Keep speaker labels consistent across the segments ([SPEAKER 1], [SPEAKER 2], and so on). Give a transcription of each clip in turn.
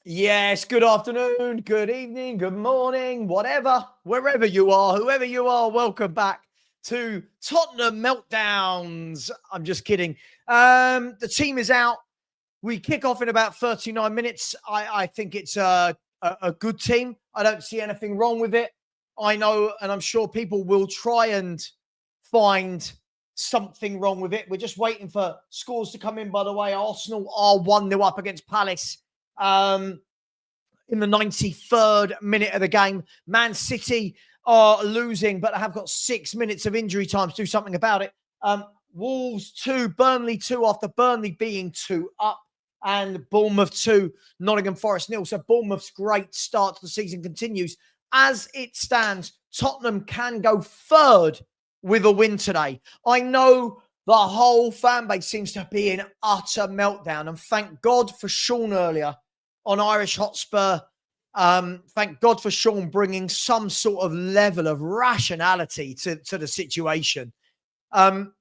[SPEAKER 1] Yes, good afternoon, good evening, good morning, whatever, wherever you are, whoever you are, welcome back to Tottenham Meltdowns. I'm just kidding. The team is out. We kick off in about 39 minutes. I think it's a good team. I don't see anything wrong with it. I know, and I'm sure people will try and find something wrong with it. We're just waiting for scores to come in, by the way. Arsenal are 1-0 up against Palace. In the 93rd minute of the game. Man City are losing, but have got 6 minutes of injury time to do something about it. Wolves 2, Burnley 2 after Burnley being 2 up, and Bournemouth 2, Nottingham Forest 0. So Bournemouth's great start to the season continues. As it stands, Tottenham can go third with a win today. I know the whole fan base seems to be in utter meltdown, and thank God for Sean earlier on Irish Hotspur. Thank God for Sean bringing some sort of level of rationality to the situation. Everyone's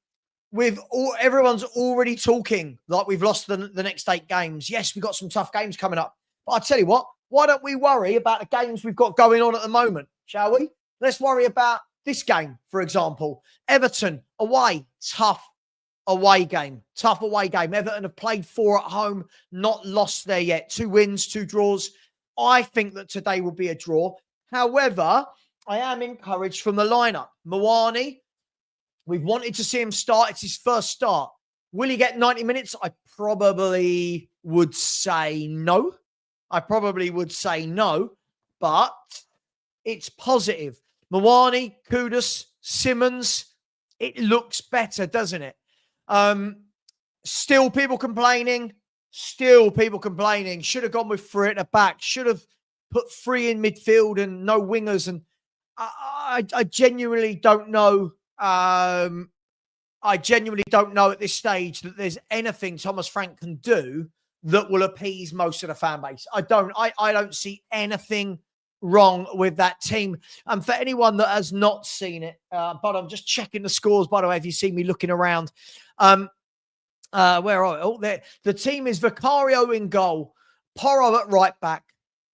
[SPEAKER 1] already talking like we've lost the next 8 games. Yes, we've got some tough games coming up. But I tell you what, why don't we worry about the games we've got going on at the moment, shall we? Let's worry about this game, for example. Everton away, tough away game. Tough away game. Everton have played 4 at home, not lost there yet. 2 wins, 2 draws. I think that today will be a draw. However, I am encouraged from the lineup. Mawani, we've wanted to see him start. It's his first start. Will he get 90 minutes? I probably would say no. But it's positive. Mawani, Kudus, Simmons, it looks better, doesn't it? Still people complaining. Should have gone with 3 at the back. Should have put 3 in midfield and no wingers. And I genuinely don't know. I genuinely don't know at this stage that there's anything Thomas Frank can do that will appease most of the fan base. I don't see anything wrong with that team. And for anyone that has not seen it, but I'm just checking the scores, by the way, if you see me looking around. Where are we? Oh, there. The team is Vicario in goal, Porro at right back,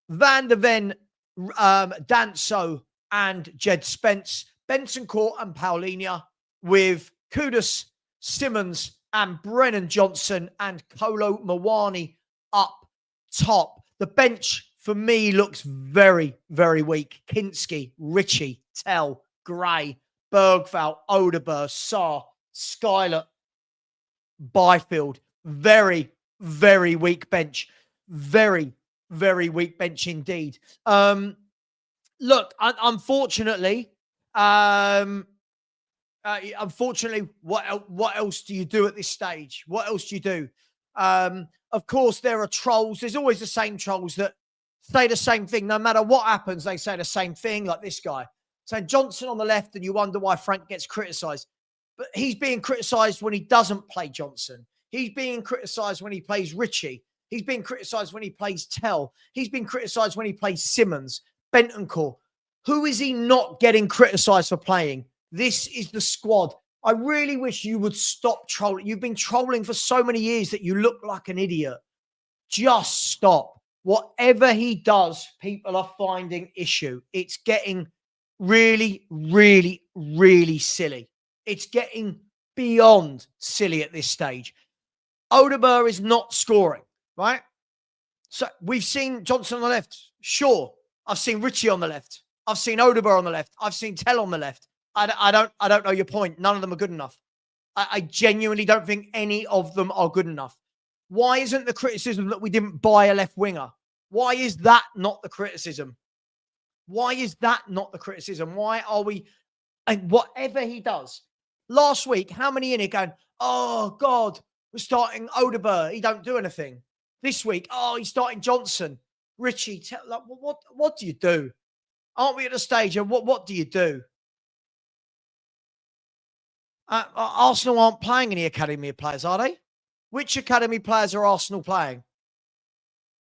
[SPEAKER 1] Van der Ven, Danso, and Jed Spence, Bentancur and Paulinho, with Kudus, Simmons, and Brennan Johnson and Kolo Mawani up top. The bench for me looks very, very weak. Kinski, Ritchie, Tell, Gray, Bergvall, Odeberg, Sarr, Skyler, Byfield. Very, very weak bench. Very, very weak bench indeed. Look, unfortunately, what else do you do at this stage? What else do you do? Of course, there are trolls. There's always the same trolls that say the same thing. No matter what happens, they say the same thing, like this guy. Saying Johnson on the left, and you wonder why Frank gets criticised. But he's being criticised when he doesn't play Johnson. He's being criticised when he plays Ritchie. He's being criticised when he plays Tell. He's been criticised when he plays Simmons, Bentancur. Who is he not getting criticised for playing? This is the squad. I really wish you would stop trolling. You've been trolling for so many years that you look like an idiot. Just stop. Whatever he does, people are finding issue. It's getting really, really, really silly. It's getting beyond silly at this stage. Odeberg is not scoring, right? So we've seen Johnson on the left. Sure. I've seen Ritchie on the left. I've seen Odeberg on the left. I've seen Tell on the left. I don't know your point. None of them are good enough. I genuinely don't think any of them are good enough. Why isn't the criticism that we didn't buy a left winger? Why is that not the criticism? Why is that not the criticism? Why are we, and whatever he does, last week, how many in it going, oh God, we're starting Odeberg, he don't do anything. This week, oh, he's starting Johnson. Ritchie, like, what do you do? Aren't we at the stage of what do you do? Arsenal aren't playing any academy players, are they? Which academy players are Arsenal playing?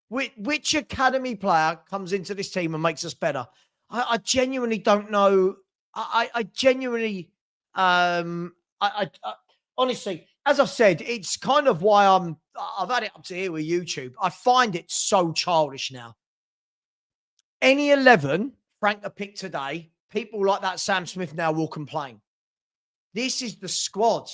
[SPEAKER 1] Which academy player comes into this team and makes us better? I genuinely don't know. I genuinely, honestly, as I've said, it's kind of why I've had it up to here with YouTube. I find it so childish now. Any 11 Frank to pick today, people like that Sam Smith now will complain. This is the squad.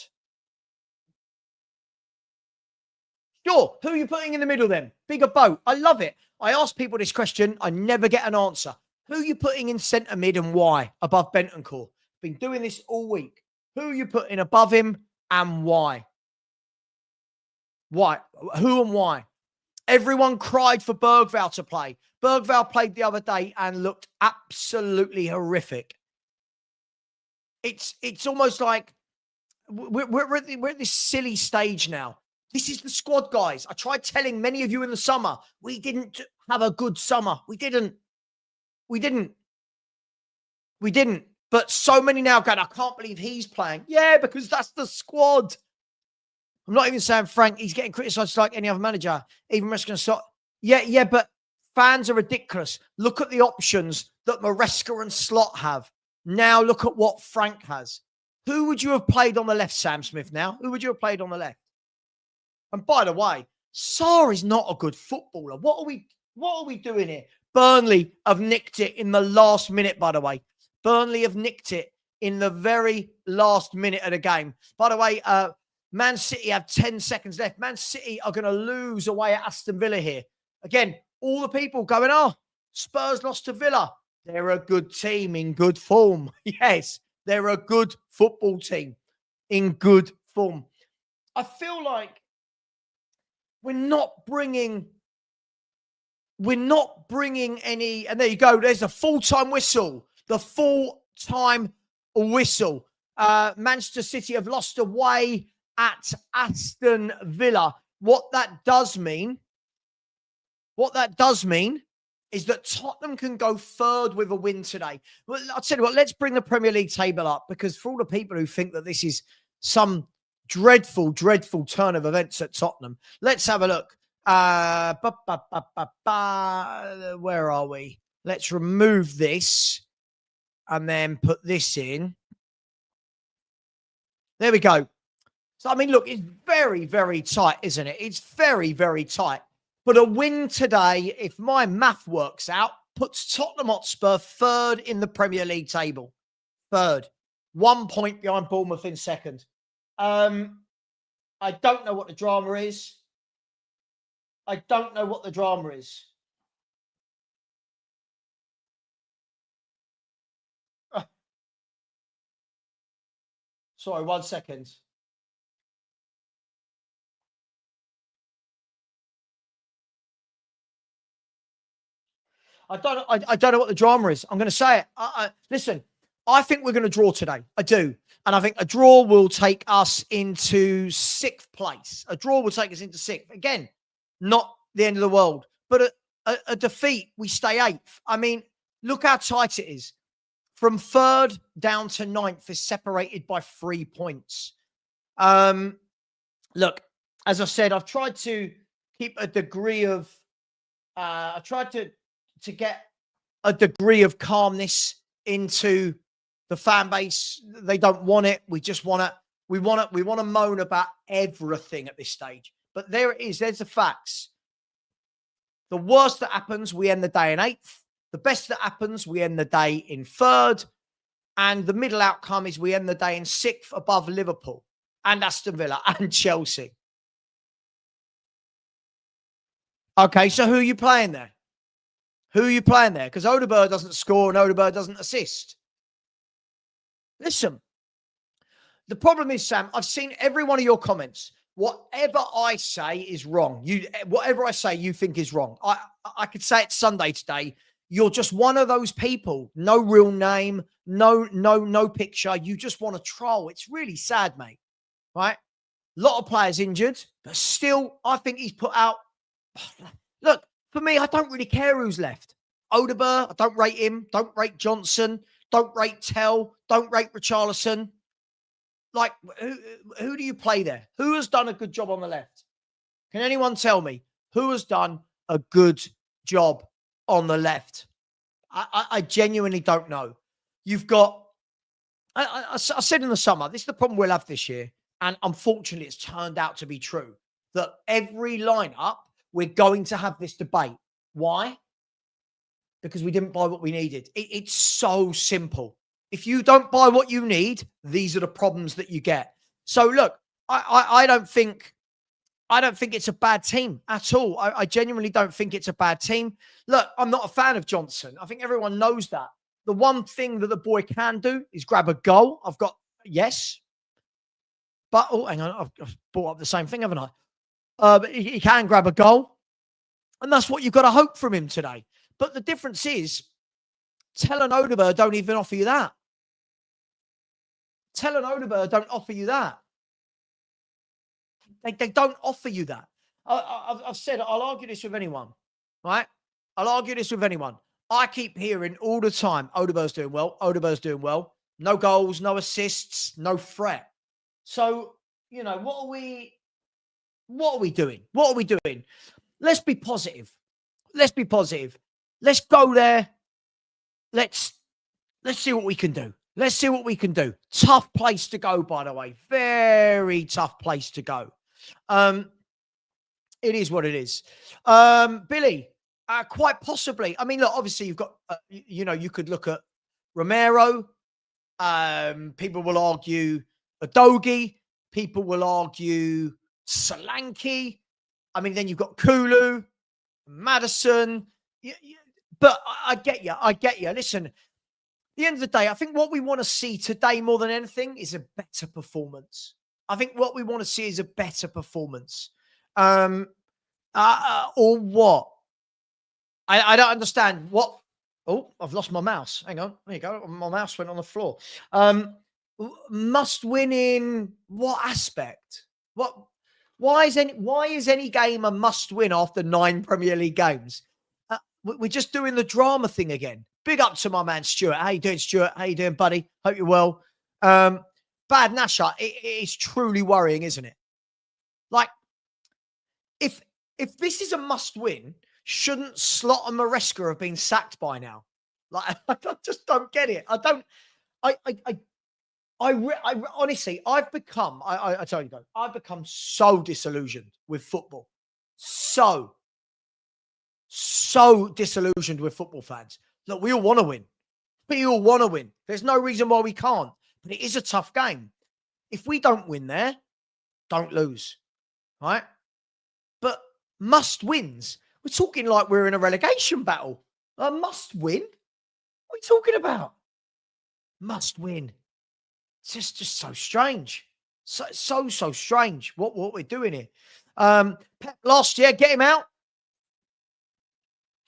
[SPEAKER 1] Sure, who are you putting in the middle then? Bigger boat. I love it. I ask people this question. I never get an answer. Who are you putting in centre mid and why above Bentancur? Been doing this all week. Who are you putting above him and why? Why? Who and why? Everyone cried for Bergvall to play. Bergvall played the other day and looked absolutely horrific. It's almost like we're at this silly stage now. This is the squad, guys. I tried telling many of you in the summer, we didn't have a good summer. We didn't. But so many now going, I can't believe he's playing. Yeah, because that's the squad. I'm not even saying Frank, he's getting criticised like any other manager. Even Maresca and Slot. Yeah, but fans are ridiculous. Look at the options that Maresca and Slot have. Now look at what Frank has. Who would you have played on the left, Sam Smith, now? Who would you have played on the left? And by the way, Sarr is not a good footballer. What are we doing here? Burnley have nicked it in the last minute, by the way. Burnley have nicked it in the very last minute of the game. By the way, Man City have 10 seconds left. Man City are going to lose away at Aston Villa here. Again, all the people going, oh, Spurs lost to Villa. They're a good team in good form. Yes, they're a good football team in good form. I feel like we're not bringing any, and there you go. There's a full-time whistle. The full-time whistle. Manchester City have lost away at Aston Villa. What that does mean is that Tottenham can go third with a win today. Well, I'll tell you what, let's bring the Premier League table up, because for all the people who think that this is some dreadful, dreadful turn of events at Tottenham, let's have a look. Where are we? Let's remove this and then put this in. There we go. So, I mean, look, it's very, very tight, isn't it? It's very, very tight. But a win today, if my math works out, puts Tottenham Hotspur third in the Premier League table. Third. 1 point behind Bournemouth in second. I don't know what the drama is. Sorry, 1 second. I don't know what the drama is. I'm going to say it. Listen, I think we're going to draw today. I do. And I think a draw will take us into 6th place. A draw will take us into 6th. Again, not the end of the world. But a defeat, we stay 8th. I mean, look how tight it is. From 3rd down to 9th is separated by 3 points. Look, as I said, I've tried to keep a degree of... I tried to get a degree of calmness into the fan base. They don't want it. We just want it. We want to moan about everything at this stage. But there it is. There's the facts. The worst that happens, we end the day in 8th. The best that happens, we end the day in 3rd. And the middle outcome is we end the day in 6th above Liverpool and Aston Villa and Chelsea. Okay, so who are you playing there? Because Odegaard doesn't score and Odegaard doesn't assist. Listen, the problem is, Sam, I've seen every one of your comments. Whatever I say is wrong. Whatever I say, you think is wrong. I could say it's Sunday today. You're just one of those people. No real name, no picture. You just want to troll. It's really sad, mate. Right? A lot of players injured, but still, I think he's put out. Look, for me, I don't really care who's left. Odegaard, I don't rate him. Don't rate Johnson. Don't rate Tell. Don't rate Richarlison. Like, who do you play there? Who has done a good job on the left? Can anyone tell me who has done a good job on the left? I genuinely don't know. You've got, I said in the summer, this is the problem we'll have this year. And unfortunately, it's turned out to be true that every lineup, we're going to have this debate. Why? Because we didn't buy what we needed. It's so simple. If you don't buy what you need, these are the problems that you get. So look, I don't think it's a bad team at all. I genuinely don't think it's a bad team. Look, I'm not a fan of Johnson. I think everyone knows that. The one thing that the boy can do is grab a goal. Yes. But, hang on, I've brought up the same thing, haven't I? But he can grab a goal. And that's what you've got to hope from him today. But the difference is, Tell and Odegaard don't even offer you that. Tell and Odegaard don't offer you that. They don't offer you that. I've said, I'll argue this with anyone, right? I'll argue this with anyone. I keep hearing all the time, Odegaard's doing well, Odegaard's doing well. No goals, no assists, no threat. So, what are we doing? What are we doing? Let's be positive. Let's be positive. Let's go there. Let's see what we can do. Let's see what we can do. Tough place to go, by the way. Very tough place to go. It is what it is. Billy, quite possibly. I mean, look, obviously you've got, you could look at Romero. People will argue Udogie. People will argue Solanke. I mean, then you've got Kulu, Maddison. But I get you. Listen, at the end of the day, I think what we want to see today more than anything is a better performance. I think what we want to see is a better performance. Or what? I don't understand what. Oh, I've lost my mouse. Hang on. There you go. My mouse went on the floor. Must win in what aspect? Why is any game a must win after 9 Premier League games? We're just doing the drama thing again. Big up to my man Stuart. How you doing, Stuart? How you doing, buddy? Hope you're well. Bad Nasha, it's truly worrying, isn't it? Like, if this is a must win, shouldn't Slot and Maresca have been sacked by now? Like, I just don't get it. I honestly, I've become so disillusioned with football. So disillusioned with football fans. Look, we all want to win. We all want to win. There's no reason why we can't. But it is a tough game. If we don't win there, don't lose. Right? But must wins. We're talking like we're in a relegation battle. A must win? What are we talking about? Must win. It's just so strange. So strange what we're doing here. Pep last year, get him out.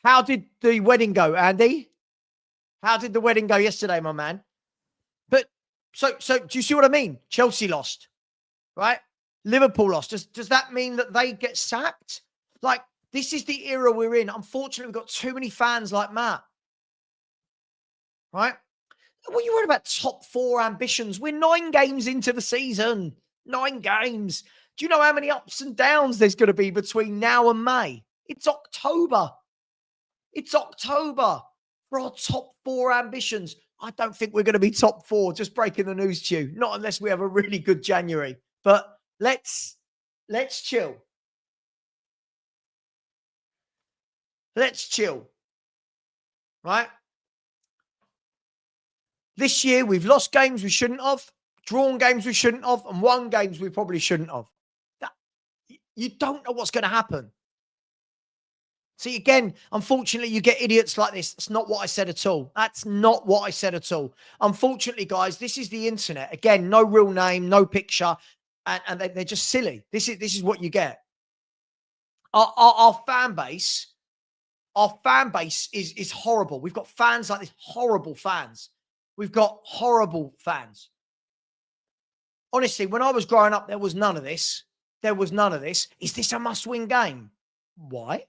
[SPEAKER 1] How did the wedding go, Andy? How did the wedding go yesterday, my man? But so do you see what I mean? Chelsea lost, right? Liverpool lost. Does that mean that they get sacked? Like, this is the era we're in. Unfortunately, we've got too many fans like Matt, right? What are you worried about top 4 ambitions? We're 9 games into the season. 9 games. Do you know how many ups and downs there's going to be between now and May? It's October. It's October for our top 4 ambitions. I don't think we're going to be top 4, just breaking the news to you. Not unless we have a really good January. But let's chill. Let's chill. Right? This year, we've lost games we shouldn't have, drawn games we shouldn't have, and won games we probably shouldn't have. You don't know what's going to happen. See, again, unfortunately, you get idiots like this. That's not what I said at all. That's not what I said at all. Unfortunately, guys, this is the internet. Again, no real name, no picture, and they're just silly. This is what you get. Our fan base is horrible. We've got fans like this, horrible fans. We've got horrible fans. Honestly, when I was growing up, there was none of this. There was none of this. Is this a must-win game? Why?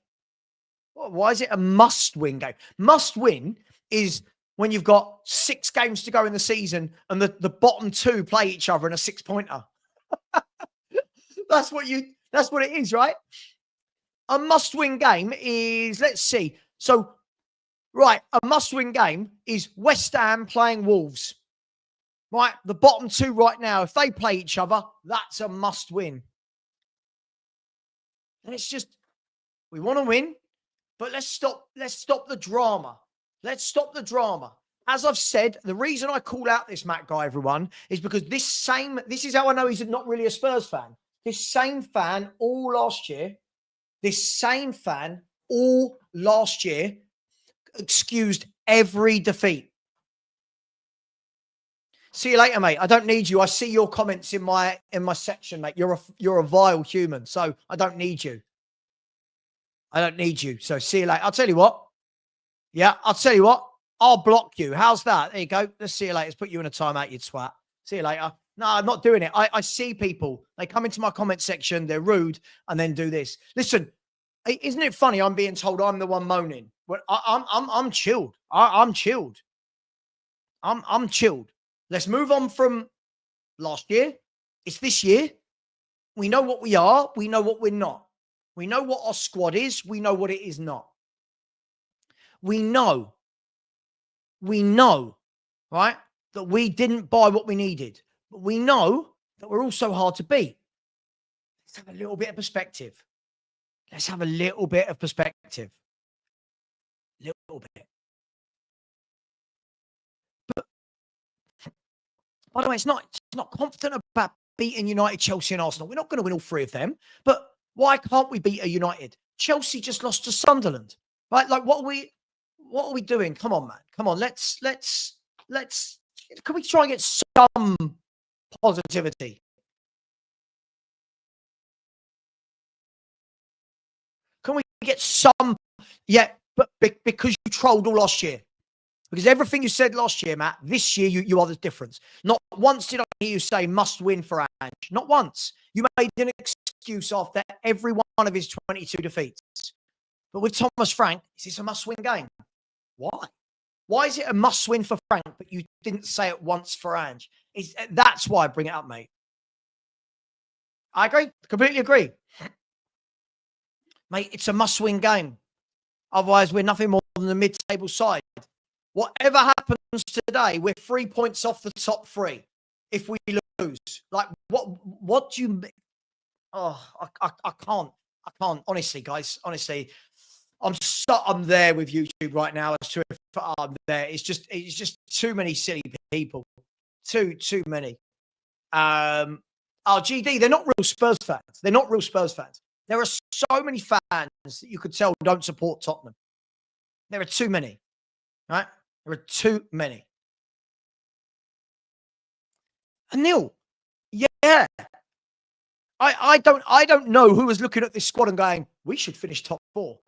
[SPEAKER 1] Why is it a must-win game? Must-win is when you've got 6 games to go in the season and the bottom 2 play each other in a 6-pointer. That's what it is, right? A must-win game is, let's see. So, right, a must-win game is West Ham playing Wolves. Right, the bottom two right now, if they play each other, that's a must win. And it's just, we want to win, but let's stop the drama. Let's stop the drama. As I've said, the reason I call out this Matt guy, everyone, is because this is how I know he's not really a Spurs fan. This same fan all last year excused every defeat. See you later, mate. I don't need you. I see your comments in my section, mate. You're a vile human, so I don't need you. I don't need you. So see you later. I'll tell you what. Yeah, I'll tell you what. I'll block you. How's that? There you go. Let's see you later. Let's put you in a timeout, you twat. See you later. No, I'm not doing it. I see people. They come into my comment section. They're rude and then do this. Listen, isn't it funny? I'm being told I'm the one moaning. Well, I'm chilled. I'm chilled. I'm chilled. Let's move on from last year. It's this year. We know what we are. We know what we're not. We know what our squad is. We know what it is not. We know, right, that we didn't buy what we needed. But we know that we're also hard to beat. Let's have a little bit of perspective. Let's have a little bit of perspective. Little bit. But, by the way, it's not confident about beating United, Chelsea and Arsenal. We're not going to win all three of them. But why can't we beat a United? Chelsea just lost to Sunderland. Right? Like, what are we doing? Come on, man. Come on. Let's can we try and get some positivity? Can we get some? Yeah, but because you trolled all last year. Because everything you said last year, Matt, this year you are the difference. Not once did I hear you say must win for Ange. Not once. You made an excuse after every one of his 22 defeats. But with Thomas Frank, is this a must-win game? Why? Why is it a must-win for Frank, but you didn't say it once for Ange? That's why I bring it up, mate. I agree. Completely agree. Mate, it's a must-win game. Otherwise, we're nothing more than the mid-table side. Whatever happens today, we're 3 points off the top three if we lose. Like, what do you... Oh, I can't. Honestly, guys, honestly, I'm there with YouTube right now. As to if I'm there, it's just too many silly people, too many. GD, they're not real Spurs fans. They're not real Spurs fans. There are so many fans that you could tell don't support Tottenham. There are too many, right? There are too many. Anil, yeah. I don't know who was looking at this squad and going, we should finish top four.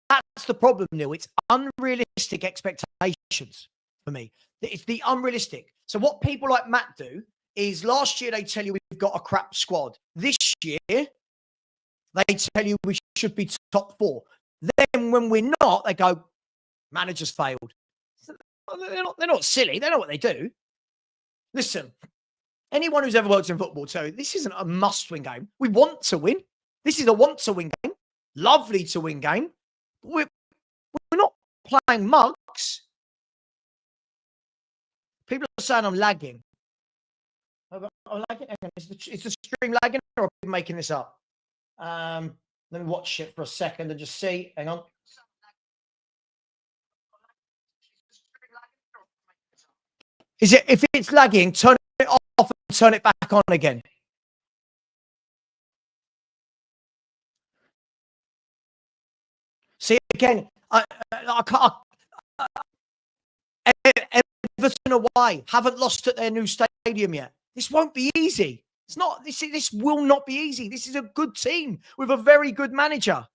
[SPEAKER 1] That's the problem, Neil. It's unrealistic expectations for me. It's the unrealistic. So what people like Matt do is last year they tell you we've got a crap squad. This year, they tell you we should be top four. Then when we're not, they go, managers failed. They're not silly. They know what they do. Listen, anyone who's ever worked in football, so this isn't a must-win game. We want to win. This is a want-to-win game. Lovely to win game. We're not playing mugs. People are saying I'm lagging. I'm lagging. Is the stream lagging or are we making this up? Let me watch it for a second and just see. Hang on. Is it? If it's lagging, turn it off and turn it back on again. See again. I can't. Everton away haven't lost at their new stadium yet. This won't be easy. It's not. This will not be easy. This is a good team with a very good manager.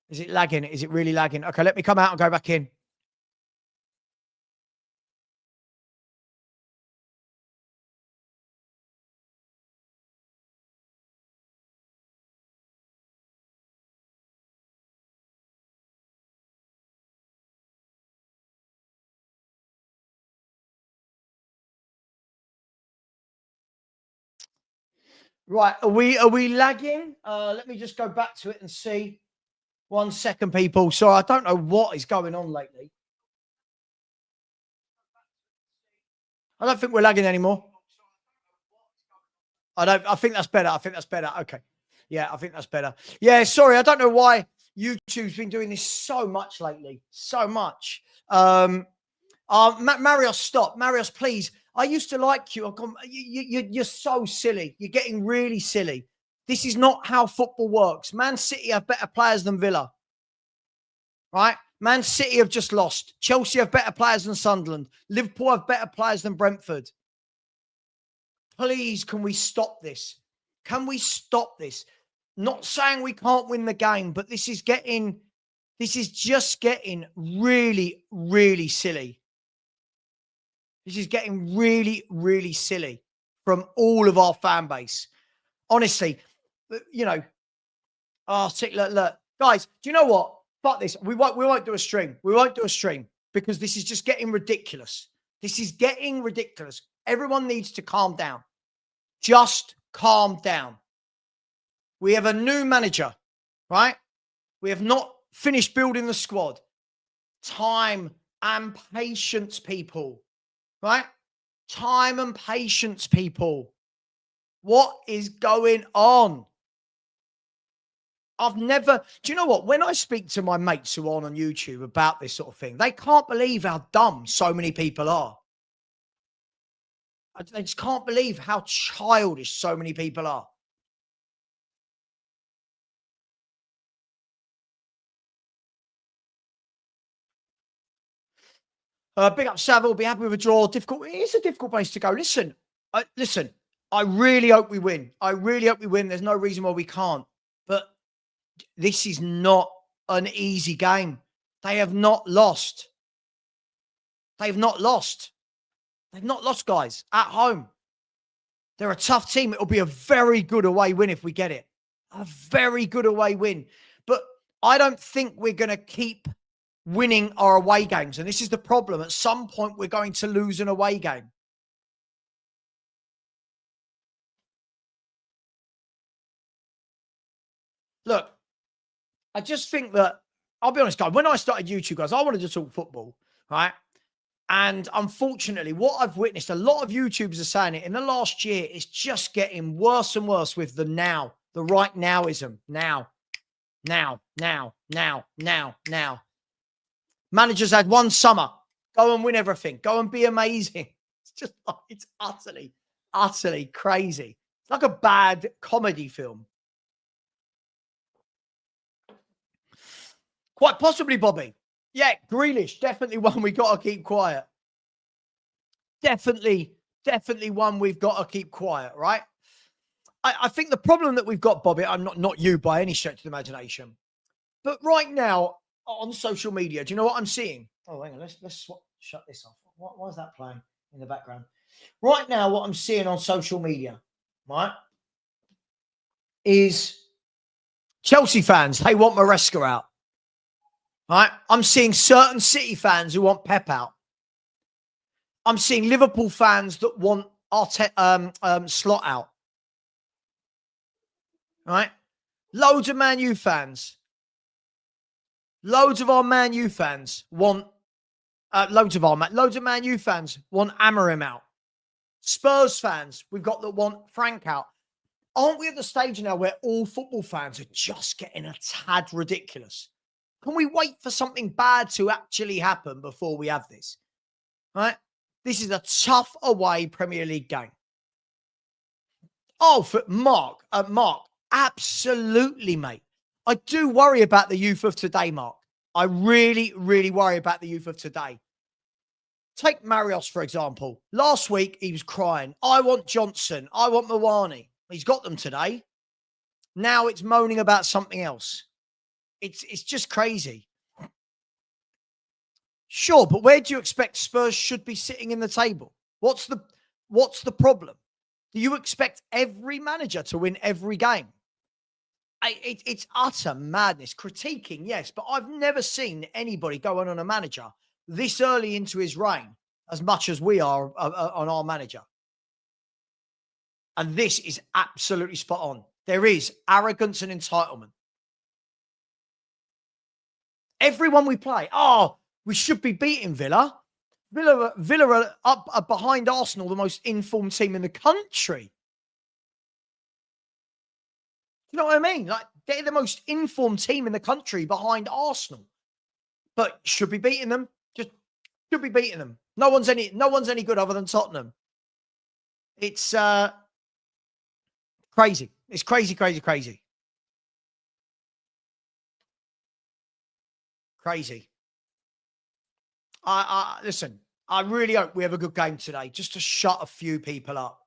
[SPEAKER 1] Is it lagging? Is it really lagging? Okay, let me come out and go back in. Right, are we lagging? Let me just go back to it and see. 1 second, people. Sorry, I don't know what is going on lately. I don't think we're lagging anymore. I think that's better. I think that's better. Okay. Yeah, I think that's better. Yeah, sorry. I don't know why YouTube's been doing this so much lately. So much. Marius, stop. Marius, please. I used to like you. You're so silly. You're getting really silly. This is not how football works. Man City have better players than Villa, right? Man City have just lost. Chelsea have better players than Sunderland. Liverpool have better players than Brentford. Please, can we stop this? Can we stop this? Not saying we can't win the game, but this is just getting really, really silly. This is getting really, really silly from all of our fan base. Honestly, you know, look, guys, do you know what? Fuck this. We won't do a stream. We won't do a stream because this is just getting ridiculous. This is getting ridiculous. Everyone needs to calm down. Just calm down. We have a new manager, right? We have not finished building the squad. Time and patience, people, right? Time and patience, people. What is going on? Do you know what? When I speak to my mates who are on YouTube about this sort of thing, they can't believe how dumb so many people are. I just can't believe how childish so many people are. Big up Savile. Be happy with a draw. Difficult. It is a difficult place to go. Listen. I really hope we win. I really hope we win. There's no reason why we can't. But this is not an easy game. They have not lost. They've not lost. They've not lost, guys, at home. They're a tough team. It'll be a very good away win if we get it. A very good away win. But I don't think we're going to keep winning our away games. And this is the problem. At some point, we're going to lose an away game. Look, I just think that, I'll be honest, guys, when I started YouTube, guys, I wanted to talk football, right? And unfortunately, what I've witnessed, a lot of YouTubers are saying it in the last year, it's just getting worse and worse with the right nowism. Now. Managers had one summer. Go and win everything. Go and be amazing. It's just, it's utterly crazy. It's like a bad comedy film. Quite possibly, Bobby. Yeah, Grealish, definitely one we got to keep quiet. Definitely one we've got to keep quiet, right? I think the problem that we've got, Bobby, I'm not you by any stretch of the imagination, but right now on social media, do you know what I'm seeing? Oh, hang on, let's shut this off. Why is that playing in the background? Right now, what I'm seeing on social media, right, is Chelsea fans, they want Maresca out. Right? I'm seeing certain City fans who want Pep out. I'm seeing Liverpool fans that want Slot out. Right? Loads of Man U fans. Loads of our Man U fans want loads of Man U fans want Amorim out. Spurs fans, we've got that want Frank out. Aren't we at the stage now where all football fans are just getting a tad ridiculous? Can we wait for something bad to actually happen before we have this? Right? This is a tough away Premier League game. Oh, for Mark, absolutely, mate. I do worry about the youth of today, Mark. I really, really worry about the youth of today. Take Marius, for example. Last week, he was crying, I want Johnson. I want Mawani. He's got them today. Now it's moaning about something else. It's just crazy. Sure, but where do you expect Spurs should be sitting in the table? What's the problem? Do you expect every manager to win every game? It's utter madness. Critiquing, yes, but I've never seen anybody go on a manager this early into his reign as much as we are on our manager. And this is absolutely spot on. There is arrogance and entitlement. Everyone we play, we should be beating Villa. Villa are behind Arsenal, the most informed team in the country. You know what I mean? Like, they're the most informed team in the country behind Arsenal. But should be beating them. Just should be beating them. No one's any good other than Tottenham. It's crazy. It's crazy. Crazy. Listen, I really hope we have a good game today, just to shut a few people up.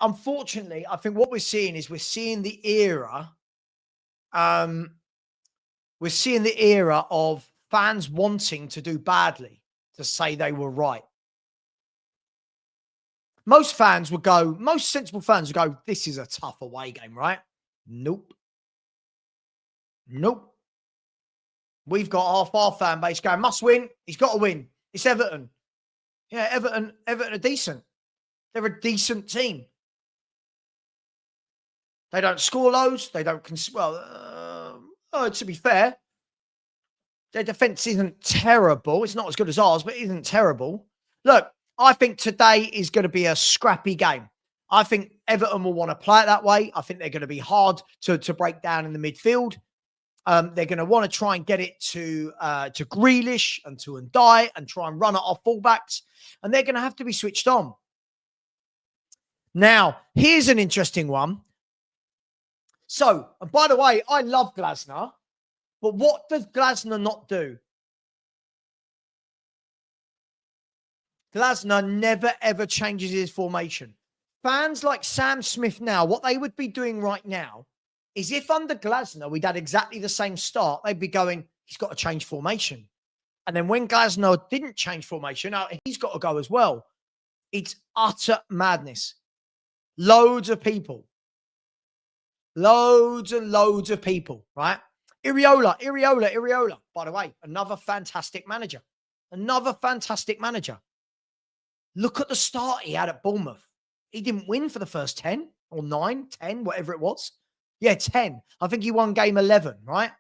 [SPEAKER 1] Unfortunately, I think what we're seeing is we're seeing the era of fans wanting to do badly to say they were right. Most sensible fans would go, this is a tough away game, right? Nope. We've got half our fan base going, must win. He's got to win. It's Everton. Yeah, Everton are decent. They're a decent team. They don't score loads. They don't, to be fair, their defence isn't terrible. It's not as good as ours, but it isn't terrible. Look, I think today is going to be a scrappy game. I think Everton will want to play it that way. I think they're going to be hard to break down in the midfield. They're going to want to try and get it to Grealish and to Ndiaye and try and run it off fullbacks. And they're going to have to be switched on. Now, here's an interesting one. So, and by the way, I love Glasner, but what does Glasner not do? Glasner never, ever changes his formation. Fans like Sam Smith now, what they would be doing right now is if under Glasner we'd had exactly the same start, they'd be going, he's got to change formation. And then when Glasner didn't change formation, he's got to go as well. It's utter madness. Loads and loads of people, right? Iriola. By the way, another fantastic manager. Look at the start he had at Bournemouth. He didn't win for the first 10 or 9, 10, whatever it was. Yeah, 10. I think he won game 11, right?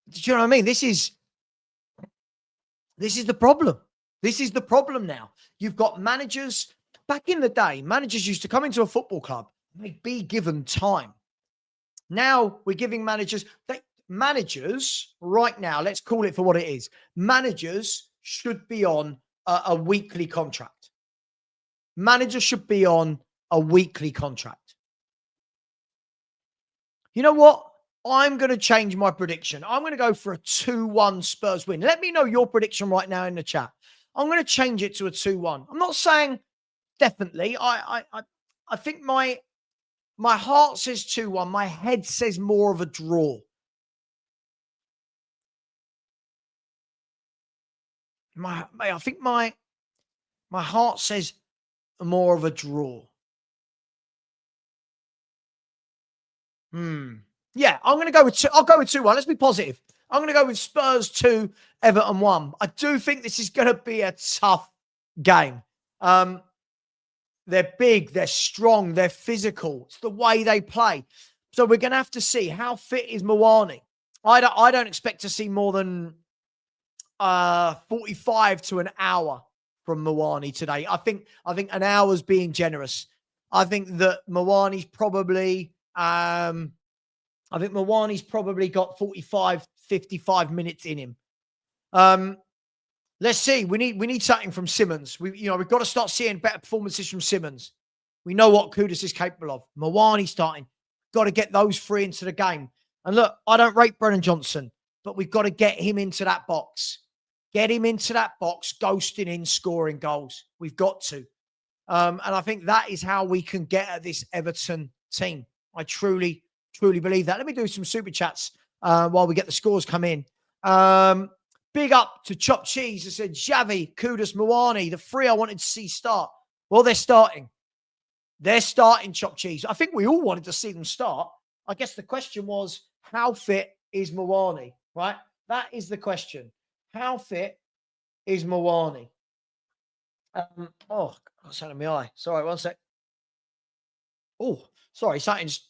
[SPEAKER 1] Do you know what I mean? This is the problem. This is the problem now. You've got managers. Back in the day, managers used to come into a football club. They'd be given time. Now we're giving managers right now, let's call it for what it is. Managers should be on a weekly contract. Managers should be on a weekly contract. You know what? I'm going to change my prediction. I'm going to go for a 2-1 Spurs win. Let me know your prediction right now in the chat. I'm going to change it to a 2-1. I'm not saying definitely. I think my heart says 2-1. My head says more of a draw. I think my heart says more of a draw. Yeah, I'm going to go with 2. I'll go with 2-1. Let's be positive. I'm going to go with Spurs 2, Everton 1. I do think this is going to be a tough game. They're big, they're strong, they're physical. It's the way they play. So we're going to have to see how fit is Mawani. I don't expect to see more than 45 to an hour from Mawani today. I think an hour's being generous. I think that Mawani's probably got 45, 55 minutes in him. Let's see. We need something from Simmons. We've got to start seeing better performances from Simmons. We know what Kudus is capable of. Mawani starting. Got to get those 3 into the game. And look, I don't rate Brennan Johnson, but we've got to get him into that box. Get him into that box, ghosting in, scoring goals. We've got to. And I think that is how we can get at this Everton team. I truly believe that. Let me do some super chats while we get the scores come in. Big up to Chop Cheese. It said Xavi, Kudus, Mawani, the 3 I wanted to see start. Well, they're starting. They're starting, Chop Cheese. I think we all wanted to see them start. I guess the question was, how fit is Mawani, right? That is the question. How fit is Mawani? Oh, what's out of my eye? Sorry, one sec. Oh, sorry, something's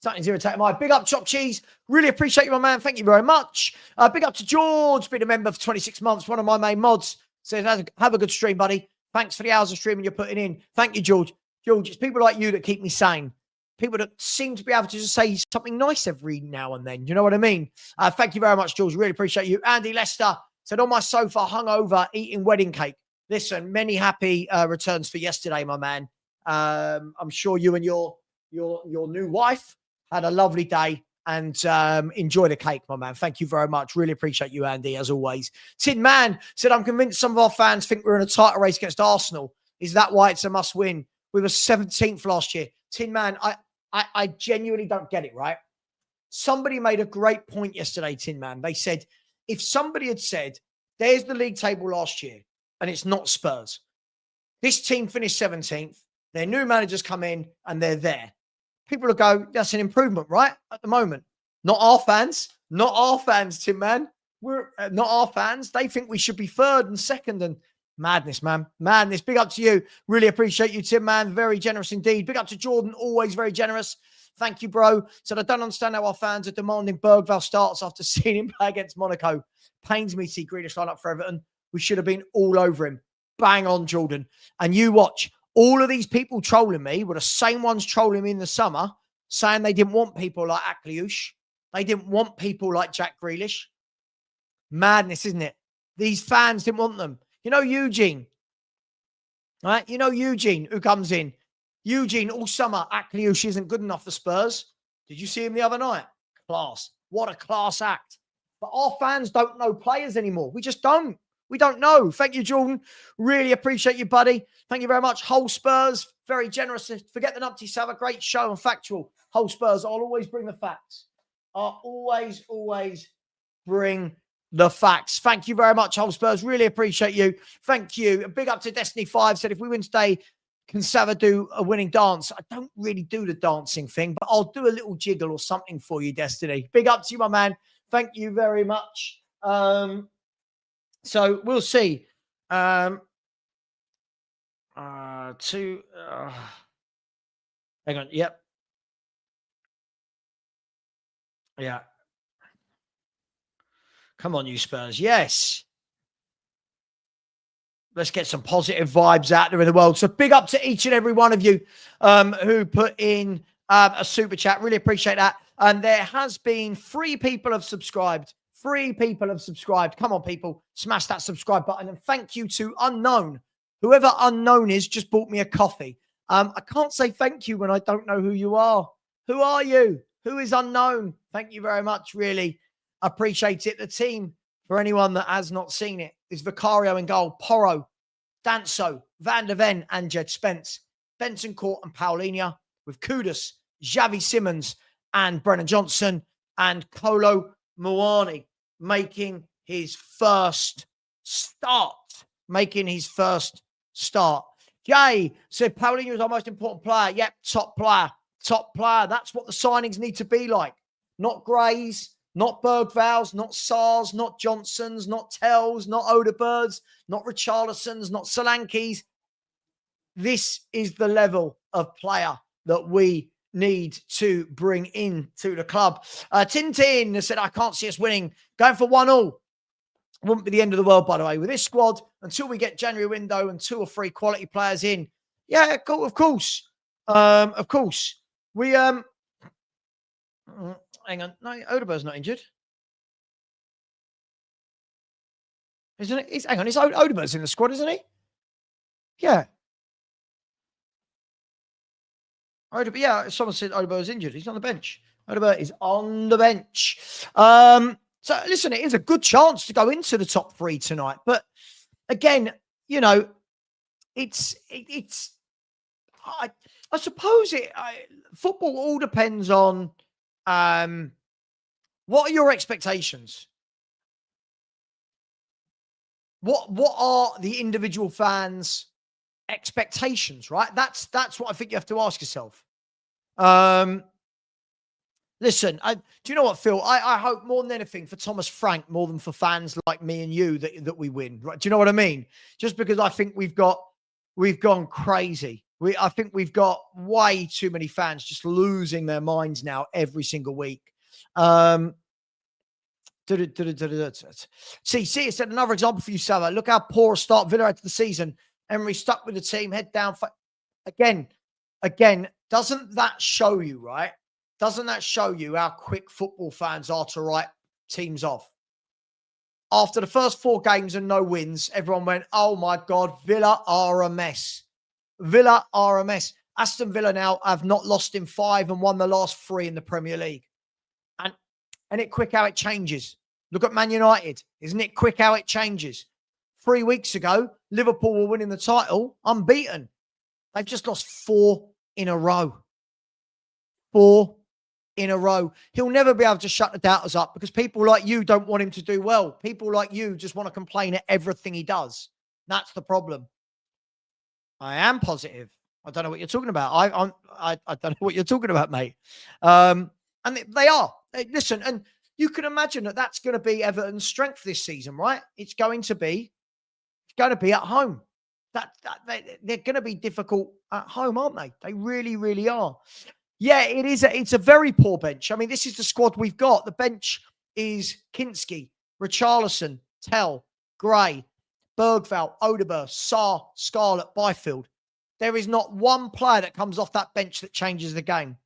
[SPEAKER 1] irritating my eye. Big up, Chop Cheese. Really appreciate you, my man. Thank you very much. Big up to George, been a member for 26 months, one of my main mods. Says, have a good stream, buddy. Thanks for the hours of streaming you're putting in. Thank you, George. George, it's people like you that keep me sane. People that seem to be able to just say something nice every now and then. You know what I mean? Thank you very much, George. Really appreciate you. Andy Lester said, on my sofa, hungover, eating wedding cake. Listen, many happy returns for yesterday, my man. I'm sure you and your new wife had a lovely day and enjoy the cake, my man. Thank you very much. Really appreciate you, Andy, as always. Tin Man said, I'm convinced some of our fans think we're in a title race against Arsenal. Is that why it's a must win? We were 17th last year. Tin Man, I genuinely don't get it, right? Somebody made a great point yesterday, Tin Man. They said, if somebody had said, there's the league table last year, and it's not Spurs. This team finished 17th. Their new managers come in, and they're there. People will go, that's an improvement, right? At the moment. Not our fans. Not our fans, Tin Man. We're not our fans. They think we should be third and second, and madness, man. Madness. Big up to you. Really appreciate you, Tim, man. Very generous indeed. Big up to Jordan. Always very generous. Thank you, bro. Said, I don't understand how our fans are demanding Bergvall starts after seeing him play against Monaco. Pains me to see Grealish line up for Everton. We should have been all over him. Bang on, Jordan. And you watch. All of these people trolling me were the same ones trolling me in the summer, saying they didn't want people like Akliush. They didn't want people like Jack Grealish. Madness, isn't it? These fans didn't want them. You know Eugene, right? You know Eugene, who comes in. Eugene, all summer, Akliush isn't good enough for Spurs. Did you see him the other night? Class. What a class act. But our fans don't know players anymore. We just don't. We don't know. Thank you, Jordan. Really appreciate you, buddy. Thank you very much. Whole Spurs, very generous. Forget the numpties. Have a great show and factual. Whole Spurs, I'll always bring the facts. I'll always bring the facts. Thank you very much, Whole Spurs. Really appreciate you. Thank you. A big up to Destiny 5. Said, if we win today, can Sava do a winning dance? I don't really do the dancing thing, but I'll do a little jiggle or something for you, Destiny. Big up to you, my man. Thank you very much. So we'll see. Hang on. Yep. Yeah. Come on, you Spurs. Yes. Let's get some positive vibes out there in the world. So big up to each and every one of you who put in a super chat. Really appreciate that. And there has been 3 people have subscribed. 3 people have subscribed. Come on, people. Smash that subscribe button. And thank you to Unknown. Whoever Unknown is just bought me a coffee. I can't say thank you when I don't know who you are. Who are you? Who is Unknown? Thank you very much. Really appreciate it. The team, for anyone that has not seen it, is Vicario in goal, Porro, Danso, Van der Ven, and Jed Spence, Benson Court and Paulinho, with Kudus, Xavi Simons, and Brennan Johnson, and Kolo Muani making his first start. Jay said, Paulinho is our most important player. Yep, top player. Top player. That's what the signings need to be like. Not Grays, not Bergvalls, not Sars, not Johnsons, not Tells, not Oderbirds, not Richarlisons, not Solankis. This is the level of player that we need to bring into the club. Tintin said, I can't see us winning. Going for 1-1. Wouldn't be the end of the world, by the way. With this squad, until we get January window and 2 or 3 quality players in. Yeah, of course. Of course. We, hang on. No, Odeberg's not injured. Isn't it? Hang on. It's Odeberg's in the squad, isn't he? Yeah. Odeberg, yeah, someone said Odeberg's injured. He's on the bench. Odeberg is on the bench. So, listen, it is a good chance to go into the top 3 tonight. But, again, you know, I suppose football all depends on what are your expectations? What are the individual fans' expectations, right? That's what I think you have to ask yourself. Listen, do you know what, Phil? I hope more than anything for Thomas Frank, more than for fans like me and you, that we win. Right? Do you know what I mean? Just because I think we've gone crazy. I think we've got way too many fans just losing their minds now every single week. See, it's another example for you, Salah. Look how poor a start Villa had to the season. Emery stuck with the team, head down. Again, doesn't that show you, right? Doesn't that show you how quick football fans are to write teams off? After the first 4 games and no wins, everyone went, oh my God, Villa are a mess. Villa are a mess. Aston Villa now have not lost in 5 and won the last 3 in the Premier League. And it quick how it changes. Look at Man United. Isn't it quick how it changes? 3 weeks ago, Liverpool were winning the title, unbeaten. They've just lost 4 in a row. 4 in a row. He'll never be able to shut the doubters up because people like you don't want him to do well. People like you just want to complain at everything he does. That's the problem. I am positive. I don't know what you're talking about. I don't know what you're talking about, mate. And they are. Listen, and you can imagine that that's going to be Everton's strength this season, right? It's going to be at home. They're going to be difficult at home, aren't they? They really, really are. Yeah, it is. It's a very poor bench. I mean, this is the squad we've got. The bench is Kinski, Richarlison, Tell, Gray, Bergvall, Odegaard, Sarr, Scarlett, Byfield. There is not one player that comes off that bench that changes the game.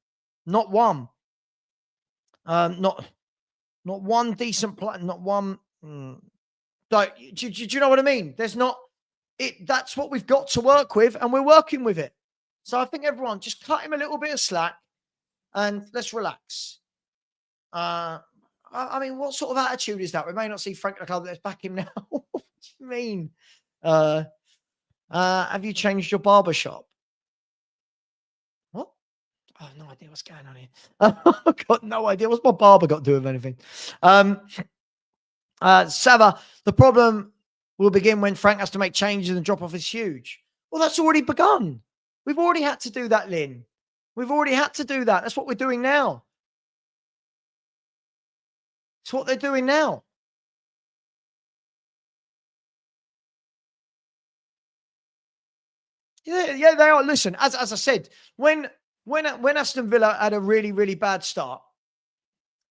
[SPEAKER 1] Not one. Not one decent player. Not one. So, do you know what I mean? There's not. That's what we've got to work with, and we're working with it. So I think everyone just cut him a little bit of slack, and let's relax. I mean, what sort of attitude is that? We may not see Frank the club. Let's back him now. What do you mean? Have you changed your barber shop? What? I have no idea what's going on here. I've got no idea. What's my barber got to do with anything? Sava, the problem will begin when Frank has to make changes and the drop-off is huge. Well, that's already begun. We've already had to do that, Lynn. We've already had to do that. That's what we're doing now. It's what they're doing now. Yeah, they are. Listen, as I said, when Aston Villa had a really, really bad start,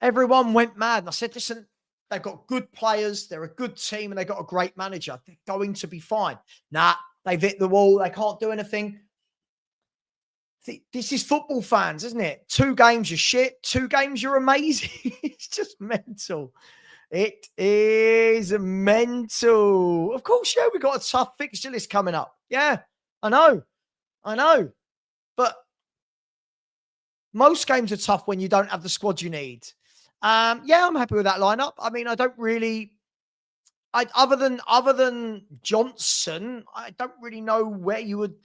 [SPEAKER 1] everyone went mad. And I said, listen, they've got good players. They're a good team and they've got a great manager. They're going to be fine. Nah, they've hit the wall. They can't do anything. This is football fans, isn't it? 2 games, you're shit. 2 games, you're amazing. It's just mental. It is mental. Of course, yeah, we've got a tough fixture list coming up. Yeah, I know. But most games are tough when you don't have the squad you need. Yeah, I'm happy with that lineup. I mean, I don't really, other than Johnson, I don't really know where you would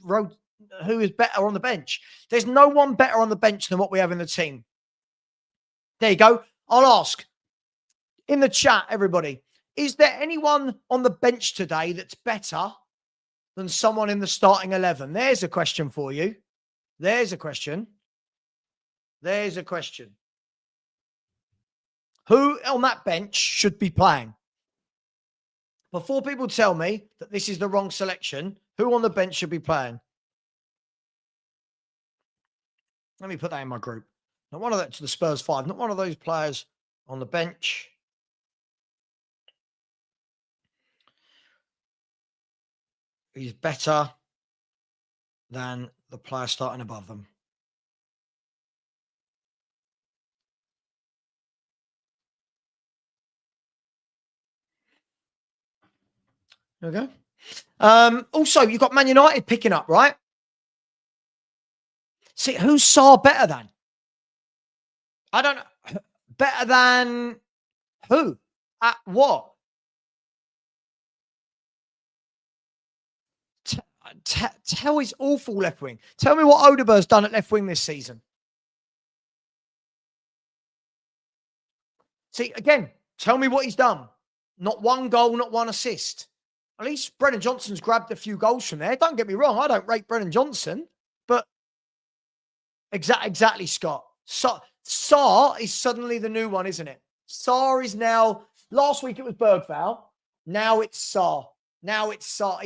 [SPEAKER 1] who is better on the bench. There's no one better on the bench than what we have in the team. There you go. I'll ask in the chat, everybody, is there anyone on the bench today that's better than someone in the starting 11? There's a question for you. There's a question. Who on that bench should be playing? Before people tell me that this is the wrong selection, who on the bench should be playing? Let me put that in my group. Not one of that to the Spurs 5. Not one of those players on the bench. He's better than the player starting above them. There we go. Also, you've got Man United picking up, right? See, who's Sarr better than? I don't know. Better than who? At what? Tell is awful left wing. Tell me what Odegaard's done at left wing this season. See, again, tell me what he's done. Not one goal, not one assist. At least Brennan Johnson's grabbed a few goals from there. Don't get me wrong. I don't rate Brennan Johnson, but exactly, Scott. So, Saar is suddenly the new one, isn't it? Saar is now, last week it was Bergval. Now it's Saar. Now it's Saar.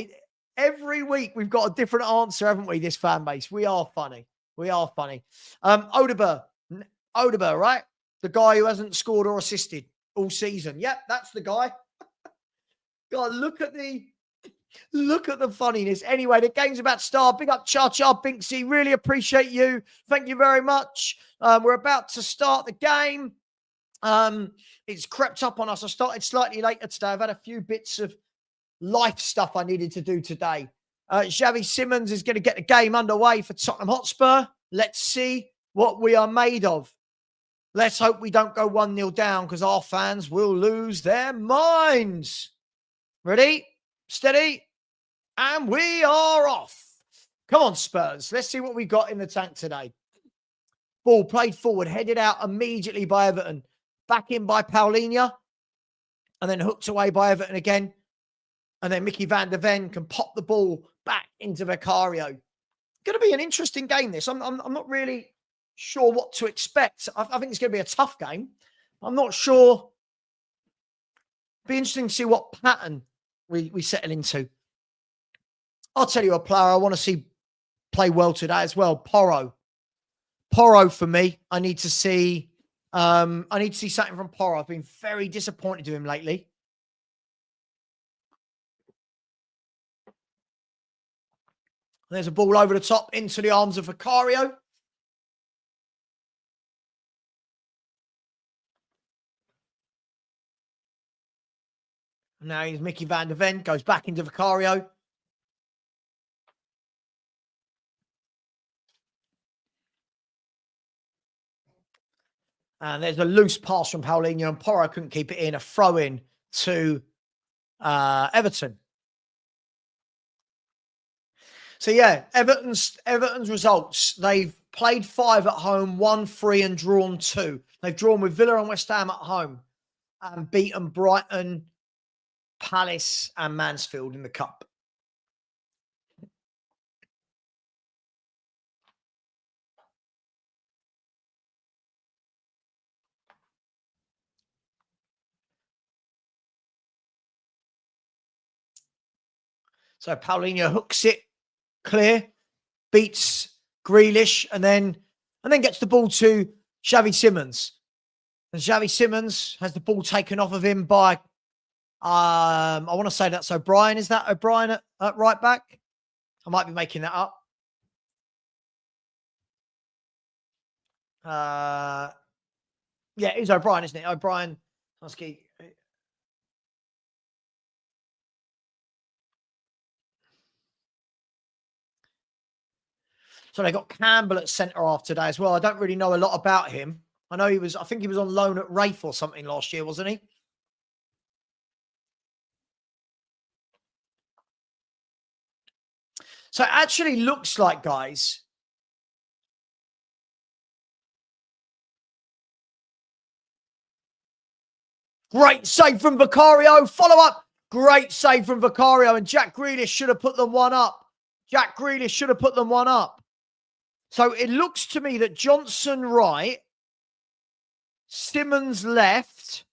[SPEAKER 1] Every week we've got a different answer, haven't we, this fan base? We are funny. We are funny. Odegaard, right? The guy who hasn't scored or assisted all season. Yep, that's the guy. God, look at the funniness. Anyway, the game's about to start. Big up Cha Cha Binksy. Really appreciate you. Thank you very much. We're about to start the game. It's crept up on us. I started slightly later today. I've had a few bits of life stuff I needed to do today. Xavi Simons is going to get the game underway for Tottenham Hotspur. Let's see what we are made of. Let's hope we don't go 1-0 down because our fans will lose their minds. Ready? Steady? And we are off. Come on, Spurs. Let's see what we got in the tank today. Ball played forward, headed out immediately by Everton. Back in by Paulinho. And then hooked away by Everton again. And then Mickey van der Ven can pop the ball back into Vicario. Going to be an interesting game, this. I'm not really sure what to expect. I think it's going to be a tough game. I'm not sure. Be interesting to see what pattern we settle into. I'll tell you a player I want to see play well today as well. Porro for me. I need to see something from Porro. I've been very disappointed with him lately. There's a ball over the top into the arms of Vicario. Now he's Mickey van der Ven, goes back into Vicario. And there's a loose pass from Paulinho, and Porro couldn't keep it in. A throw in to Everton. So yeah, Everton's results. They've played 5 at home, won 3 and drawn 2. They've drawn with Villa and West Ham at home and beaten Brighton, Palace and Mansfield in the Cup. So Paulinho hooks it clear, beats Grealish, and then gets the ball to Xavi Simons. And Xavi Simons has the ball taken off of him by, I want to say that's O'Brien. Is that O'Brien at right back? I might be making that up. Yeah, it's O'Brien, isn't it? O'Brien. So they got Campbell at centre half today as well. I don't really know a lot about him. I think he was on loan at Rafe or something last year, wasn't he? So it actually looks like, guys, great save from Vicario. Follow up. Great save from Vicario. And Jack Grealish should have put them one up. So it looks to me that Johnson right, Simons left,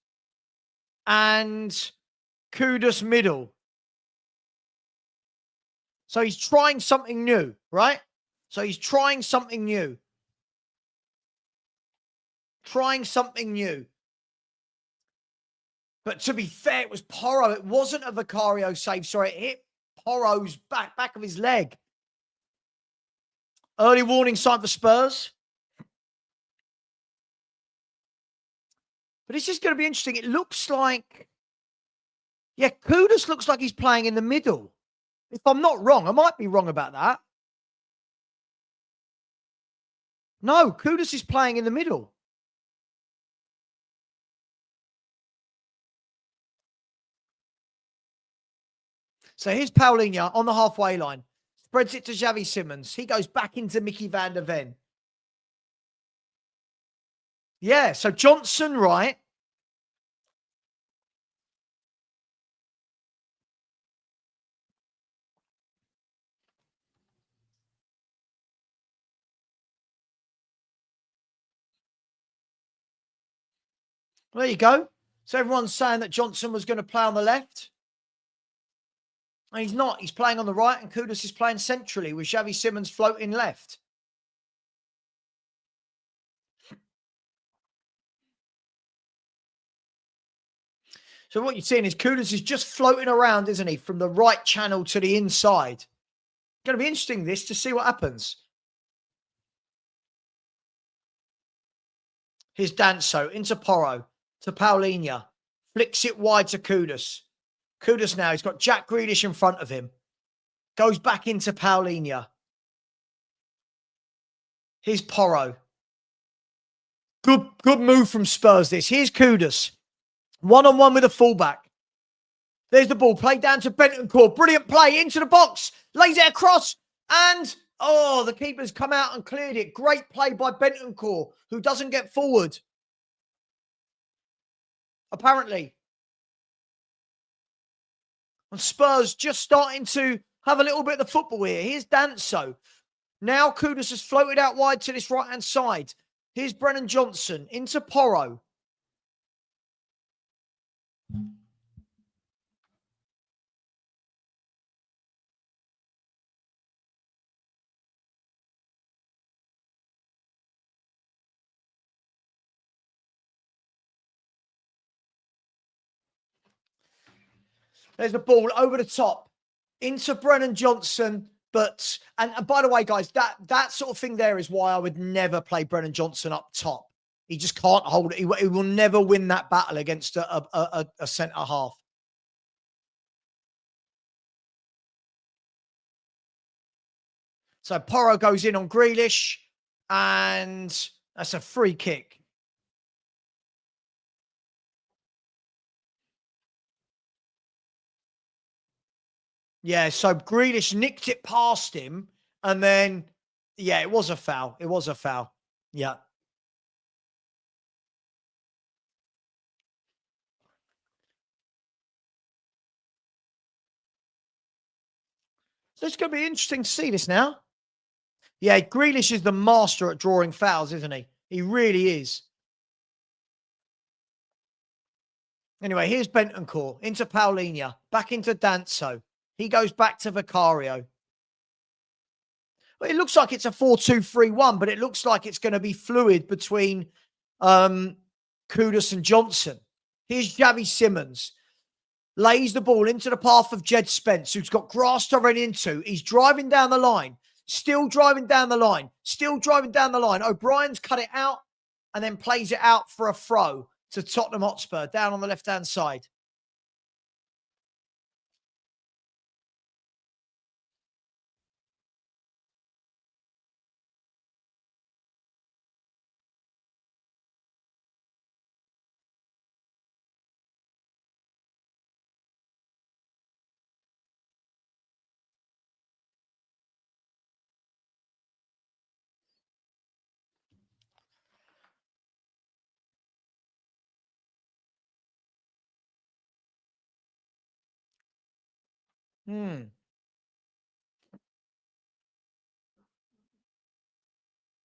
[SPEAKER 1] and Kudus middle. So he's trying something new, right? Trying something new. But to be fair, it was Porro. It wasn't a Vicario save. Sorry, it hit Porro's back of his leg. Early warning sign for Spurs. But it's just going to be interesting. It looks like, yeah, Kudus looks like he's playing in the middle. If I'm not wrong, I might be wrong about that. No, Kudus is playing in the middle. So here's Paulinho on the halfway line. Spreads it to Xavi Simons. He goes back into Mickey van der Ven. Yeah, so Johnson right. Well, there you go. So everyone's saying that Johnson was going to play on the left. And he's not. He's playing on the right, and Kudus is playing centrally with Xavi Simons floating left. So what you're seeing is Kudus is just floating around, isn't he, from the right channel to the inside. Going to be interesting this to see what happens. Here's Danso into Porro to Paulinho. Flicks it wide to Kudus. Kudus now, he's got Jack Grealish in front of him. Goes back into Paulinho. Here's Porro. Good move from Spurs this. Here's Kudus. One-on-one with a fullback. There's the ball. Played down to Bentancur. Brilliant play into the box. Lays it across. And, oh, the keeper's come out and cleared it. Great play by Bentancur, who doesn't get forward. Apparently. And Spurs just starting to have a little bit of the football here. Here's Danso. Now Kudus has floated out wide to this right-hand side. Here's Brennan Johnson into Porro. There's the ball over the top into Brennan Johnson. But, and by the way, guys, that sort of thing there is why I would never play Brennan Johnson up top. He just can't hold it. He will never win that battle against a centre half. So Porro goes in on Grealish, and that's a free kick. Yeah, so Grealish nicked it past him, and then, yeah, it was a foul. It was a foul. Yeah. So it's going to be interesting to see this now. Yeah, Grealish is the master at drawing fouls, isn't he? He really is. Anyway, here's Bentancur into Paulinho, back into Danso. He goes back to Vicario. Well, it looks like it's a 4-2-3-1, but it looks like it's going to be fluid between Kudus and Johnson. Here's Xavi Simons. Lays the ball into the path of Jed Spence, who's got grass to run into. He's driving down the line. Still driving down the line. Still driving down the line. O'Brien's cut it out and then plays it out for a throw to Tottenham Hotspur down on the left-hand side.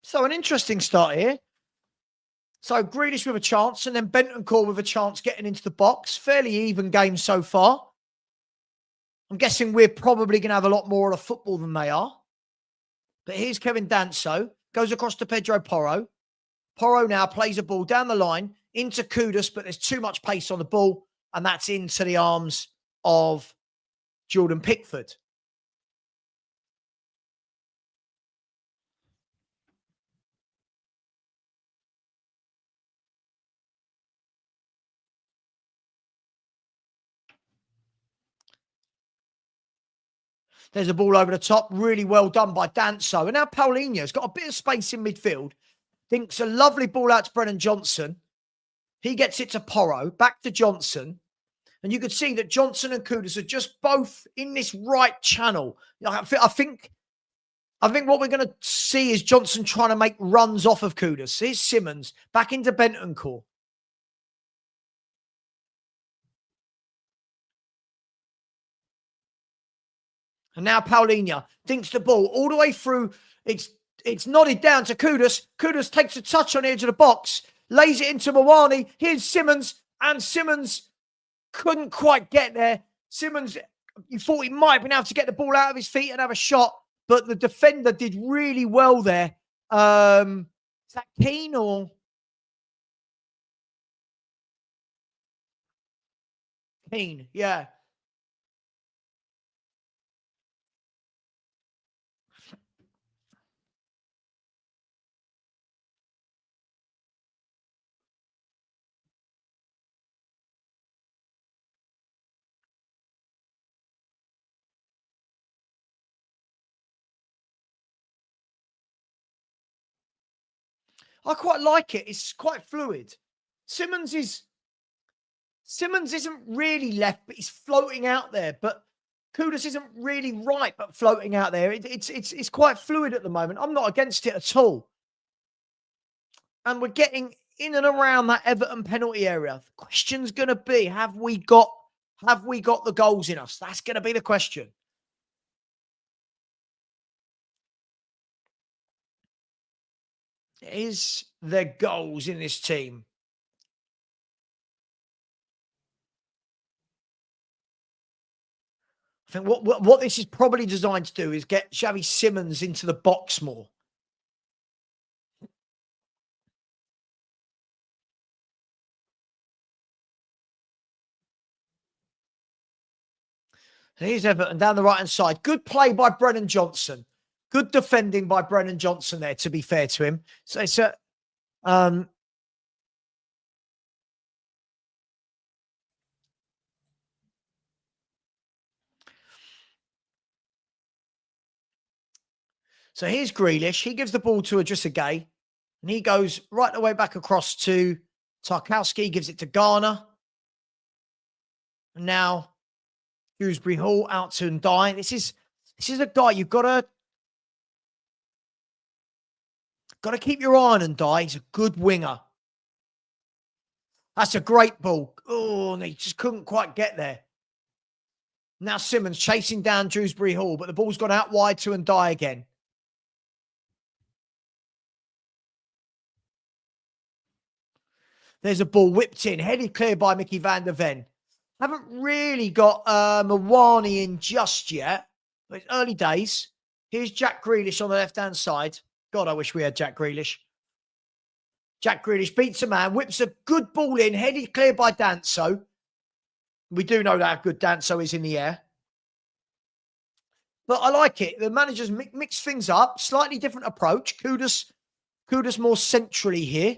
[SPEAKER 1] So an interesting start here. So Grealish with a chance, and then Bentancur with a chance getting into the box. Fairly even game so far. I'm guessing we're probably going to have a lot more of football than they are. But here's Kevin Danso. Goes across to Pedro Porro. Porro now plays a ball down the line into Kudus, but there's too much pace on the ball, and that's into the arms of Jordan Pickford. There's a ball over the top. Really well done by Danso. And now Paulinho's got a bit of space in midfield. Thinks a lovely ball out to Brennan Johnson. He gets it to Porro. Back to Johnson. And you could see that Johnson and Kudus are just both in this right channel. I think what we're going to see is Johnson trying to make runs off of Kudus. Here's Simons. Back into Bentancur. And now Paulinho thinks the ball all the way through. It's nodded down to Kudus. Kudus takes a touch on the edge of the box. lays it into Mawani. Here's Simmons, and Simmons couldn't quite get there. Simmons, you thought he might have been able to get the ball out of his feet and have a shot, but the defender did really well there. Is that Keane or Keane? Yeah. I quite like it. It's quite fluid. Simmons isn't really left, but he's floating out there. But Kudus isn't really right, but floating out there. It's quite fluid at the moment. I'm not against it at all. And we're getting in and around that Everton penalty area. The question's going to be: have we got the goals in us? That's going to be the question. Is there goals in this team? I think what this is probably designed to do is get Xavi Simmons into the box more. Here's Everton down the right-hand side. Good play by Brennan Johnson. Good defending by Brennan Johnson there, to be fair to him. So it's a... So here's Grealish. He gives the ball to Idrissa Gueye. And he goes right the way back across to Tarkowski. Gives it to Garner. And now Dewsbury Hall out to Ndiaye. This is a guy you've got to keep your eye on Ndiaye. He's a good winger. That's a great ball. Oh, and he just couldn't quite get there. Now Simmons chasing down Dewsbury Hall, but the ball's gone out wide to Ndiaye again. There's a ball whipped in, headed clear by Mickey van der Ven. Haven't really got Mawani in just yet, but it's early days. Here's Jack Grealish on the left-hand side. God, I wish we had Jack Grealish. Jack Grealish beats a man, whips a good ball in, headed clear by Danso. We do know how good Danso is in the air. But I like it. The managers mix things up, slightly different approach. Kudus more centrally here.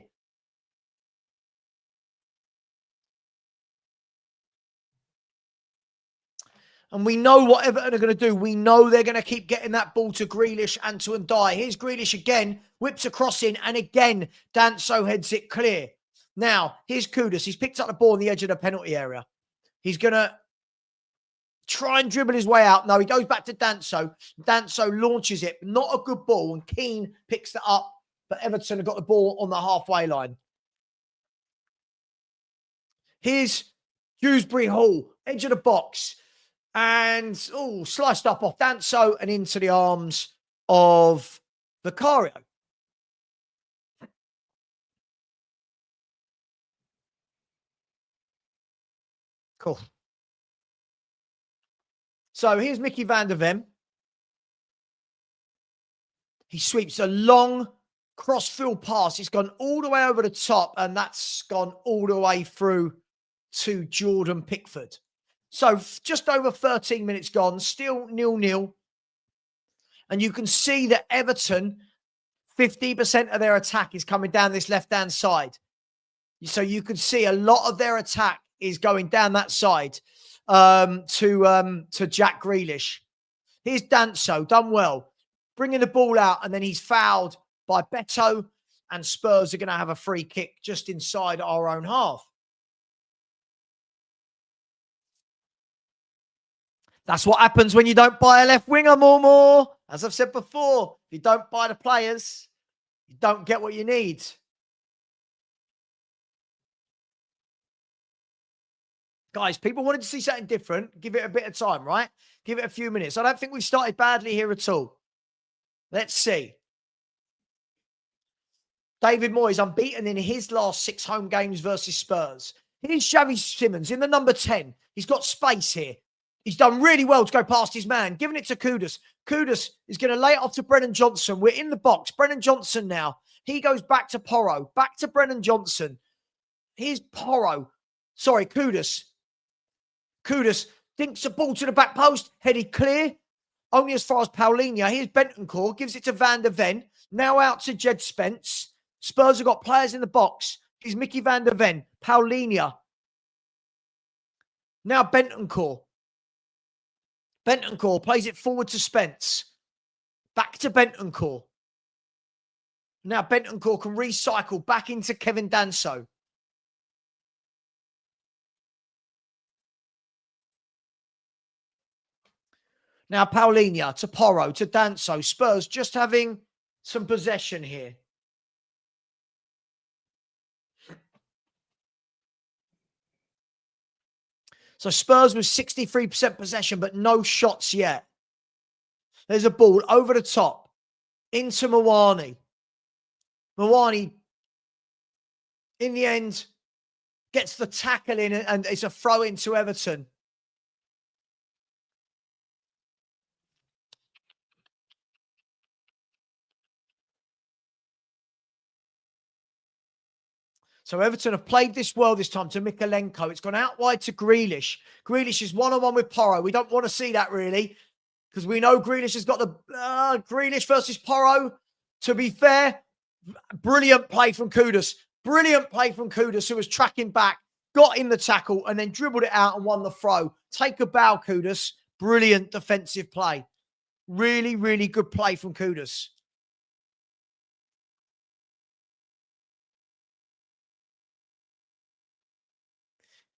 [SPEAKER 1] And we know what Everton are going to do. We know they're going to keep getting that ball to Grealish and to Ndiaye. Here's Grealish again, whips a cross in, and again, Danso heads it clear. Now, here's Kudus. He's picked up the ball on the edge of the penalty area. He's going to try and dribble his way out. No, he goes back to Danso. Danso launches it. Not a good ball, and Keane picks it up, but Everton have got the ball on the halfway line. Here's Dewsbury Hall, edge of the box. And, sliced up off Danso and into the arms of Vicario. Cool. So here's Mickey van der Ven. He sweeps a long cross-field pass. It's gone all the way over the top, and that's gone all the way through to Jordan Pickford. So just over 13 minutes gone, still 0-0. And you can see that Everton, 50% of their attack is coming down this left-hand side. So you can see a lot of their attack is going down that side to Jack Grealish. Here's Danso, done well. Bringing the ball out, and then he's fouled by Beto, and Spurs are going to have a free kick just inside our own half. That's what happens when you don't buy a left winger, more. As I've said before, if you don't buy the players, you don't get what you need. Guys, people wanted to see something different. Give it a bit of time, right? Give it a few minutes. I don't think we've started badly here at all. Let's see. David Moyes unbeaten in his last 6 home games versus Spurs. Here's Xavi Simons in the number 10. He's got space here. He's done really well to go past his man, giving it to Kudus. Kudus is going to lay it off to Brennan Johnson. We're in the box. Brennan Johnson now. He goes back to Porro, back to Brennan Johnson. Here's Porro. Sorry, Kudus. Kudus dinks the ball to the back post, headed clear. Only as far as Paulinho. Here's Bentancur, gives it to Van der Ven. Now out to Jed Spence. Spurs have got players in the box. Here's Mickey Van der Ven. Paulinho. Now Bentancur. Bentancur plays it forward to Spence. Back to Bentancur. Now Bentancur can recycle back into Kevin Danso. Now Paulinho to Porro to Danso. Spurs just having some possession here. So Spurs with 63% possession, but no shots yet. There's a ball over the top into Mawani. Mawani, in the end, gets the tackle in and it's a throw into Everton. So Everton have played this well this time to Mykolenko. It's gone out wide to Grealish. Grealish is one-on-one with Porro. We don't want to see that really because we know Grealish has got the Grealish versus Porro. To be fair, brilliant play from Kudus. Brilliant play from Kudus, who was tracking back, got in the tackle and then dribbled it out and won the throw. Take a bow, Kudus. Brilliant defensive play. Really, really good play from Kudus.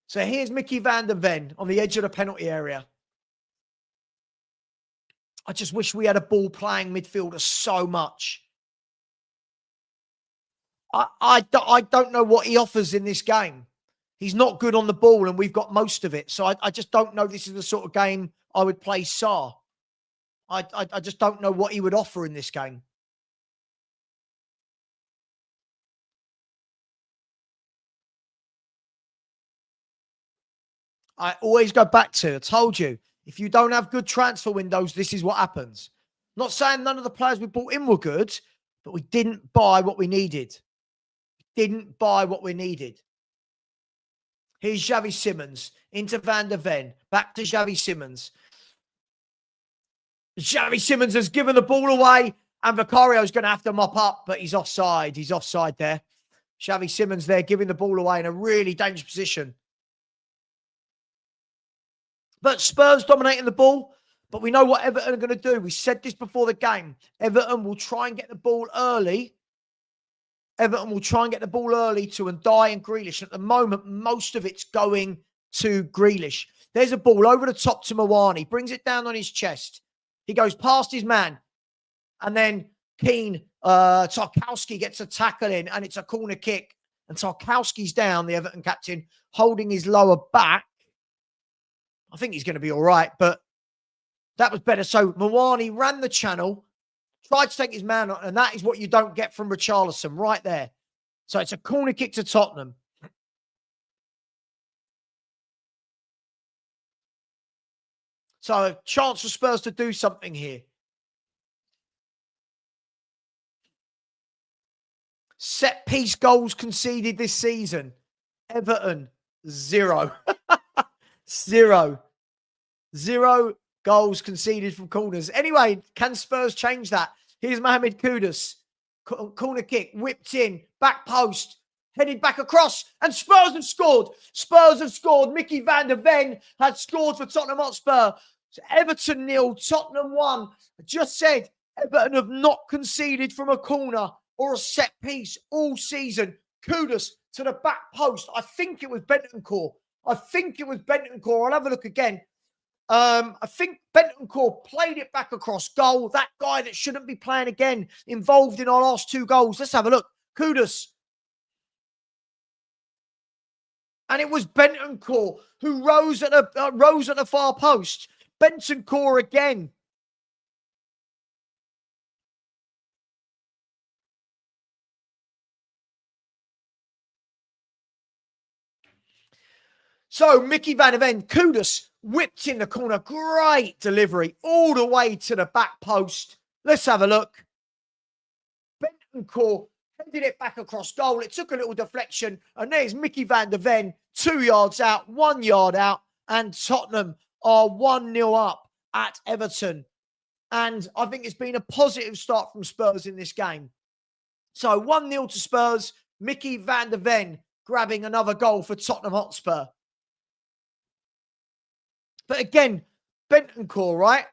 [SPEAKER 1] So here's Mickey Van der Ven on the edge of the penalty area. I just wish we had a ball-playing midfielder so much. I don't know what he offers in this game. He's not good on the ball, and we've got most of it. So I just don't know this is the sort of game I would play Sarr. I just don't know what he would offer in this game. I always go back to, I told you, if you don't have good transfer windows, this is what happens. Not saying none of the players we bought in were good, but we didn't buy what we needed. Didn't buy what we needed. Here's Xavi Simons into Van der Ven. Back to Xavi Simons. Xavi Simons has given the ball away and Vicario's going to have to mop up, but he's offside. He's offside there. Xavi Simons there giving the ball away in a really dangerous position. But Spurs dominating the ball. But we know what Everton are going to do. We said this before the game. Everton will try and get the ball early. Everton will try and get the ball early to Ndiaye and Grealish. At the moment, most of it's going to Grealish. There's a ball over the top to Mawani. Brings it down on his chest. He goes past his man. And then Keane, Tarkowski gets a tackle in. And it's a corner kick. And Tarkowski's down, the Everton captain, holding his lower back. I think he's going to be all right, but that was better. So Mawani ran the channel, tried to take his man on, and that is what you don't get from Richarlison right there. So it's a corner kick to Tottenham. So a chance for Spurs to do something here. Set piece goals conceded this season. Everton, 0. 0. 0 goals conceded from corners. Anyway, can Spurs change that? Here's Mohamed Kudus. Corner kick, whipped in, back post, headed back across, and Spurs have scored. Spurs have scored. Mickey Van der Ven had scored for Tottenham Hotspur. So Everton 0, Tottenham 1. I just said Everton have not conceded from a corner or a set piece all season. Kudus to the back post. I think it was Bentancur. I'll have a look again. I think Bentancur played it back across goal. That guy that shouldn't be playing again, involved in our last 2 goals. Let's have a look. Kudus. And it was Bentancur who rose at the far post. Bentancur again. So Mickey van der Ven, Kudus whipped in the corner. Great delivery all the way to the back post. Let's have a look. Bentancur headed it back across goal. It took a little deflection. And there's Mickey van der Ven, 2 yards out, 1 yard out. And Tottenham are 1-0 up at Everton. And I think it's been a positive start from Spurs in this game. So 1-0 to Spurs. Mickey van der Ven grabbing another goal for Tottenham Hotspur. But again, Bentancur, right,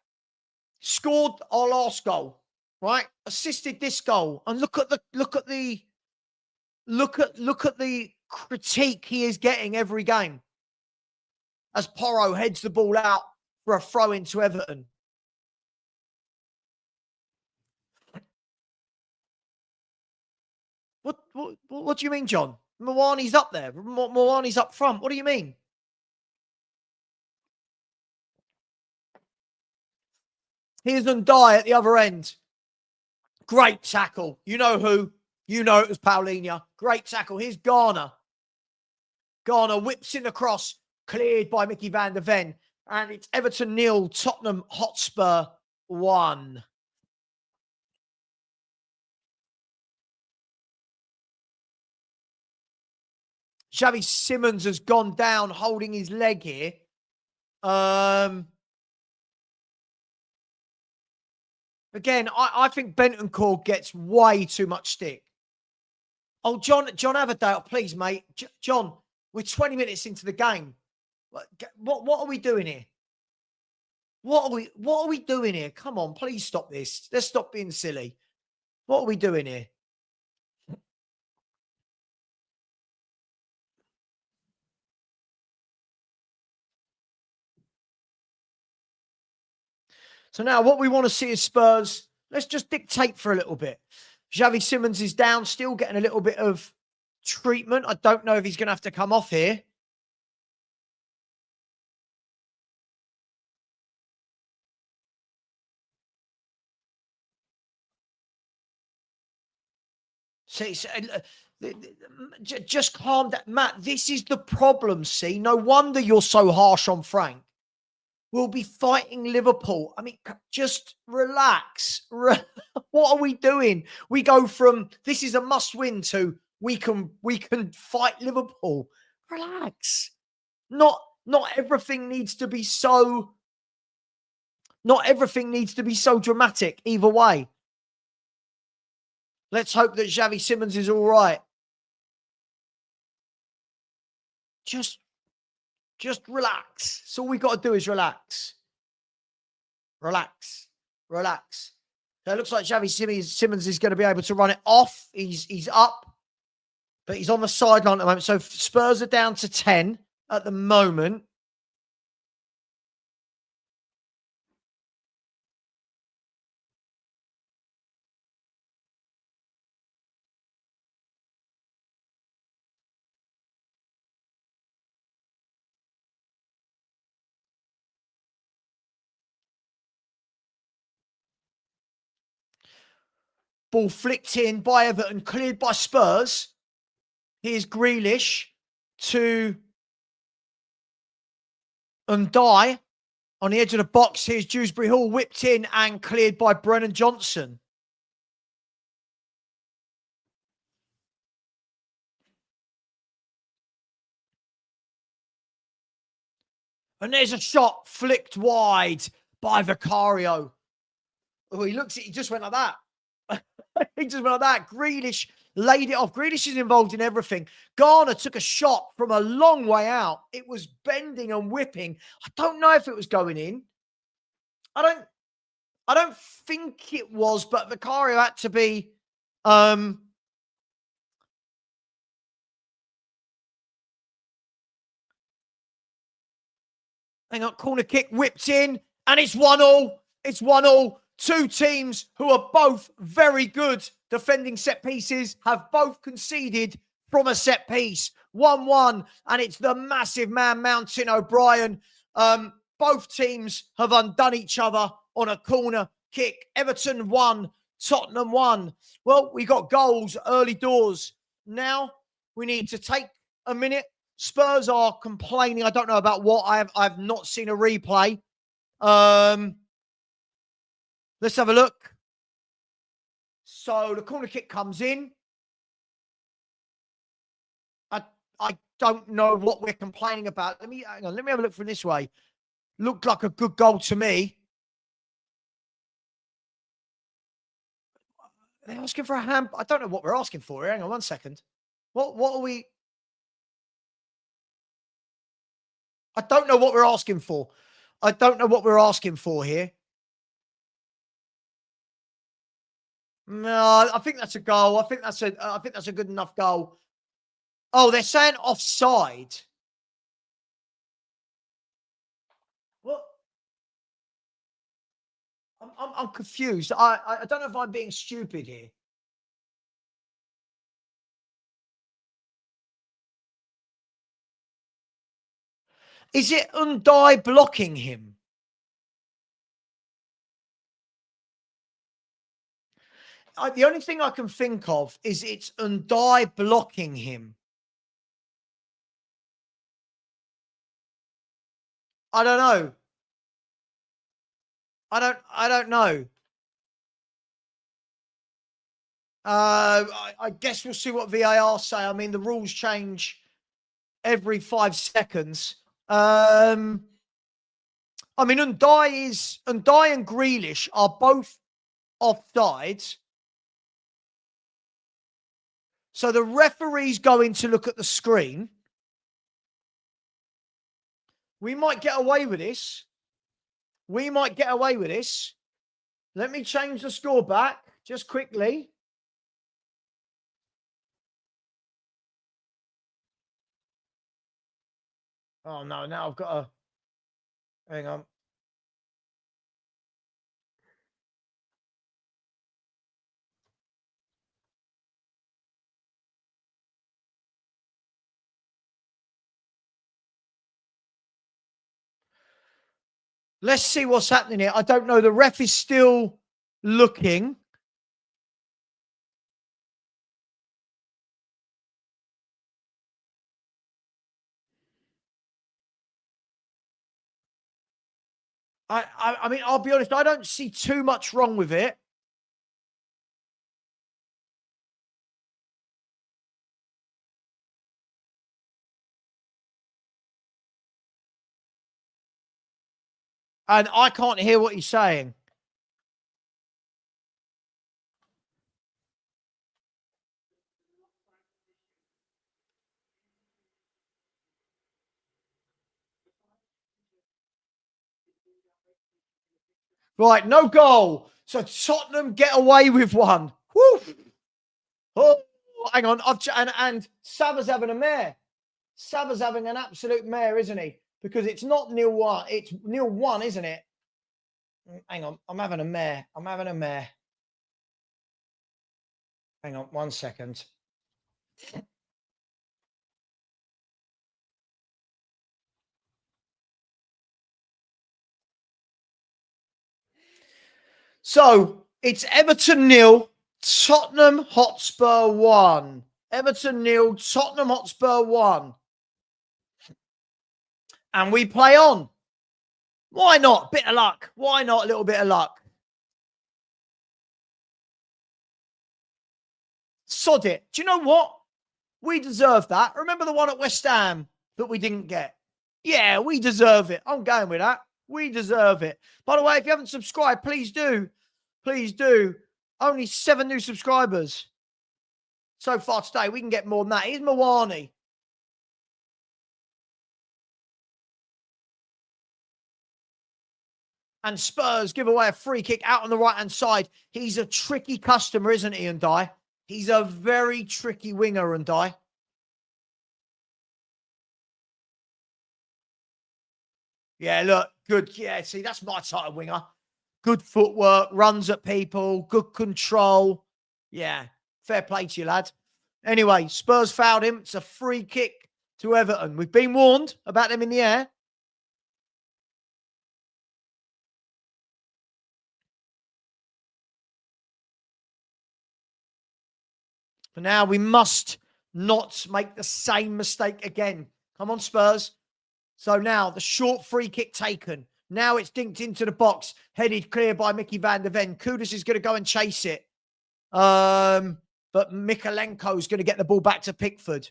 [SPEAKER 1] scored our last goal, right, assisted this goal, and look at the critique he is getting every game as Porro heads the ball out for a throw into Everton. What do you mean, John? Mwani's up there. Mwani's up front. What do you mean? Here's Ndiaye at the other end. Great tackle. You know who? You know it was Paulinho. Great tackle. Here's Garner. Garner whips in the cross. Cleared by Mickey van der Ven. And it's Everton 0, Tottenham Hotspur 1. Xavi Simons has gone down holding his leg here. Again, I think Bentancur gets way too much stick. Oh, John Averdale, please, mate. John, we're 20 minutes into the game. What are we doing here? What are we doing here? Come on, please stop this. Let's stop being silly. What are we doing here? So now what we want to see is Spurs. Let's just dictate for a little bit. Xavi Simons is down, still getting a little bit of treatment. I don't know if he's going to have to come off here. See, just calm down. Matt, this is the problem, see? No wonder you're so harsh on Frank. We'll be fighting Liverpool. I mean, just relax. What are we doing? We go from this is a must-win to we can fight Liverpool. Relax. Not everything needs to be so. Not everything needs to be so dramatic either way. Let's hope that Xavi Simons is all right. Just relax. So all we got to do is relax. Relax. Relax. So it looks like Xavi Simons is going to be able to run it off. He's up, but he's on the sideline at the moment. So Spurs are down to 10 at the moment. Ball flicked in by Everton, cleared by Spurs. Here's Grealish to Ndiaye on the edge of the box. Here's Dewsbury Hall whipped in and cleared by Brennan Johnson. And there's a shot flicked wide by Vicario. Oh, he just went like that. He just went like that. Grealish laid it off. Grealish is involved in everything. Garner took a shot from a long way out. It was bending and whipping. I don't know if it was going in. I don't think it was, but Vicario had to be hang on, corner kick whipped in, and it's 1-1. It's 1-1. Two teams who are both very good defending set pieces have both conceded from a set piece. 1-1, and it's the massive man, Mountain O'Brien. Both teams have undone each other on a corner kick. Everton 1, Tottenham 1. Well, we got goals early doors. Now we need to take a minute Spurs are complaining. I don't know about what. I've not seen a replay. Let's have a look. So the corner kick comes in. I don't know what we're complaining about. Let me hang on. Let me have a look from this way. Looked like a good goal to me. They're asking for a hand. I don't know what we're asking for here. Hang on 1 second. What are we? I don't know what we're asking for. I don't know what we're asking for here. No, I think that's a goal. I think that's a good enough goal. Oh, they're saying offside. What? I'm confused. I don't know if I'm being stupid here. Is it Undai blocking him? The only thing I can think of is it's Undai blocking him. I don't know. I don't know. I guess we'll see what VAR say. I mean, the rules change every 5 seconds. I mean, Undai and Grealish are both offsides. So the referee's going to look at the screen. We might get away with this. We might get away with this. Let me change the score back just quickly. Oh, no, now I've got to... Hang on. Let's see what's happening here. I don't know. The ref is still looking. I mean, I'll be honest. I don't see too much wrong with it. And I can't hear what he's saying. Right, no goal. So Tottenham get away with one. Woo! Oh, hang on. And Saba's having a mare. Saba's having an absolute mare, isn't he? Because it's not 0-1. It's 0-1, isn't it? Hang on. I'm having a mare. I'm having a mare. Hang on 1 second. So it's Everton 0, Tottenham Hotspur 1. Everton 0, Tottenham Hotspur 1. And we play on. Why not? Bit of luck. Why not a little bit of luck? Sod it. Do you know what? We deserve that. Remember the one at West Ham that we didn't get? Yeah, we deserve it. I'm going with that. We deserve it. By the way, if you haven't subscribed, please do. Please do. Only 7 new subscribers so far today. We can get more than that. Here's Mawani. And Spurs give away a free kick out on the right-hand side. He's a tricky customer, isn't he, Undai? He's a very tricky winger, Undai. Yeah, look, good. Yeah, see, that's my type of winger. Good footwork, runs at people, good control. Yeah, fair play to you, lad. Anyway, Spurs fouled him. It's a free kick to Everton. We've been warned about them in the air. But now we must not make the same mistake again. Come on, Spurs. So now the short free kick taken. Now it's dinked into the box, headed clear by Mickey van der Ven. Kudus is going to go and chase it. But Mikalenko is going to get the ball back to Pickford.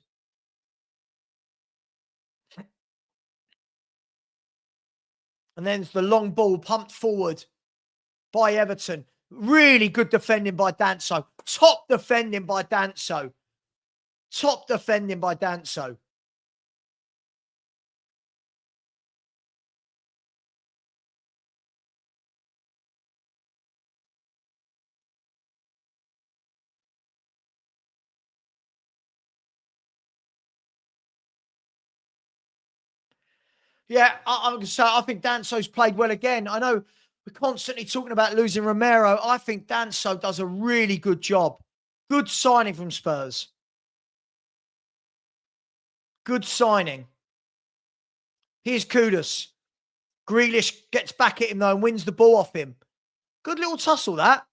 [SPEAKER 1] And then the long ball pumped forward by Everton. Really good defending by Danso. Top defending by Danso. Top defending by Danso. Yeah, I'm going to say I think Danso's played well again. I know we're constantly talking about losing Romero. I think Danso does a really good job. Good signing from Spurs. Good signing. Here's Kudus. Grealish gets back at him though and wins the ball off him. Good little tussle that.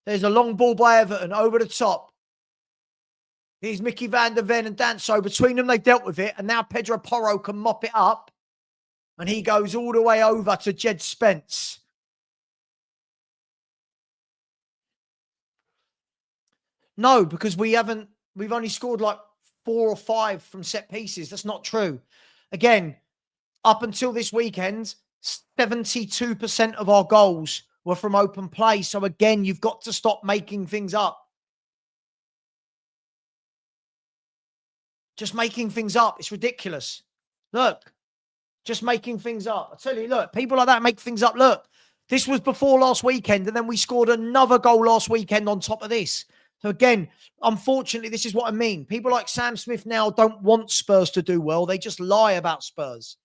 [SPEAKER 1] There's a long ball by Everton over the top. Here's Mickey van der Ven and Danso. Between them, they dealt with it. And now Pedro Porro can mop it up. And he goes all the way over to Jed Spence. No, because we've only scored like 4 or 5 from set pieces. That's not true. Again, up until this weekend, 72% of our goals were from open play. So again, you've got to stop making things up. Just making things up. It's ridiculous. Look, just making things up. I tell you, look, people like that make things up. Look, this was before last weekend, and then we scored another goal last weekend on top of this. So again, unfortunately, this is what I mean. People like Sam Smith now don't want Spurs to do well. They just lie about Spurs.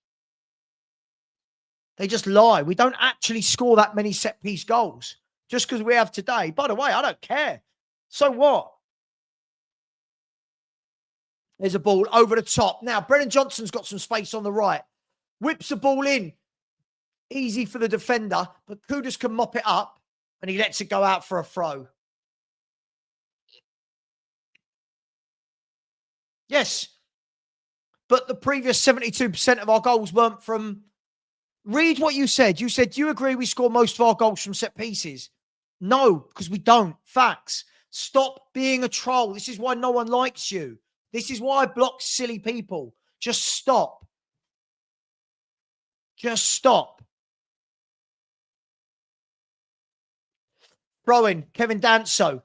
[SPEAKER 1] They just lie. We don't actually score that many set-piece goals just because we have today. By the way, I don't care. So what? There's a ball over the top. Now, Brennan Johnson's got some space on the right. Whips the ball in. Easy for the defender, but Kudus can mop it up, and he lets it go out for a throw. Yes, but the previous 72% of our goals weren't from... Read what you said. You said, do you agree we score most of our goals from set pieces? No, because we don't. Facts. Stop being a troll. This is why no one likes you. This is why I block silly people. Just stop. Just stop. Throwing Kevin Danso.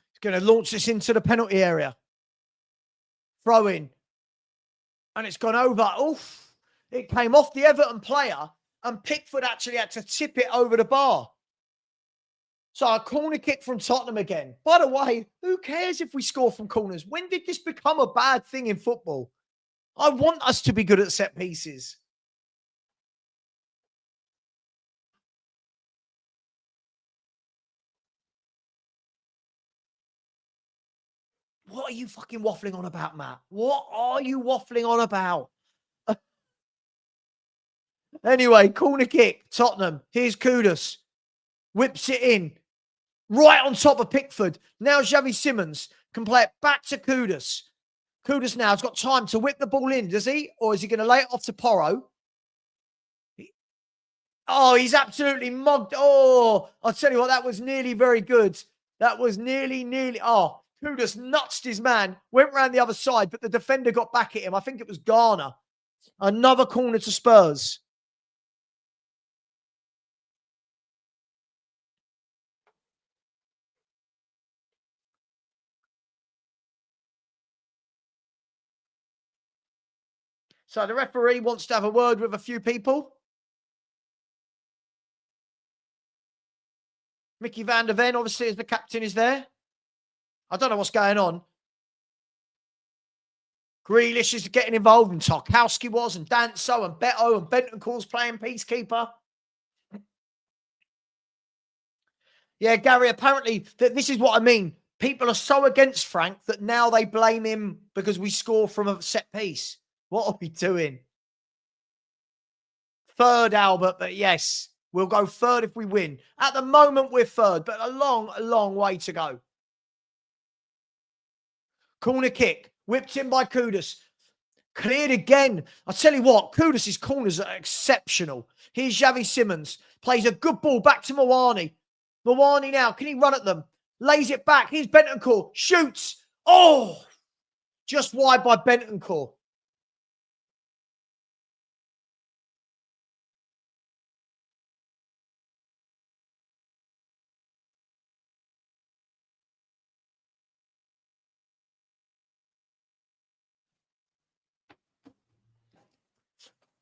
[SPEAKER 1] He's going to launch this into the penalty area. Throwing. And it's gone over. Oof. It came off the Everton player, and Pickford actually had to tip it over the bar. So a corner kick from Tottenham again. By the way, who cares if we score from corners? When did this become a bad thing in football? I want us to be good at set pieces. What are you fucking waffling on about, Matt? What are you waffling on about? Anyway, corner kick, Tottenham. Here's Kudus. Whips it in. Right on top of Pickford. Now Xavi Simons can play it back to Kudus. Kudus now has got time to whip the ball in, does he? Or is he going to lay it off to Porro? Oh, he's absolutely mugged. Oh, I'll tell you what, that was nearly very good. That was nearly. Oh, Kudus nutsed his man, went round the other side, but the defender got back at him. I think it was Garner. Another corner to Spurs. So the referee wants to have a word with a few people. Mickey van der Ven, obviously, as the captain, is there. I don't know what's going on. Grealish is getting involved, and Tarkowski was, and Danso, and Beto, and Bentancur's playing peacekeeper. Yeah, Gary, apparently, this is what I mean. People are so against Frank that now they blame him because we score from a set piece. What are we doing? Third, Albert, but yes. We'll go third if we win. At the moment, we're third, but a long way to go. Corner kick, whipped in by Kudus. Cleared again. I tell you what, Kudus' corners are exceptional. Here's Xavi Simons. Plays a good ball back to Mawani. Mawani now, can he run at them? Lays it back. Here's Bentancur. Shoots. Oh, just wide by Bentancur.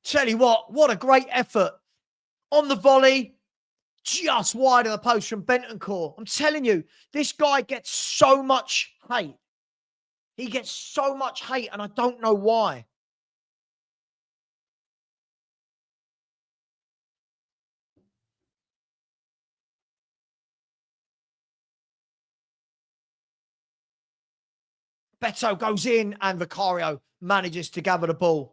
[SPEAKER 1] Tell you what a great effort. On the volley, just wide of the post from Bentancur. I'm telling you, this guy gets so much hate. He gets so much hate, and I don't know why. Beto goes in, and Vicario manages to gather the ball.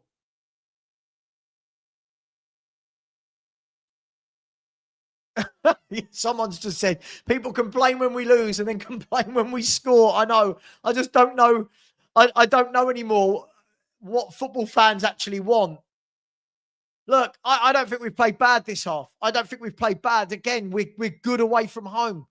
[SPEAKER 1] Someone's just said, people complain when we lose and then complain when we score. I know. I just don't know. I don't know anymore what football fans actually want. Look, I don't think we've played bad this half. I don't think we've played bad. Again, we're good away from home.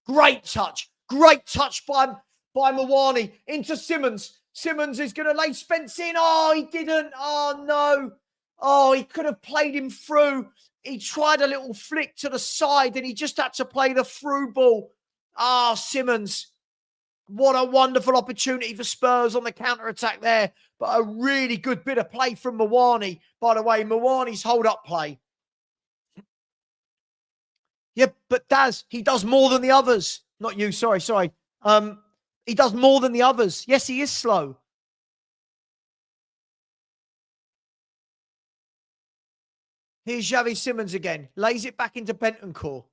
[SPEAKER 1] Great touch. Great touch by Mawani into Simons. Simons is going to lay Spence in. Oh, he didn't. Oh, no. Oh, he could have played him through. He tried a little flick to the side and he just had to play the through ball. Ah, Simons. What a wonderful opportunity for Spurs on the counter-attack there. But a really good bit of play from Mawani. By the way, Mawani's hold-up play. Yeah, but Daz, he does more than the others. Not you, sorry. He does more than the others. Yes, he is slow. Here's Xavi Simons again. Lays it back into Bentancur.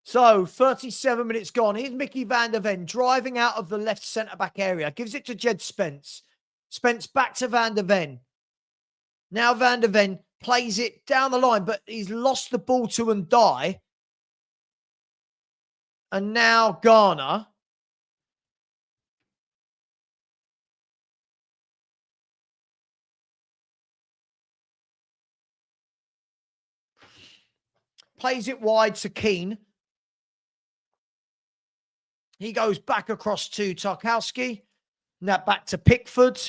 [SPEAKER 1] So, 37 minutes gone. Here's Mickey van der Ven driving out of the left centre-back area. Gives it to Jed Spence. Spence back to van der Ven. Now van der Ven plays it down the line, but he's lost the ball to Ndiaye. And now Garner. Plays it wide to Keane. He goes back across to Tarkowski. Now back to Pickford.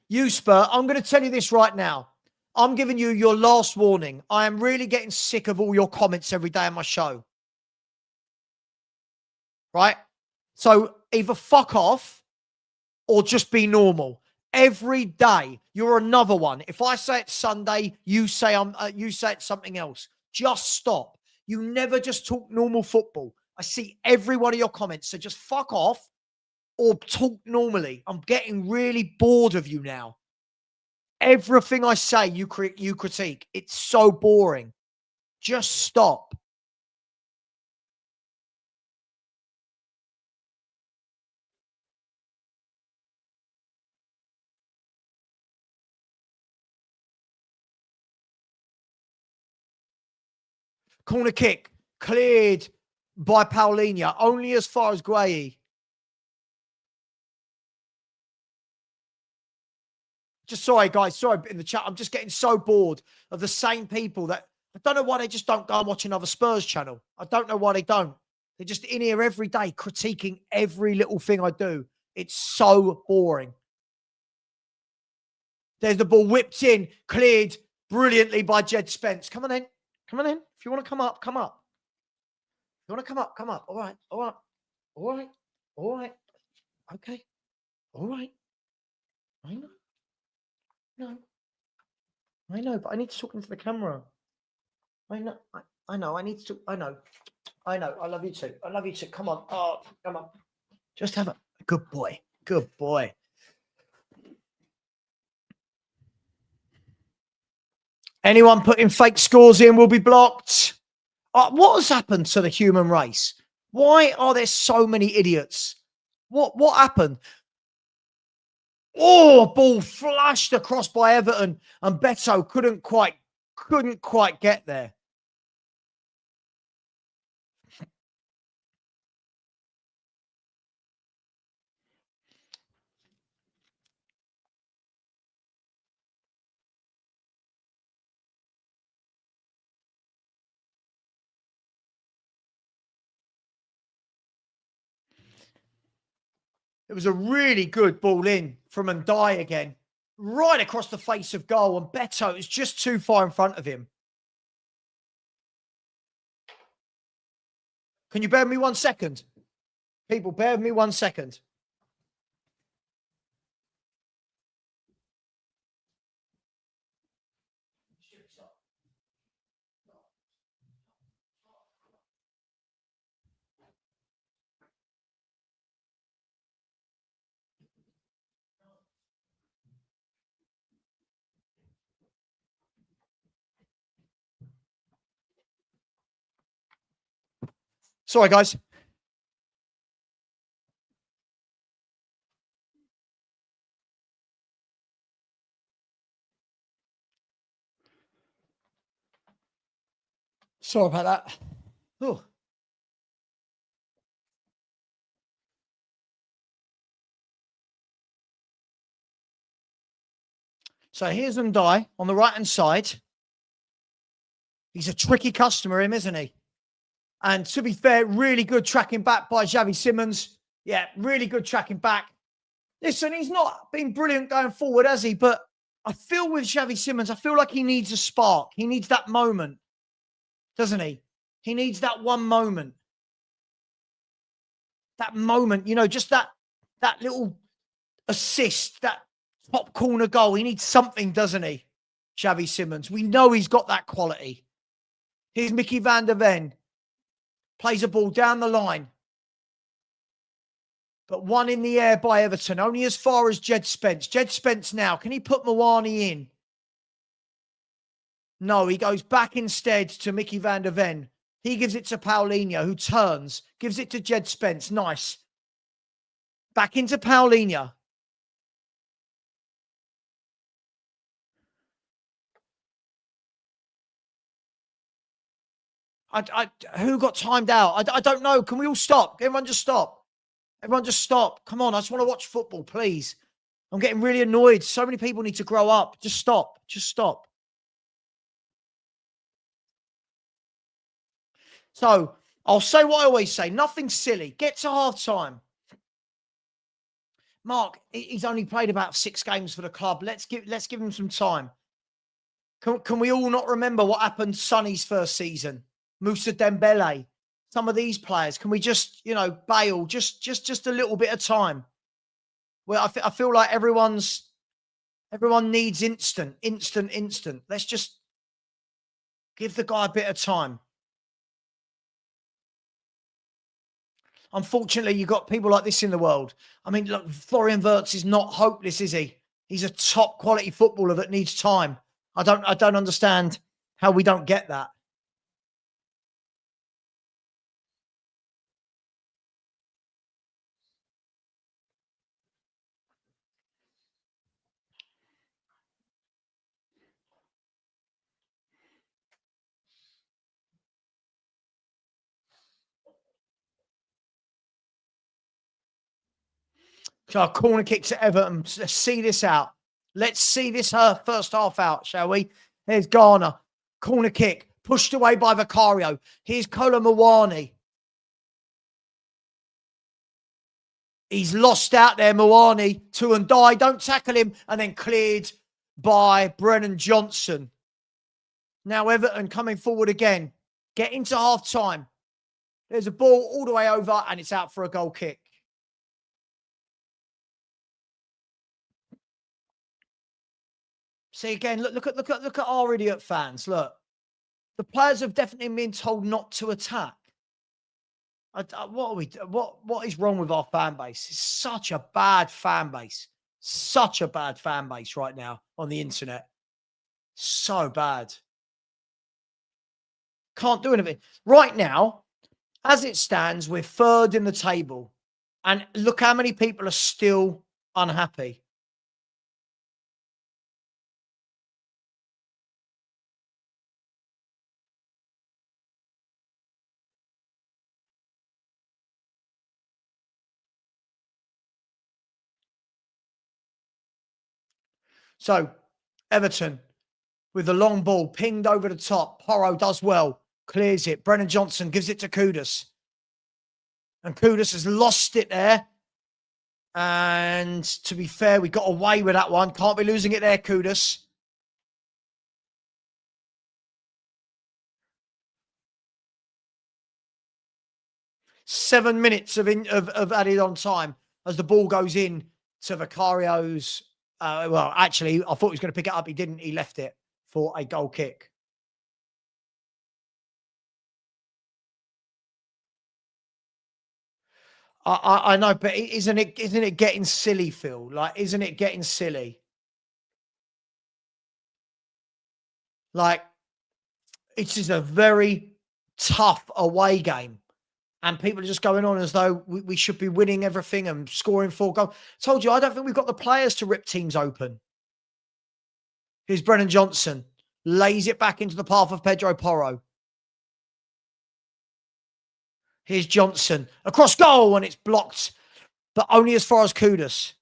[SPEAKER 1] You, Spur, I'm going to tell you this right now. I'm giving you your last warning. I am really getting sick of all your comments every day on my show. Right? So either fuck off or just be normal. Every day, you're another one. If I say it's Sunday, you say it's something else. Just stop. You never just talk normal football. I see every one of your comments. So just fuck off or talk normally. I'm getting really bored of you now. Everything I say, you critique. It's so boring. Just stop. Corner kick cleared by Paulinho, only as far as Gueye. Just sorry, guys. Sorry in the chat. I'm just getting so bored of the same people that I don't know why they just don't go and watch another Spurs channel. I don't know why they don't. They're just in here every day critiquing every little thing I do. It's so boring. There's the ball whipped in, cleared brilliantly by Jed Spence. Come on in. Come on in. If you want to come up, come up. You want to come up? Come up. All right. All right. All right. All right. Okay. All right. I know. No. I know, but I need to talk into the camera. I know. I know. I need to. I know. I know. I love you too. I love you too. Come on. Oh, come on. Just have a good boy. Good boy. Anyone putting fake scores in will be blocked. What has happened to the human race? Why are there so many idiots? What happened? Oh, ball flashed across by Everton, and Beto couldn't quite get there. It was a really good ball in from Ndiaye again, right across the face of goal, and Beto is just too far in front of him. Can you bear with me 1 second? People, bear with me 1 second. Sorry, guys. Sorry about that. Oh. So here's Ndiaye on the right-hand side. He's a tricky customer, him, isn't he? And to be fair, really good tracking back by Xavi Simons. Yeah, really good tracking back. Listen, he's not been brilliant going forward, has he? But I feel with Xavi Simons, I feel like he needs a spark. He needs that moment, doesn't he? He needs that one moment. That moment, you know, just that little assist, that top corner goal. He needs something, doesn't he? Xavi Simons. We know he's got that quality. Here's Mickey van der Ven. Plays a ball down the line. But one in the air by Everton, only as far as Jed Spence. Jed Spence now, can he put Mawani in? No, he goes back instead to Mickey van der Ven. He gives it to Paulinho, who turns, gives it to Jed Spence. Nice. Back into Paulinho. Who got timed out? I don't know. Can we all stop? Everyone just stop. Everyone just stop. Come on. I just want to watch football, please. I'm getting really annoyed. So many people need to grow up. Just stop. Just stop. So I'll say what I always say. Nothing silly. Get to half time. Mark, he's only played about 6 games for the club. Let's give him some time. Can we all not remember what happened Sonny's first season? Moussa Dembele, some of these players. Can we just, you know, Bale, just a little bit of time? Well, I feel like everyone needs instant. Let's just give the guy a bit of time. Unfortunately, you've got people like this in the world. I mean, look, Florian Wirtz is not hopeless, is he? He's a top quality footballer that needs time. I don't understand how we don't get that. So a corner kick to Everton. Let's see this out. Let's see this first half out, shall we? Here's Garner. Corner kick. Pushed away by Vicario. Here's Kolo Muani. He's lost out there, Muani. To Ndiaye. Don't tackle him. And then cleared by Brennan Johnson. Now Everton coming forward again. Get into half time. There's a ball all the way over, and it's out for a goal kick. See again, look at our idiot fans. Look, the players have definitely been told not to attack. What are we? What is wrong with our fan base? It's such a bad fan base. Such a bad fan base right now on the internet. So bad. Can't do anything. Right now, as it stands, we're third in the table. And look how many people are still unhappy. So, Everton with the long ball pinged over the top. Porro does well, clears it. Brennan Johnson gives it to Kudus. And Kudus has lost it there. And to be fair, we got away with that one. Can't be losing it there, Kudus. Seven minutes of added on time as the ball goes in to Vicario's. Well, actually, I thought he was going to pick it up. He didn't. He left it for a goal kick. I know, but isn't it getting silly, Phil? Like, isn't it getting silly? Like, it's just a very tough away game. And people are just going on as though we should be winning everything and scoring 4 goals. Told you, I don't think we've got the players to rip teams open. Here's Brennan Johnson. Lays it back into the path of Pedro Porro. Here's Johnson. Across goal, and it's blocked. But only as far as Kudus.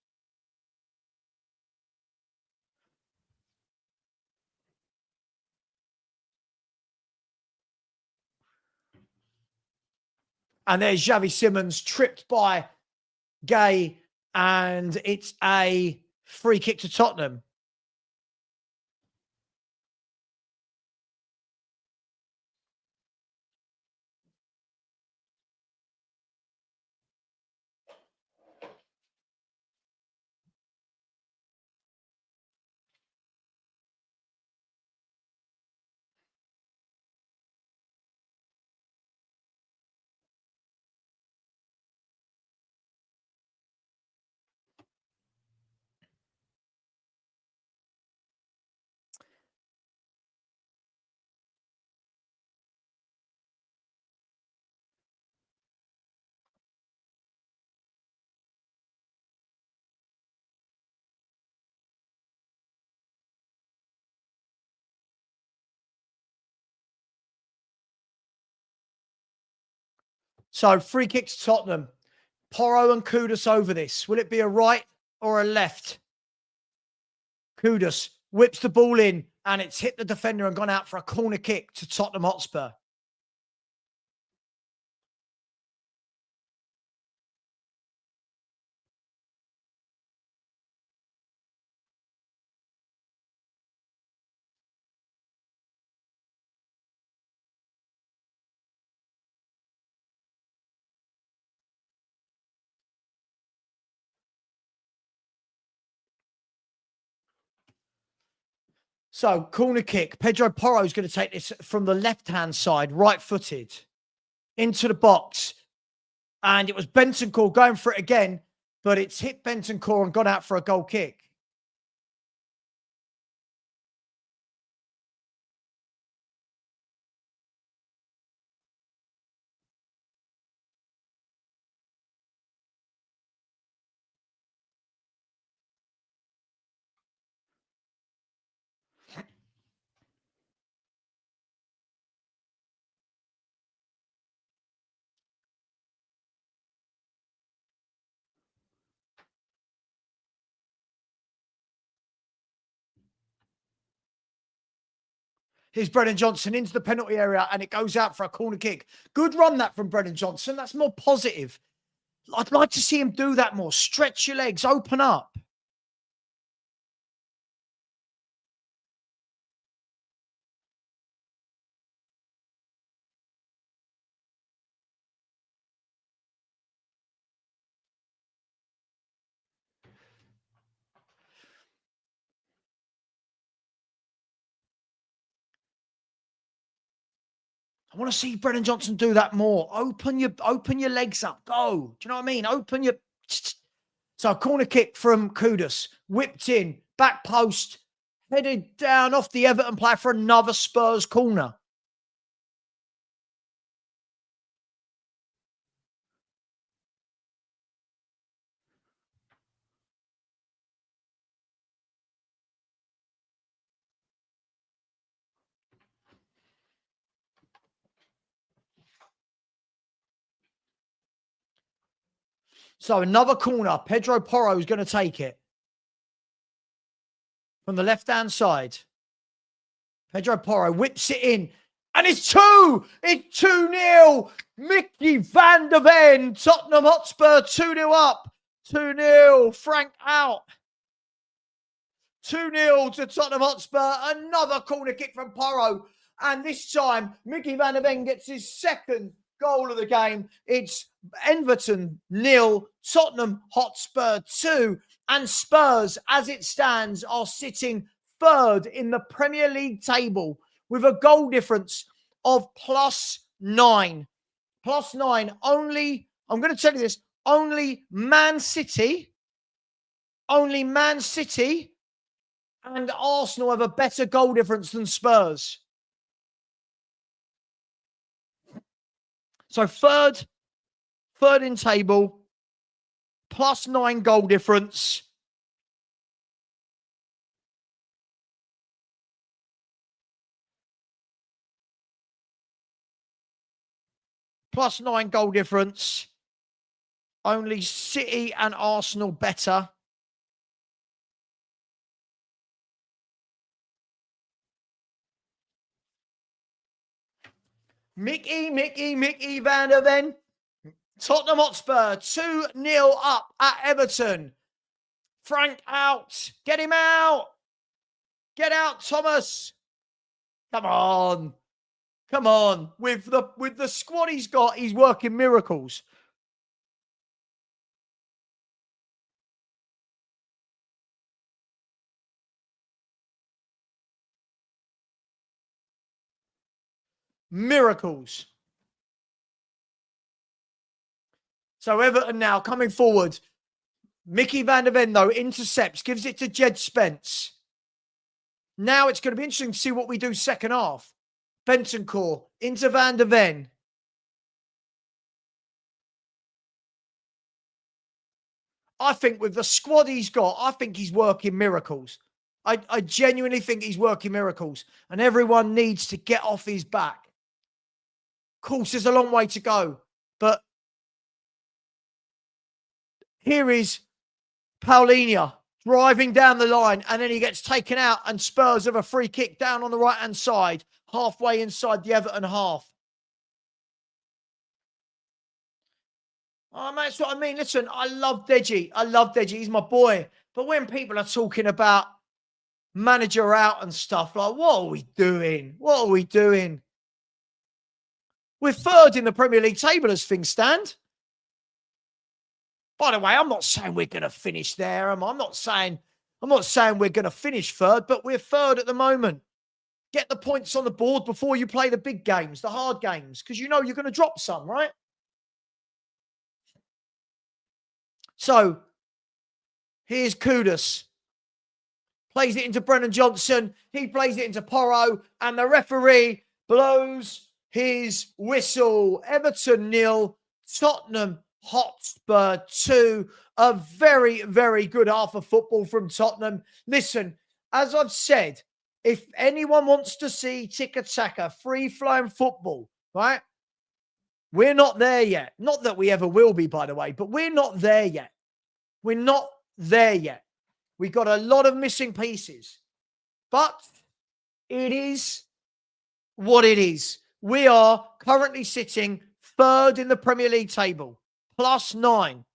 [SPEAKER 1] And there's Xavi Simons tripped by Gay. And it's a free kick to Tottenham. So free kick to Tottenham. Porro and Kudus over this. Will it be a right or a left? Kudus whips the ball in and it's hit the defender and gone out for a corner kick to Tottenham Hotspur. So, corner kick. Pedro Porro is going to take this from the left-hand side, right-footed, into the box. And it was Bentancur going for it again, but it's hit Bentancur and gone out for a goal kick. Here's Brennan Johnson into the penalty area and it goes out for a corner kick. Good run that from Brennan Johnson. That's more positive. I'd like to see him do that more. Stretch your legs, open up. I want to see Brennan Johnson do that more. Open your legs up. Go. Do you know what I mean? Open your. So a corner kick from Kudus, whipped in, back post, headed down off the Everton player for another Spurs corner. So another corner. Pedro Porro is going to take it. From the left-hand side. Pedro Porro whips it in. And it's 2! It's 2-0! Mickey van der Ven. Tottenham Hotspur 2-0 up. 2-0. Frank out. 2-0 to Tottenham Hotspur. Another corner kick from Porro. And this time, Mickey van der Ven gets his second goal of the game. It's Everton 0, Tottenham Hotspur 2. And Spurs, as it stands, are sitting third in the Premier League table with a goal difference of +9. +9. Only, I'm going to tell you this, only Man City and Arsenal have a better goal difference than Spurs. So third in table, +9 goal difference. +9 goal difference. Only City and Arsenal better. Mickey van der Ven. Tottenham Hotspur 2-0 up at Everton. Frank out. Get him out. Get out, Thomas. Come on. Come on. With the squad he's got, he's working miracles. Miracles. So Everton now coming forward. Mickey van der Ven, though, intercepts, gives it to Jed Spence. Now it's going to be interesting to see what we do second half. Bentancur into van der Ven. I think with the squad he's got, I think he's working miracles. I genuinely think he's working miracles. And everyone needs to get off his back. Of course, there's a long way to go. But here is Paulinho driving down the line, and then he gets taken out, and Spurs have a free kick down on the right-hand side, halfway inside the Everton half. Oh, man, that's what I mean. Listen, I love Deji. He's my boy. But when people are talking about manager out and stuff, like, what are we doing? We're third in the Premier League table as things stand. By the way, I'm not saying we're going to finish there. I'm not saying we're going to finish third, but we're third at the moment. Get the points on the board before you play the big games, the hard games, because you know you're going to drop some, right? So here's Kudus. Plays it into Brennan Johnson. He plays it into Porro, and the referee blows his whistle. Everton 0, Tottenham Hotspur 2. A very, very good half of football from Tottenham. Listen, as I've said, if anyone wants to see tiki-taka, free-flowing football, right? We're not there yet. Not that we ever will be, by the way, but we're not there yet. We're not there yet. We got a lot of missing pieces. But it is what it is. We are currently sitting third in the Premier League table. +9.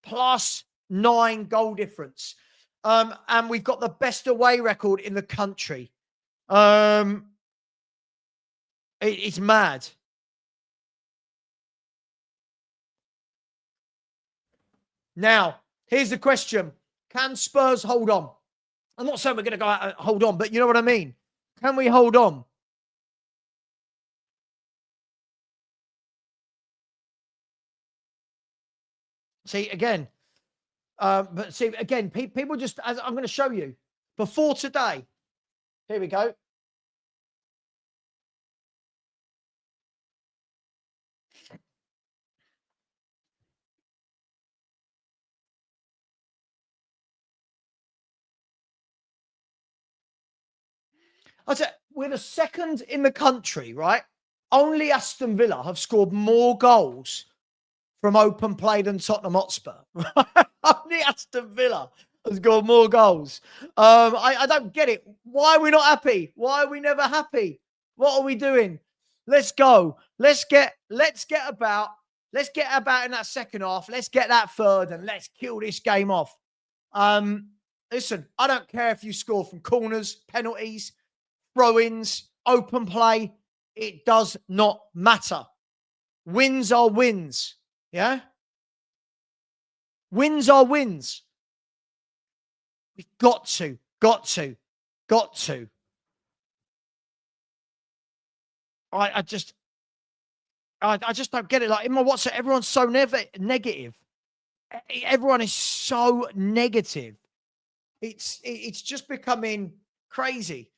[SPEAKER 1] +9 goal difference. And we've got the best away record in the country. It's mad. Now, here's the question. Can Spurs hold on? I'm not saying we're going to go out and hold on, but you know what I mean? Can we hold on? See, again, but see, again, people just, as I'm going to show you, before today, here we go. I said, we're the second in the country, right? Only Aston Villa have scored more goals from open play than Tottenham Hotspur. Only Aston Villa has scored more goals. I don't get it. Why are we not happy? Why are we never happy? What are we doing? Let's go. Let's get about. Let's get about in that second half. Let's get that third and let's kill this game off. Listen, I don't care if you score from corners, penalties, throw-ins, open play. It does not matter. Wins are wins. Yeah? Wins are wins. We've got to. I just don't get it. Like in my WhatsApp, everyone's so negative. Everyone is so negative. It's just becoming crazy.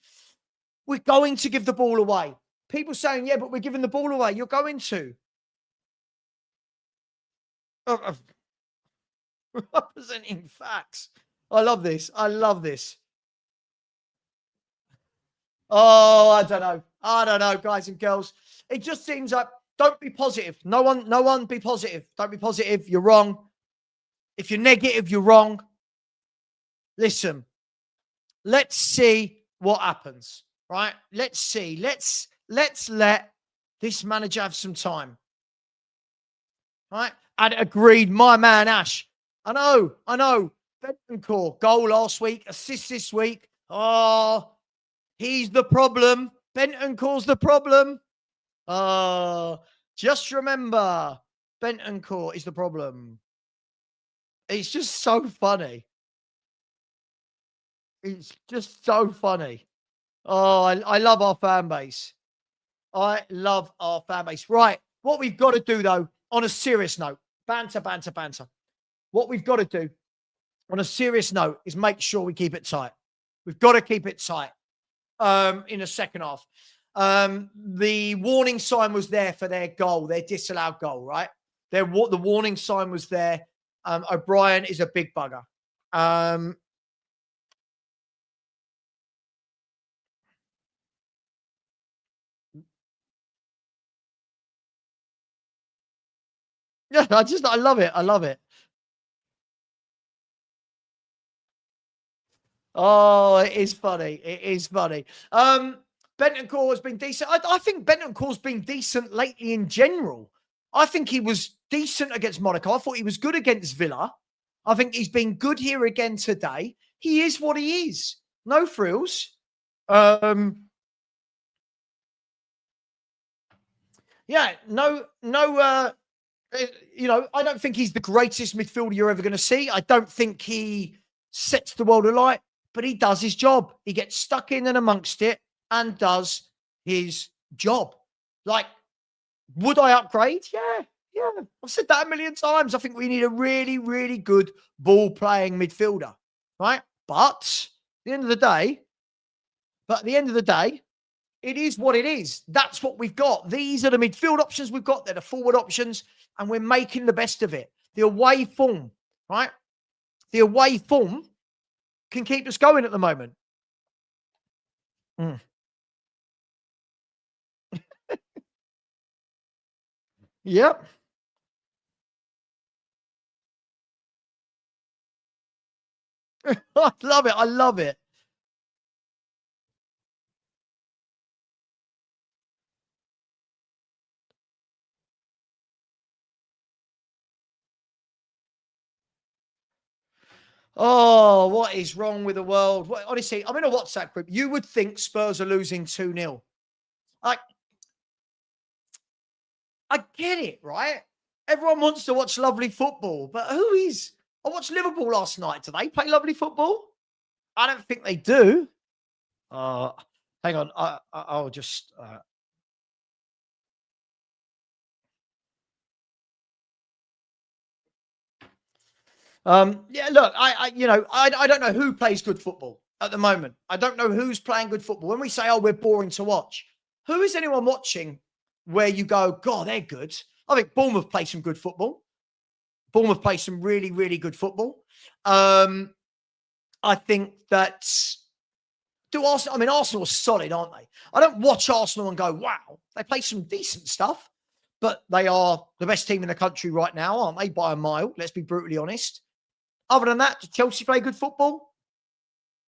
[SPEAKER 1] We're going to give the ball away. People saying, yeah, but we're giving the ball away. You're going to. Representing facts. I love this. I love this. Oh, I don't know, guys and girls. It just seems like don't be positive. No one be positive. Don't be positive. You're wrong. If you're negative, you're wrong. Listen, let's see what happens. Right? Let's see. Let's let this manager have some time. Right? And agreed, my man Ash. I know. Bentancur, goal last week, assist this week. Oh, he's the problem. Bentancur's the problem. Just remember, Bentancur is the problem. It's just so funny. It's just so funny. Oh, I love our fan base. I love our fan base. Right. What we've got to do, though, on a serious note, banter. What we've got to do on a serious note is make sure we keep it tight. We've got to keep it tight in the second half. The warning sign was there for their goal, their disallowed goal, right? The warning sign was there. O'Brien is a big bugger. Yeah, I love it. I love it. Oh, it is funny. It is funny. Bentancur has been decent. I think Bentancur's been decent lately in general. I think he was decent against Monaco. I thought he was good against Villa. I think he's been good here again today. He is what he is. No frills. Yeah, no, I don't think he's the greatest midfielder you're ever going to see. I don't think he sets the world alight, but he does his job. He gets stuck in and amongst it and does his job. Like, would I upgrade? Yeah. I've said that a million times. I think we need a really, really good ball playing midfielder, right? But at the end of the day, it is what it is. That's what we've got. These are the midfield options we've got. They're the forward options, and we're making the best of it. The away form, right? The away form can keep us going at the moment. Yep. I love it. I love it. Oh, what is wrong with the world? Honestly, I'm in a WhatsApp group. You would think Spurs are losing 2-0. I get it, right? Everyone wants to watch lovely football, but who is? I watched Liverpool last night. Do they play lovely football? I don't think they do. Hang on. I'll just. Yeah, look, I don't know who plays good football at the moment. I don't know who's playing good football. When we say, oh, we're boring to watch, who is anyone watching where you go, God, they're good? I think Bournemouth play some good football. Bournemouth play some really, really good football. I think that Arsenal are solid, aren't they? I don't watch Arsenal and go, wow, they play some decent stuff, but they are the best team in the country right now, aren't they? By a mile, let's be brutally honest. Other than that, do Chelsea play good football?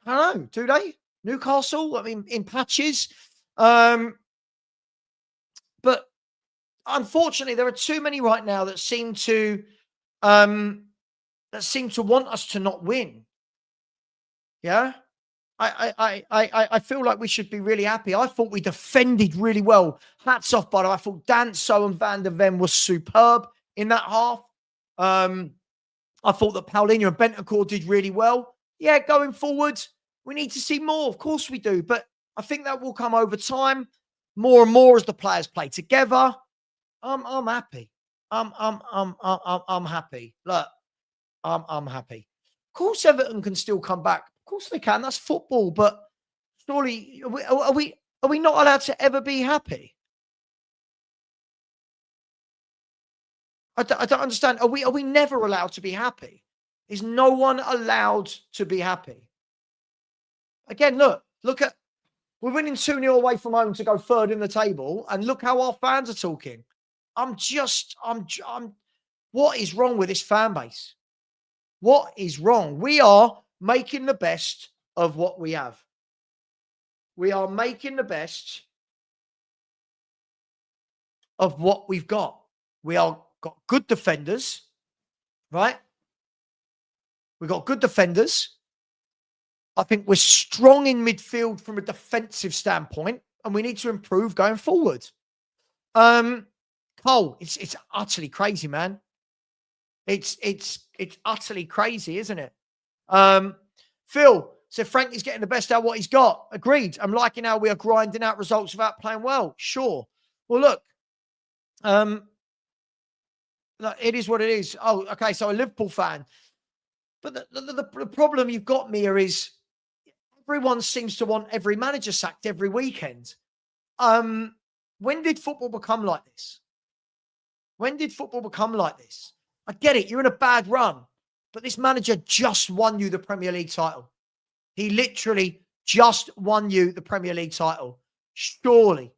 [SPEAKER 1] I don't know. Do they? Newcastle? I mean, in patches. But unfortunately, there are too many right now that seem to want us to not win. Yeah. I feel like we should be really happy. I thought we defended really well. Hats off, by the way. I thought Danso and Van der Ven was superb in that half. I thought that Paulinho and Bentancur did really well. Yeah, going forward, we need to see more. Of course we do. But I think that will come over time. More and more as the players play together. I'm happy. I'm happy. Look, I'm happy. Of course, Everton can still come back. Of course they can. That's football. But surely, are we not allowed to ever be happy? I don't understand. Are we never allowed to be happy? Is no one allowed to be happy? Again, look at we're winning 2-0 away from home to go third in the table, and look how our fans are talking. I'm what is wrong with this fan base? What is wrong? We are making the best of what we have. We are making the best of what we've got. We are got good defenders, right? We've got good defenders. I think we're strong in midfield from a defensive standpoint, and we need to improve going forward. Cole, it's utterly crazy, man. It's utterly crazy, isn't it? Phil said Frank is getting the best out of what he's got. Agreed. I'm liking how we are grinding out results without playing well. Sure. Well, look, it is what it is. Oh, okay. So a Liverpool fan, but the problem you've got, Mia, is everyone seems to want every manager sacked every weekend. When did football become like this? When did football become like this? I get it. You're in a bad run, but this manager just won you the Premier League title. He literally just won you the Premier League title. Surely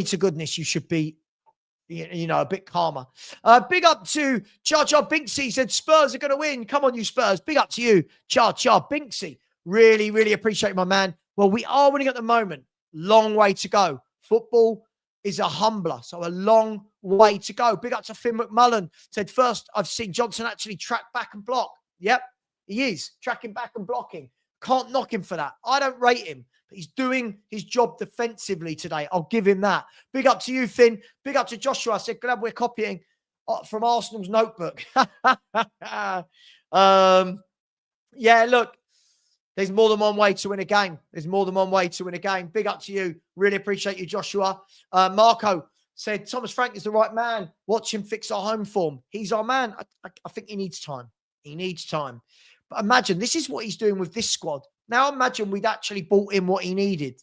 [SPEAKER 1] to goodness, you should be, a bit calmer. Big up to Char Binksy. Said Spurs are going to win. Come on, you Spurs. Big up to you, Char Binksy. Really, really appreciate my man. Well, we are winning at the moment. Long way to go. Football is a humbler, so a long way to go. Big up to Finn McMullen. Said, first, I've seen Johnson actually track back and block. Yep, he is tracking back and blocking. Can't knock him for that. I don't rate him, but he's doing his job defensively today. I'll give him that. Big up to you, Finn. Big up to Joshua. I said, glad we're copying from Arsenal's notebook. Yeah, look, there's more than one way to win a game. There's more than one way to win a game. Big up to you. Really appreciate you, Joshua. Marco said, Thomas Frank is the right man. Watch him fix our home form. He's our man. I think he needs time. He needs time. But imagine, this is what he's doing with this squad. Now imagine we'd actually bought him what he needed.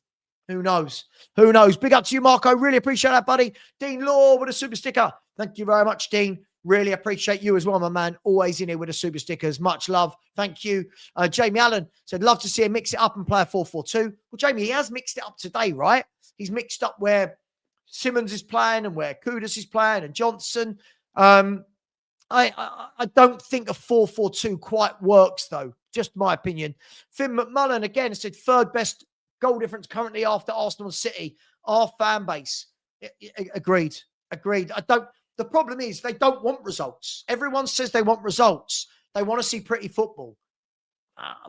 [SPEAKER 1] Who knows? Who knows? Big up to you, Marco. Really appreciate that, buddy. Dean Law with a super sticker. Thank you very much, Dean. Really appreciate you as well, my man. Always in here with the super stickers. Much love. Thank you. Jamie Allen said, love to see him mix it up and play a 4-4-2. Well, Jamie, he has mixed it up today, right? He's mixed up where Simmons is playing and where Kudus is playing and Johnson. I don't think a 4-4-2 quite works, though. Just my opinion. Finn McMullen, again, said third best goal difference currently after Arsenal and City. Our fan base. Agreed. The problem is they don't want results. Everyone says they want results. They want to see pretty football.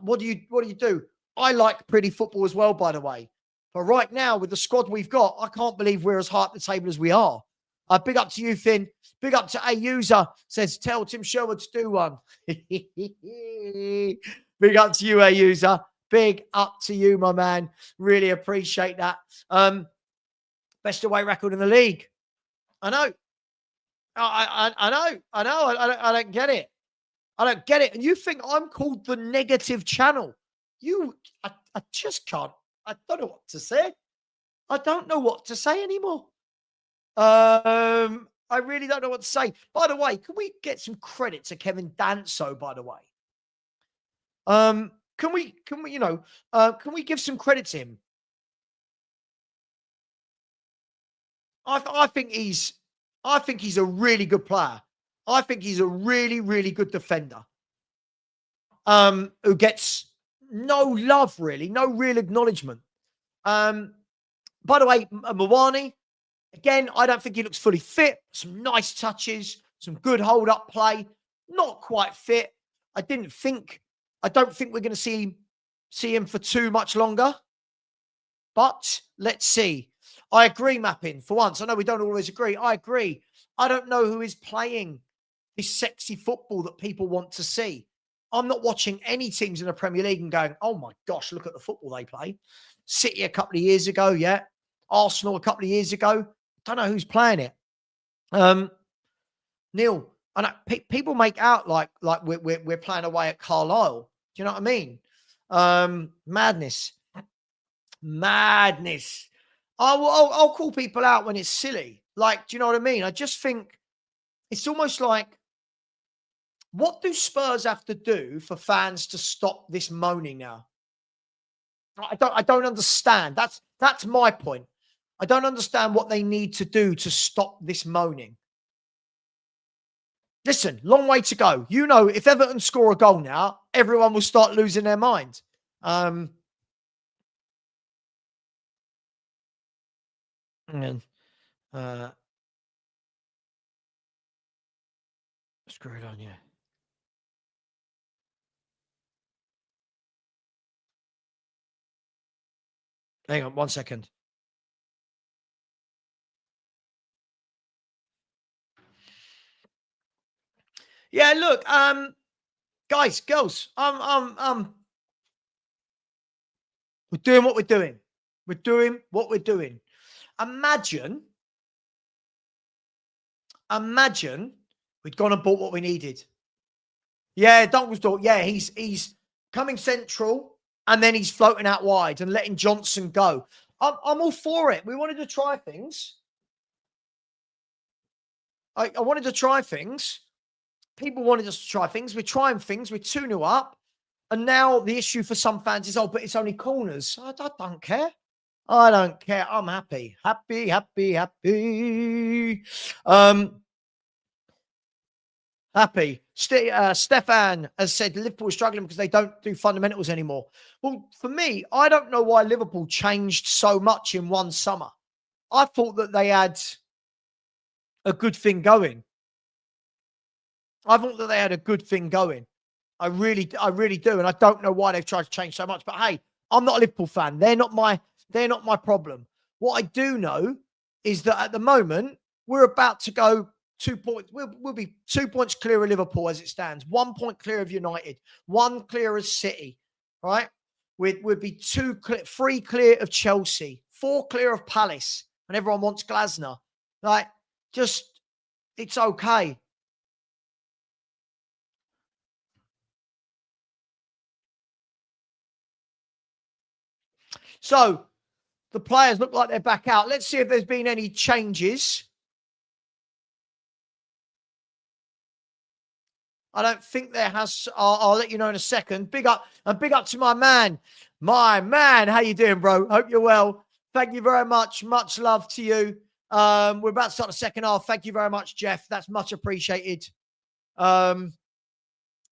[SPEAKER 1] What do you do? I like pretty football as well, by the way. But right now, with the squad we've got, I can't believe we're as high up the table as we are. Big up to you, Finn. Big up to a user. Says, tell Tim Sherwood to do one. Big up to you, a user. Big up to you, my man. Really appreciate that. Best away record in the league. I know. I know. I don't get it. I don't get it. And you think I'm called the negative channel. I just can't. I don't know what to say. I don't know what to say anymore. I really don't know what to say. By the way, can we get some credit to Kevin Danso, by the way? Can we give some credit to him? I think he's a really good player. I think he's a really, really good defender. Who gets no love, really, no real acknowledgement. By the way, Mawani, again, I don't think he looks fully fit. Some nice touches, some good hold-up play. Not quite fit. I don't think we're going to see him for too much longer. But let's see. I agree, Mapping, for once. I know we don't always agree. I agree. I don't know who is playing this sexy football that people want to see. I'm not watching any teams in the Premier League and going, oh my gosh, look at the football they play. City a couple of years ago, yeah. Arsenal a couple of years ago. Don't know who's playing it. Neil, I know people make out like we're playing away at Carlisle. Do you know what I mean? Madness. I'll call people out when it's silly. Like, do you know what I mean? I just think it's almost like, what do Spurs have to do for fans to stop this moaning now? I don't understand. That's my point. I don't understand what they need to do to stop this moaning. Listen, long way to go. You know, if Everton score a goal now, everyone will start losing their mind. Screw it on, yeah. Hang on 1 second. Yeah, look, guys, girls, we're doing what we're doing. We're doing what we're doing. Imagine we'd gone and bought what we needed. Yeah, Dunkle's yeah, he's coming central and then he's floating out wide and letting Johnson go. I'm all for it. We wanted to try things. I wanted to try things. People wanted us to try things. We're trying things. We're 2-0 up. And now the issue for some fans is, but it's only corners. I don't care. I don't care. I'm happy. Happy. Happy. Stefan has said Liverpool is struggling because they don't do fundamentals anymore. Well, for me, I don't know why Liverpool changed so much in one summer. I thought that they had a good thing going. I really do. And I don't know why they've tried to change so much. But hey, I'm not a Liverpool fan. They're not my problem. What I do know is that at the moment, we're about to go 2 points. We'll be 2 points clear of Liverpool as it stands. 1 point clear of United. 1 clear of City. Right? We'd be 3 clear of Chelsea. 4 clear of Palace. And everyone wants Glasner. Like, just, it's okay. So, the players look like they're back out. Let's see if there's been any changes. I don't think there has. I'll let you know in a second. Big up to my man. How you doing, bro? Hope you're well. Thank you very much. Much love to you. We're about to start the second half. Thank you very much, Jeff. That's much appreciated.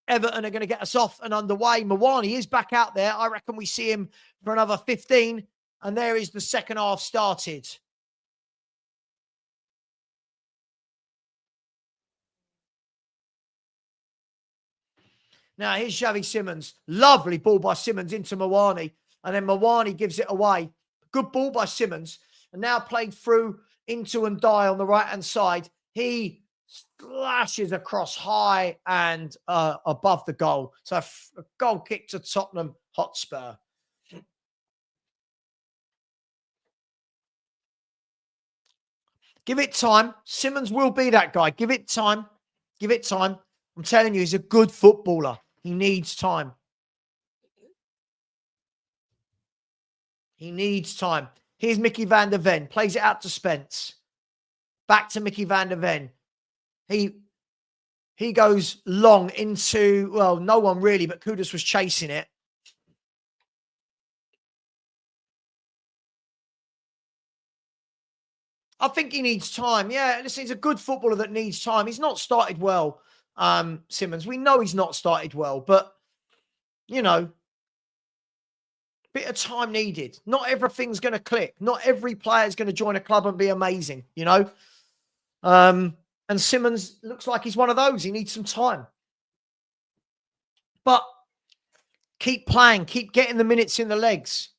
[SPEAKER 1] Everton are going to get us off and underway. Mawani is back out there. I reckon we see him for another 15. And there is the second half started. Now, here's Xavi Simons. Lovely ball by Simons into Mawani. And then Mawani gives it away. Good ball by Simons. And now played through into Ndiaye on the right-hand side. He slashes across high and above the goal. So a goal kick to Tottenham Hotspur. Give it time. Simons will be that guy. Give it time. I'm telling you, he's a good footballer. He needs time. He needs time. Here's Mickey van der Ven. Plays it out to Spence. Back to Mickey van der Ven. He goes long into, well, no one really, but Kudus was chasing it. I think he needs time. Yeah, listen, he's a good footballer that needs time. He's not started well, Simons. We know he's not started well, but, you know, bit of time needed. Not everything's going to click. Not every player is going to join a club and be amazing, you know. And Simons looks like he's one of those. He needs some time. But keep playing. Keep getting the minutes in the legs.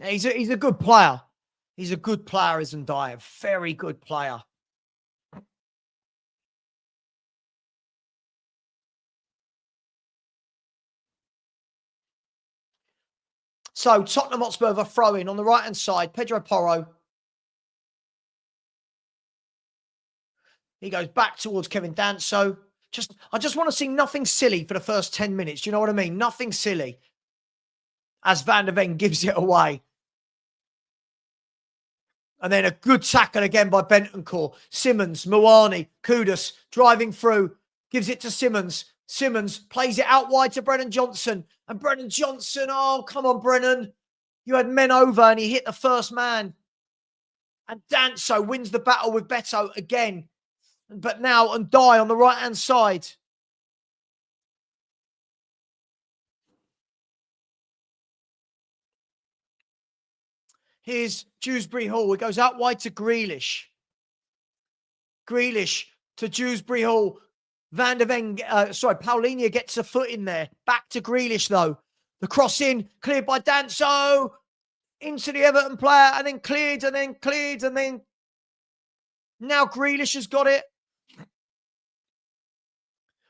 [SPEAKER 1] He's a good player. He's a good player, isn't he? A very good player. So Tottenham Hotspur are throwing on the right-hand side. Pedro Porro. He goes back towards Kevin Danso. I just want to see nothing silly for the first 10 minutes. Do you know what I mean? Nothing silly. As Van der Ven gives it away. And then a good tackle again by Bentancur. Simons, Muani, Kudus driving through. Gives it to Simons. Simons plays it out wide to Brennan Johnson. And Brennan Johnson, oh, come on, Brennan. You had men over and he hit the first man. And Danso wins the battle with Beto again. But now Ndiaye on the right-hand side. Here's Dewsbury Hall. It goes out wide to Grealish. Grealish to Dewsbury Hall. Van der Ven, Paulinho gets a foot in there. Back to Grealish, though. The cross in, cleared by Danso. Into the Everton player, and then cleared, and then cleared, and then... Now Grealish has got it. And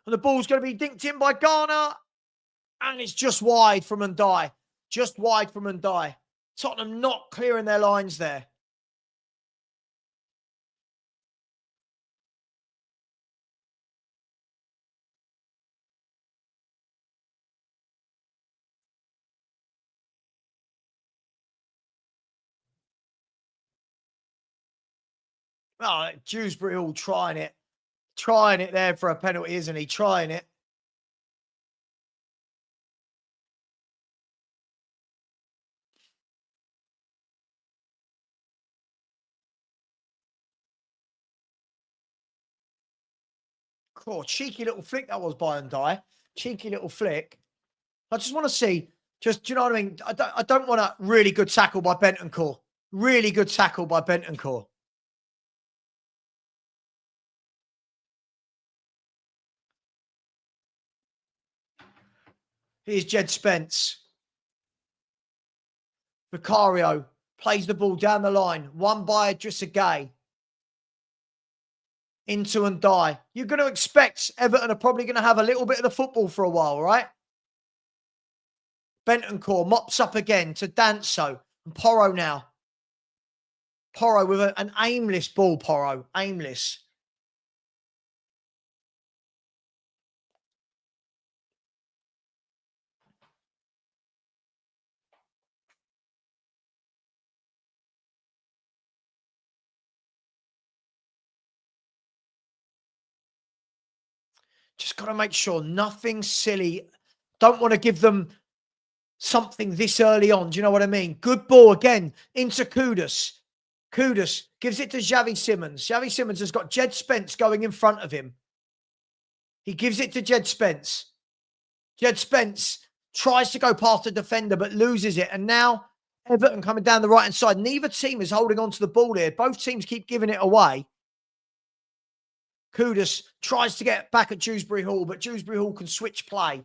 [SPEAKER 1] the ball's going to be dinked in by Garner. And it's just wide from Ndiaye. Just wide from Ndiaye. Tottenham not clearing their lines there. Oh, Dewsbury Hall trying it. Trying it there for a penalty, isn't he? Trying it. Cool. Cheeky little flick that was by Ndiaye. Cheeky little flick. I just want to see, do you know what I mean? I don't want a really good tackle by Bentancur. Really good tackle by Bentancur. Here's Jed Spence. Vicario plays the ball down the line. Won by Idrissa Gueye. Into Ndiaye. You're going to expect Everton are probably going to have a little bit of the football for a while, right? Bentancur mops up again to Danso. And Porro now. Porro with an aimless ball, Porro. Aimless. Just got to make sure nothing silly. Don't want to give them something this early on. Do you know what I mean? Good ball again into Kudus. Kudus gives it to Xavi Simons. Xavi Simons has got Jed Spence going in front of him. He gives it to Jed Spence. Jed Spence tries to go past the defender but loses it. And now Everton coming down the right-hand side. Neither team is holding on to the ball here. Both teams keep giving it away. Kudus tries to get back at Dewsbury Hall, but Dewsbury Hall can switch play.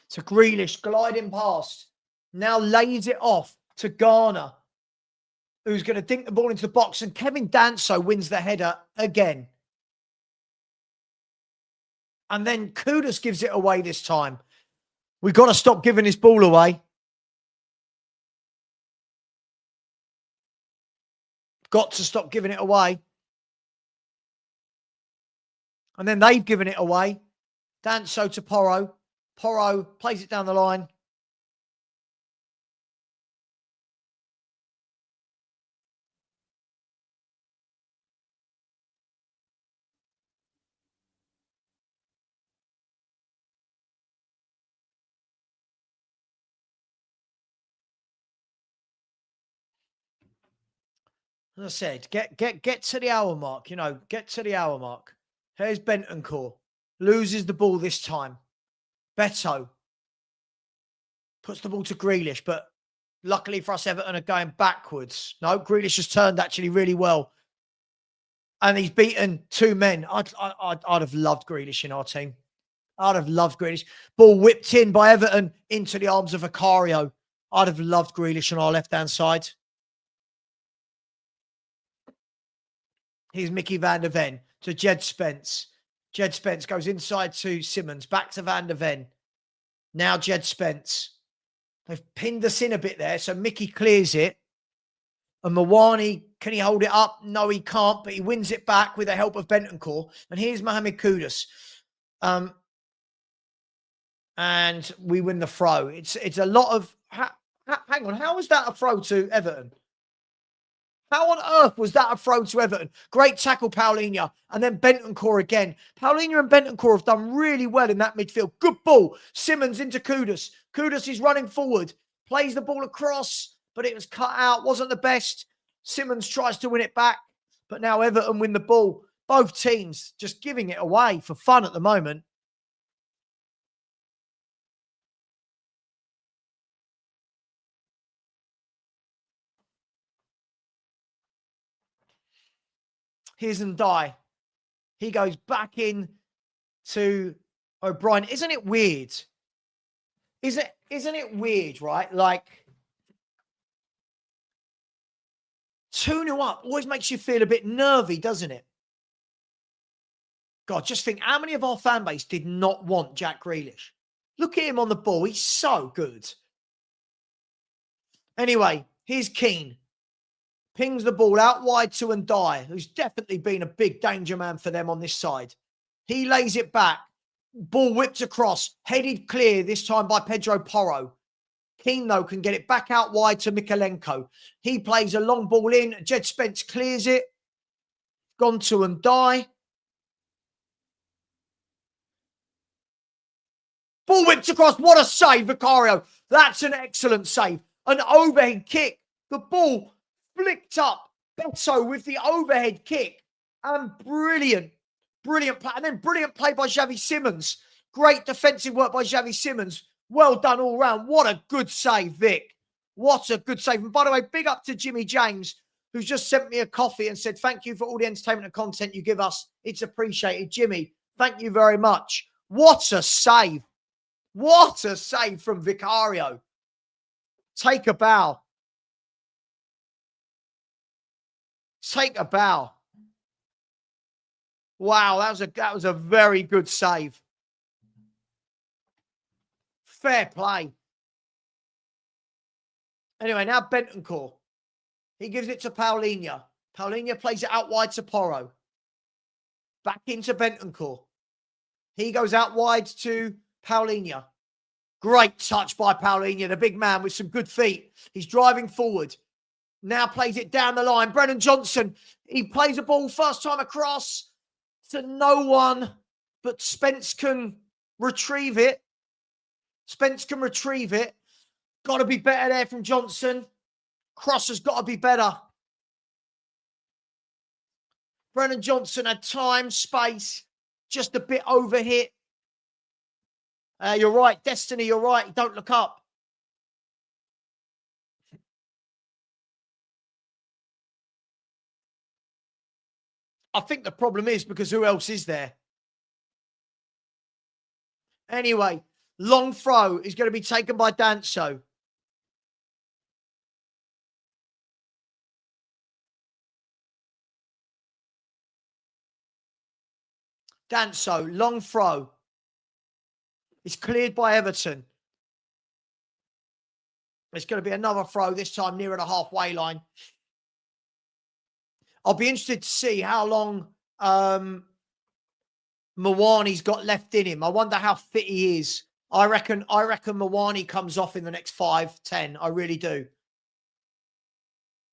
[SPEAKER 1] So Grealish gliding past. Now lays it off to Garner, who's going to dink the ball into the box. And Kevin Danso wins the header again. And then Kudus gives it away this time. We've got to stop giving this ball away. Got to stop giving it away. And then they've given it away. Danso to Porro. Porro plays it down the line. As I said, get to the hour mark, you know, get to the hour mark. Here's Bentancur. Loses the ball this time. Beto puts the ball to Grealish, but luckily for us, Everton are going backwards. No, Grealish has turned actually really well. And he's beaten two men. I'd have loved Grealish in our team. I'd have loved Grealish. Ball whipped in by Everton into the arms of Vicario. I'd have loved Grealish on our left-hand side. Here's Mickey van der Ven to Jed Spence. Jed Spence goes inside to Simmons. Back to van der Ven. Now Jed Spence. They've pinned us in a bit there. So Mickey clears it. And Mawani, can he hold it up? No, he can't. But he wins it back with the help of Bentancur. And here's Mohamed Kudus. And we win the throw. It's a lot of... hang on. How was that a throw to Everton? How on earth was that a throw to Everton? Great tackle, Paulinho. And then Bentancur again. Paulinho and Bentancur have done really well in that midfield. Good ball. Simmons into Kudus. Kudus is running forward. Plays the ball across, but it was cut out. Wasn't the best. Simmons tries to win it back. But now Everton win the ball. Both teams just giving it away for fun at the moment. Here's Ndiaye. He goes back in to O'Brien. Isn't it weird? Isn't it weird, right? Like 2-0 up always makes you feel a bit nervy, doesn't it? God, just think how many of our fan base did not want Jack Grealish? Look at him on the ball. He's so good. Anyway, here's Keane. Pings the ball out wide to Ndiaye, who's definitely been a big danger man for them on this side. He lays it back. Ball whipped across, headed clear, this time by Pedro Porro. Keane, though, can get it back out wide to Mikalenko. He plays a long ball in. Jed Spence clears it. Gone to Ndiaye. Ball whipped across. What a save, Vicario. That's an excellent save. An overhead kick. The ball flicked up. Beto with the overhead kick. And brilliant play. And then brilliant play by Xavi Simmons. Great defensive work by Xavi Simmons. Well done all round. What a good save, Vic. What a good save. And by the way, big up to Jimmy James, who's just sent me a coffee and said, thank you for all the entertainment and content you give us. It's appreciated. Jimmy, thank you very much. What a save. What a save from Vicario. Take a bow. Take a bow. Wow, that was a very good save. Fair play. Anyway, now Bentancur. He gives it to Paulinho. Paulinho plays it out wide to Porro. Back into Bentancur. He goes out wide to Paulinho. Great touch by Paulinho, the big man with some good feet. He's driving forward. Now plays it down the line. Brennan Johnson, he plays a ball first time across to no one, but Spence can retrieve it. Spence can retrieve it. Got to be better there from Johnson. Cross has got to be better. Brennan Johnson had time, space, just a bit overhit. You're right, Destiny, you're right. Don't look up. I think the problem is because who else is there? Anyway, long throw is going to be taken by Danso. Danso, long throw. It's cleared by Everton. It's going to be another throw, this time nearer the halfway line. I'll be interested to see how long Mawani's got left in him. I wonder how fit he is. I reckon Mawani comes off in the next 5-10. I really do.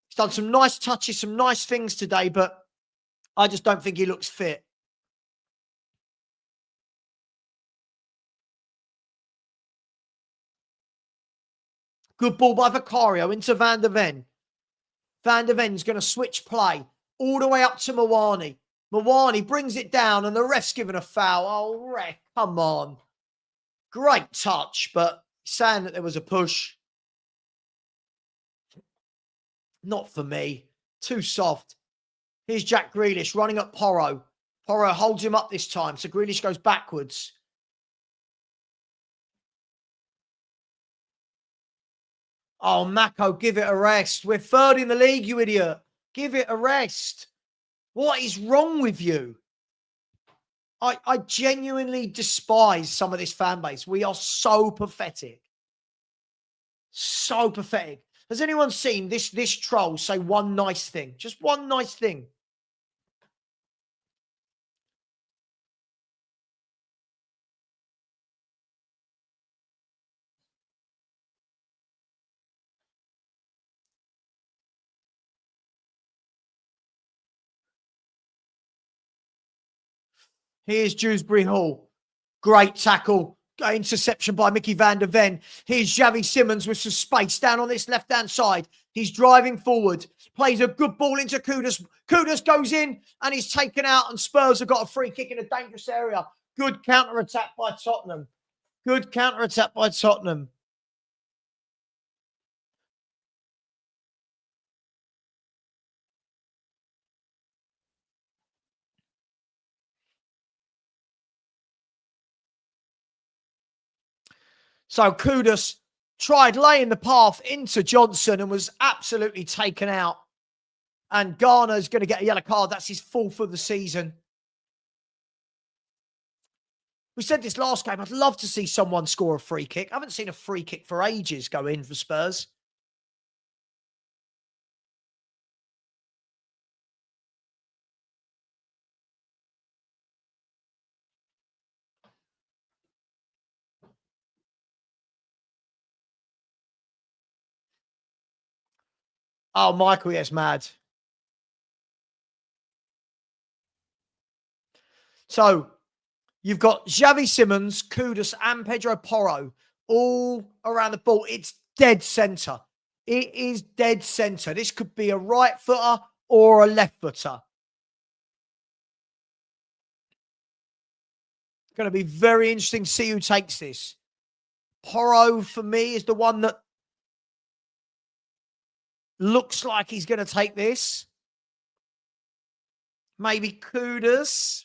[SPEAKER 1] He's done some nice touches, some nice things today, but I just don't think he looks fit. Good ball by Vicario into Van der Ven. Van der Ven's going to switch play all the way up to Mawani. Mawani brings it down and the ref's given a foul. Oh, ref, come on. Great touch, but saying that there was a push. Not for me. Too soft. Here's Jack Grealish running at Porro. Porro holds him up this time, so Grealish goes backwards. Oh, Mako, give it a rest. We're third in the league, you idiot. Give it a rest. What is wrong with you? I genuinely despise some of this fan base. We are so pathetic. So pathetic. Has anyone seen this troll say one nice thing? Just one nice thing. Here's Dewsbury Hall. Great tackle. Interception by Mickey Van der Ven. Here's Xavi Simons with some space down on this left-hand side. He's driving forward. Plays a good ball into Kudus. Kudus goes in and he's taken out, and Spurs have got a free kick in a dangerous area. Good counter-attack by Tottenham. Good counter-attack by Tottenham. So Kudus tried laying the path into Johnson and was absolutely taken out. And Garner's going to get a yellow card. That's his 4th of the season. We said this last game. I'd love to see someone score a free kick. I haven't seen a free kick for ages go in for Spurs. Oh, Michael, yes, mad. So you've got Xavi Simons, Kudus, and Pedro Porro all around the ball. It's dead centre. It is dead centre. This could be a right footer or a left footer. Going to be very interesting to see who takes this. Porro, for me, is the one that looks like he's going to take this. Maybe Kudus.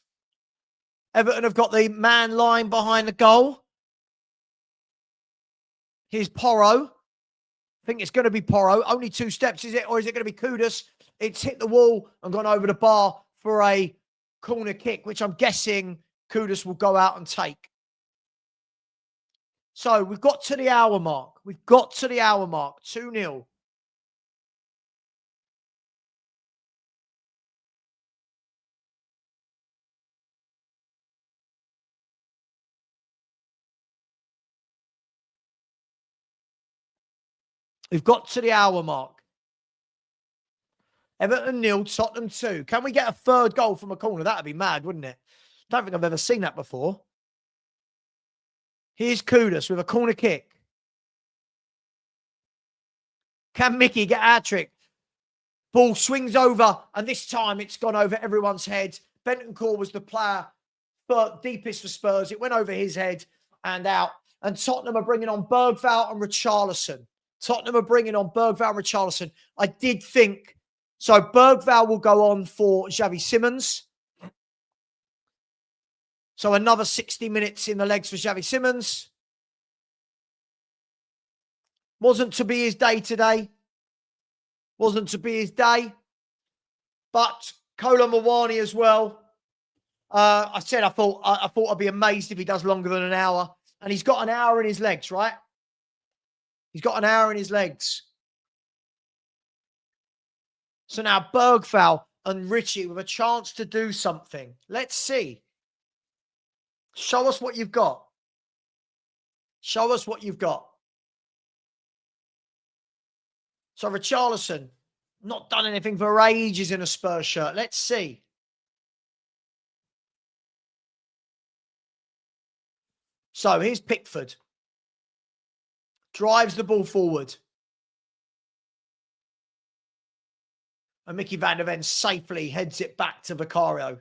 [SPEAKER 1] Everton have got the man line behind the goal. Here's Porro. I think it's going to be Porro. Only 2 steps, is it? Or is it going to be Kudus? It's hit the wall and gone over the bar for a corner kick, which I'm guessing Kudus will go out and take. So we've got to the hour mark. We've got to the hour mark. 2-0. We've got to the hour mark. Everton 0, Tottenham 2. Can we get a 3rd goal from a corner? That would be mad, wouldn't it? Don't think I've ever seen that before. Here's Kudus with a corner kick. Can Mickey get a hat-trick? Ball swings over, and this time it's gone over everyone's head. Bentancur was the player deepest for Spurs. It went over his head and out. And Tottenham are bringing on Bergvall and Richarlison. I did think, so Bergvall will go on for Xavi Simons. So another 60 minutes in the legs for Xavi Simons. Wasn't to be his day today. Wasn't to be his day. But Kolo Muani as well. I said I thought I'd be amazed if he does longer than an hour, and he's got an hour in his legs, right? He's got an hour in his legs. So now Bergvall and Richie with a chance to do something. Let's see. Show us what you've got. Show us what you've got. So Richarlison, not done anything for ages in a Spurs shirt. Let's see. So here's Pickford. Drives the ball forward. And Mickey van der Ven safely heads it back to Vicario.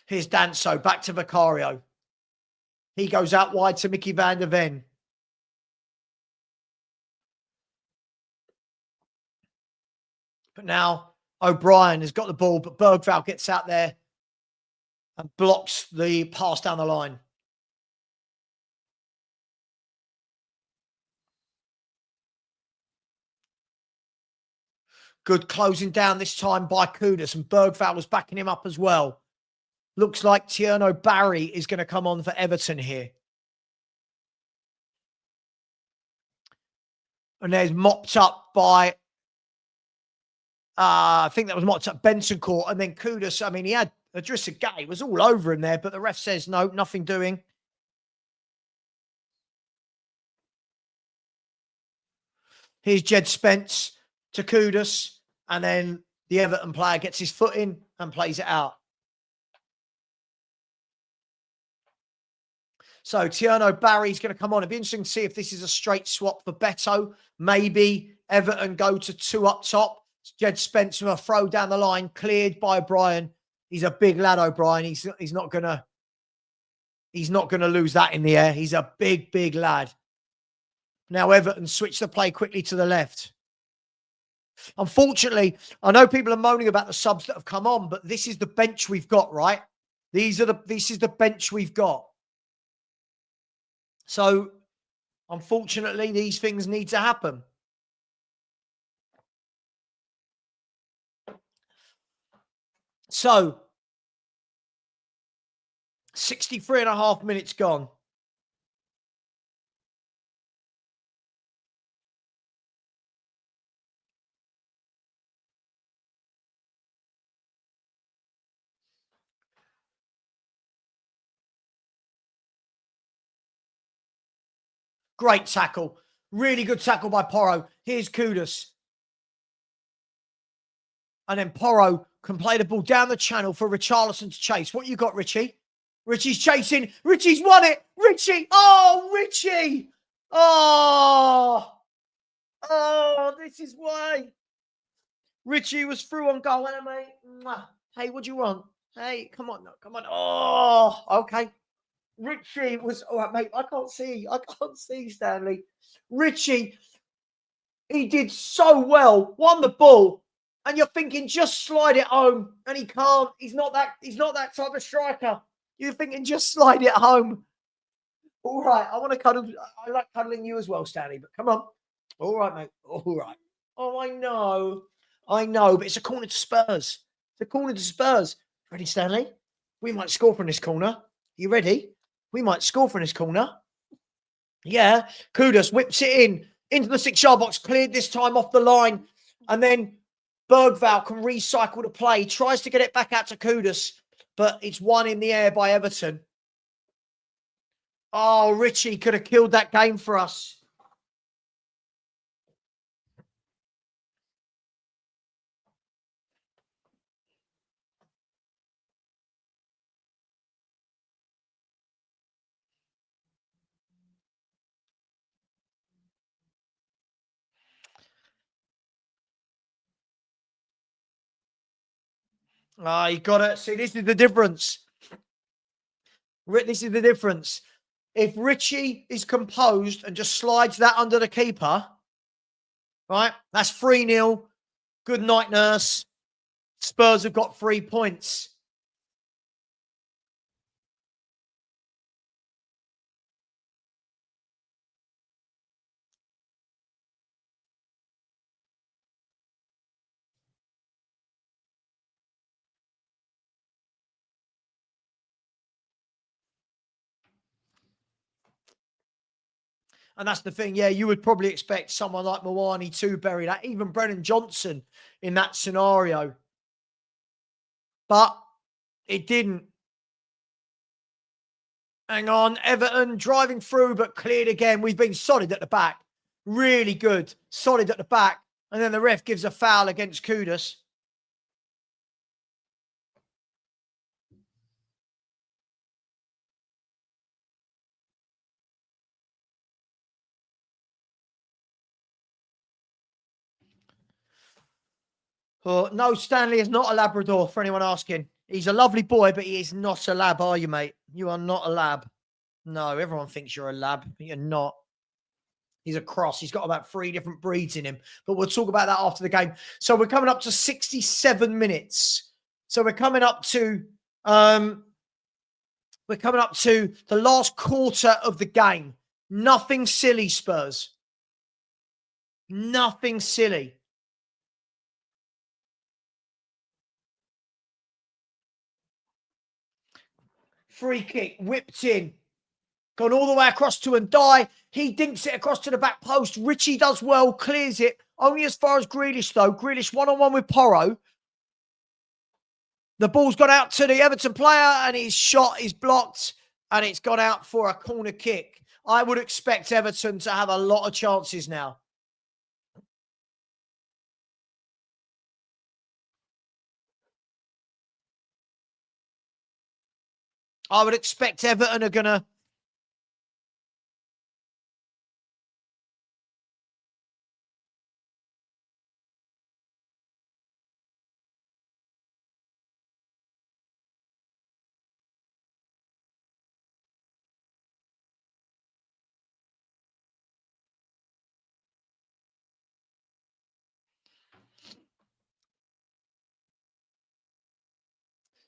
[SPEAKER 1] Here's Danso back to Vicario. He goes out wide to Mickey van der Ven. But now O'Brien has got the ball, but Bergvall gets out there and blocks the pass down the line. Good closing down this time by Kudus, and Bergvall was backing him up as well. Looks like Tierno Barry is going to come on for Everton here. And there's mopped up by, I think that was mopped up Bentancur, and then Kudus. I mean, he had Idrissa Gueye was all over him there, but the ref says no, nothing doing. Here's Jed Spence to Kudus, and then the Everton player gets his foot in and plays it out. So Tierno Barry's going to come on. It'd be interesting to see if this is a straight swap for Beto. Maybe Everton go to two up top. Jed Spence with a throw down the line, cleared by O'Brien. He's a big lad, O'Brien. He's not gonna lose that in the air. He's a big lad. Now Everton switch the play quickly to the left. Unfortunately, I know people are moaning about the subs that have come on, but this is the bench we've got, right? This is the bench we've got. So, unfortunately, these things need to happen. So, 63 and a half minutes gone. Great tackle. Really good tackle by Porro. Here's Kudus. And then Porro can play the ball down the channel for Richarlison to chase. What you got, Richie? Richie's chasing. Richie's won it. Richie. Oh, Richie. Oh, this is why. Richie was through on goal, and mate. Hey, what do you want? Hey, come on. Come on. Oh, okay. Richie was, all right, mate. I can't see, Stanley. Richie, he did so well, won the ball, and you're thinking just slide it home, and he can't. He's not that type of striker. You're thinking just slide it home. All right, I want to cuddle. I like cuddling you as well, Stanley. But come on. All right, mate. All right. Oh, I know, but it's a corner to Spurs. It's a corner to Spurs. Ready, Stanley? We might score from this corner. You ready? We might score from this corner. Yeah. Kudus whips it into the 6-yard box, cleared this time off the line. And then Bergvall can recycle the play, tries to get it back out to Kudus, but it's won in the air by Everton. Oh, Richie could have killed that game for us. Ah, you got it. See, this is the difference. This is the difference. If Richie is composed and just slides that under the keeper, right, that's 3-0. Good night, nurse. Spurs have got 3 points. And that's the thing. Yeah, you would probably expect someone like Mawani to bury that, even Brennan Johnson in that scenario. But it didn't. Hang on. Everton driving through, but cleared again. We've been solid at the back. Really good. Solid at the back. And then the ref gives a foul against Kudus. Oh, no, Stanley is not a Labrador, for anyone asking. He's a lovely boy, but he is not a lab, are you, mate? You are not a lab. No, everyone thinks you're a lab, but you're not. He's a cross. He's got about 3 different breeds in him, but we'll talk about that after the game. So we're coming up to 67 minutes. So we're coming up to the last quarter of the game. Nothing silly, Spurs. Nothing silly. Free kick, whipped in. Gone all the way across to Ndiaye. He dinks it across to the back post. Richie does well, clears it. Only as far as Grealish, though. Grealish one-on-one with Porro. The ball's gone out to the Everton player, and his shot is blocked, and it's gone out for a corner kick. I would expect Everton to have a lot of chances now. I would expect Everton are going to...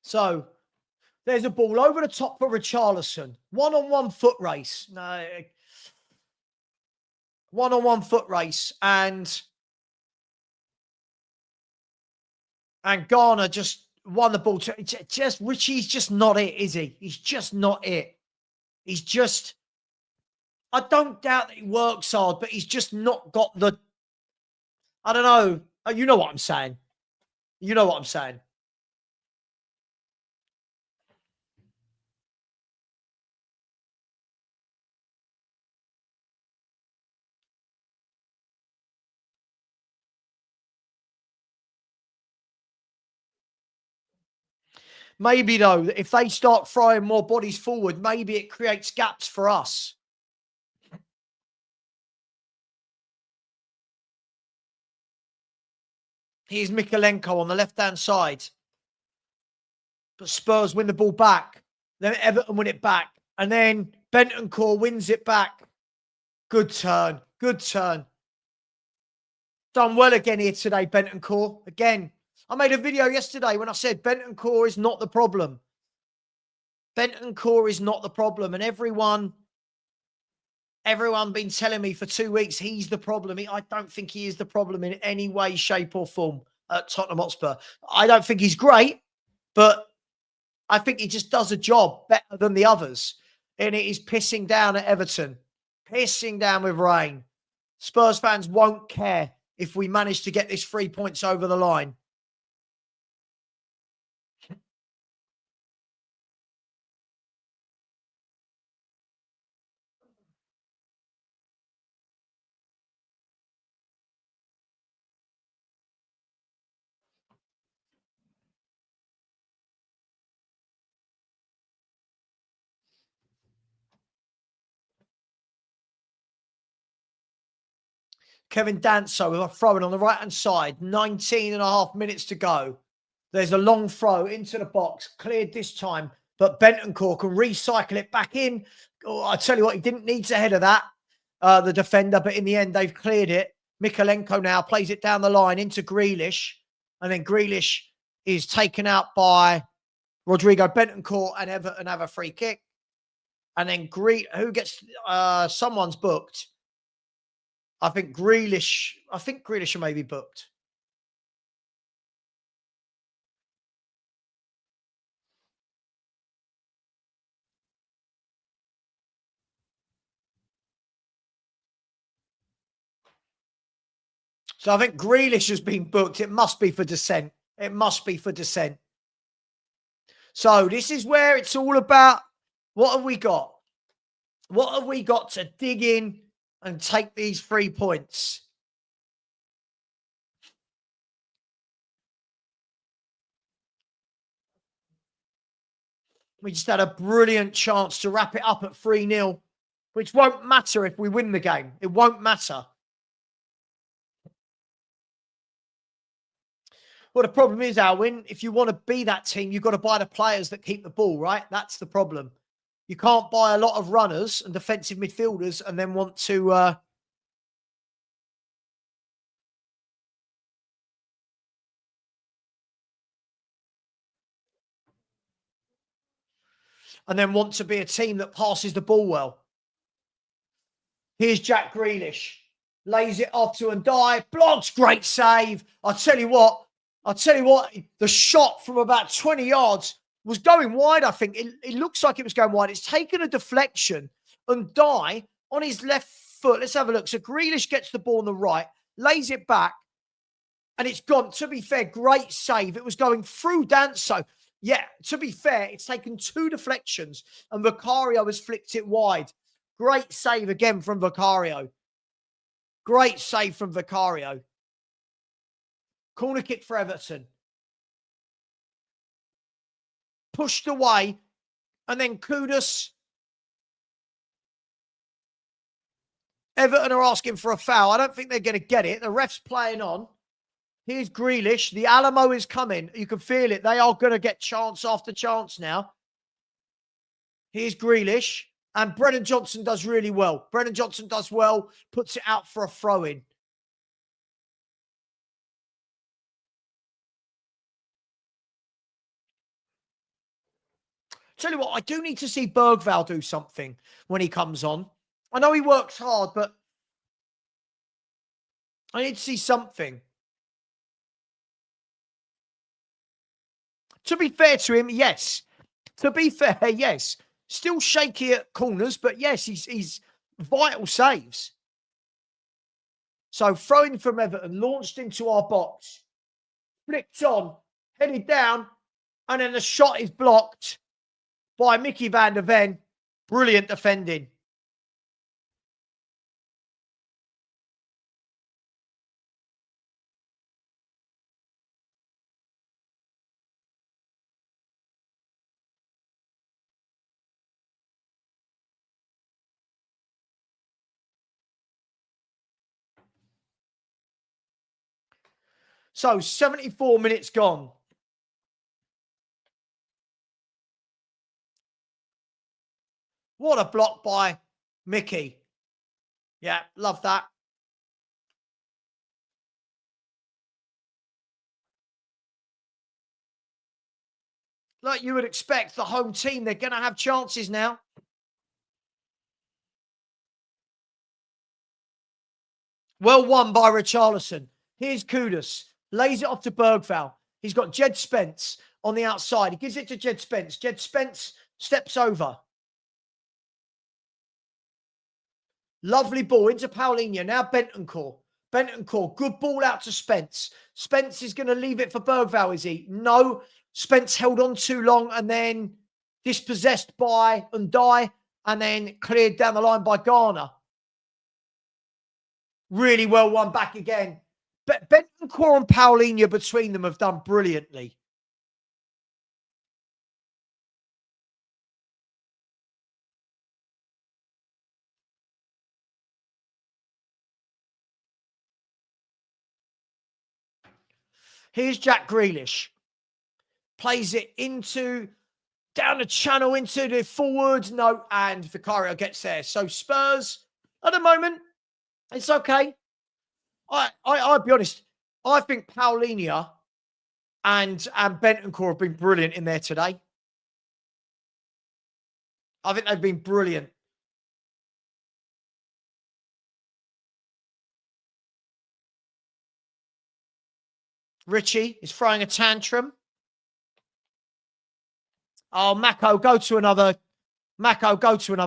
[SPEAKER 1] So, there's a ball over the top for Richarlison. One-on-one foot race. No. One-on-one foot race. And Garner just won the ball. Richie's just not it, is he? He's just not it. He's just... I don't doubt that he works hard, but he's just not got the... I don't know. You know what I'm saying. You know what I'm saying. Maybe, though, if they start throwing more bodies forward, maybe it creates gaps for us. Here's Mikalenko on the left-hand side. But Spurs win the ball back. Then Everton win it back. And then Bentancur wins it back. Good turn. Good turn. Done well again here today, Bentancur. Again, I made a video yesterday when I said Bentancur is not the problem. Bentancur is not the problem. And everyone been telling me for 2 weeks he's the problem. I don't think he is the problem in any way, shape or form at Tottenham Hotspur. I don't think he's great, but I think he just does a job better than the others. And it is pissing down at Everton. Pissing down with rain. Spurs fans won't care if we manage to get this 3 points over the line. Kevin Danso with a throw in on the right-hand side. 19 and a half minutes to go. There's a long throw into the box. Cleared this time, but Bentancur can recycle it back in. Oh, I tell you what, he didn't need to head of that, the defender, but in the end, they've cleared it. Mikalenko now plays it down the line into Grealish, and then Grealish is taken out by Rodrigo Bentancur, and Everton have a free kick. And then who gets... someone's booked. I think Grealish may be booked. So I think Grealish has been booked. It must be for dissent. It must be for dissent. So this is where it's all about, what have we got? What have we got to dig in and take these 3 points? We just had a brilliant chance to wrap it up at 3-0, which won't matter if we win the game. It won't matter. Well, the problem is, Alwyn, if you want to be that team, you've got to buy the players that keep the ball, right? That's the problem. You can't buy a lot of runners and defensive midfielders and then want to be a team that passes the ball well. Here's Jack Grealish. Lays it off to Ndiaye. Blocks. Great save. I'll tell you what, the shot from about 20 yards was going wide, I think. It looks like it was going wide. It's taken a deflection. Ndiaye on his left foot. Let's have a look. So Grealish gets the ball on the right, lays it back, and it's gone. To be fair, great save. It was going through Danso. Yeah, to be fair, it's taken 2 deflections, and Vicario has flicked it wide. Great save again from Vicario. Great save from Vicario. Corner kick for Everton. Pushed away. And then Kudus. Everton are asking for a foul. I don't think they're going to get it. The ref's playing on. Here's Grealish. The Alamo is coming. You can feel it. They are going to get chance after chance now. Here's Grealish. And Brennan Johnson does really well. Brennan Johnson does well. Puts it out for a throw-in. Tell you what, I do need to see Bergvall do something when he comes on. I know he works hard, but I need to see something. To be fair to him, yes. To be fair, yes. Still shaky at corners, but yes, he's vital saves. So throwing from Everton, launched into our box, flicked on, headed down, and then the shot is blocked by Mickey van der Ven. Brilliant defending. So 74 minutes gone. What a block by Mickey. Yeah, love that. Like you would expect, the home team, they're going to have chances now. Well won by Richarlison. Here's Kudus. Lays it off to Bergvall. He's got Jed Spence on the outside. He gives it to Jed Spence. Jed Spence steps over. Lovely ball into Paulinho. Now Bentancur. Bentancur, good ball out to Spence. Spence is going to leave it for Bergvall, is he? No. Spence held on too long and then dispossessed by Ndiaye and then cleared down the line by Garner. Really well won back again. But Bentancur and Paulinho between them have done brilliantly. Here's Jack Grealish. Plays it into, down the channel, into the forwards. No, and Vicario gets there. So Spurs, at the moment, it's okay. I'll be honest. I think Paulinho and Bentancur have been brilliant in there today. I think they've been brilliant. Richie is throwing a tantrum. Oh, Mako, go to another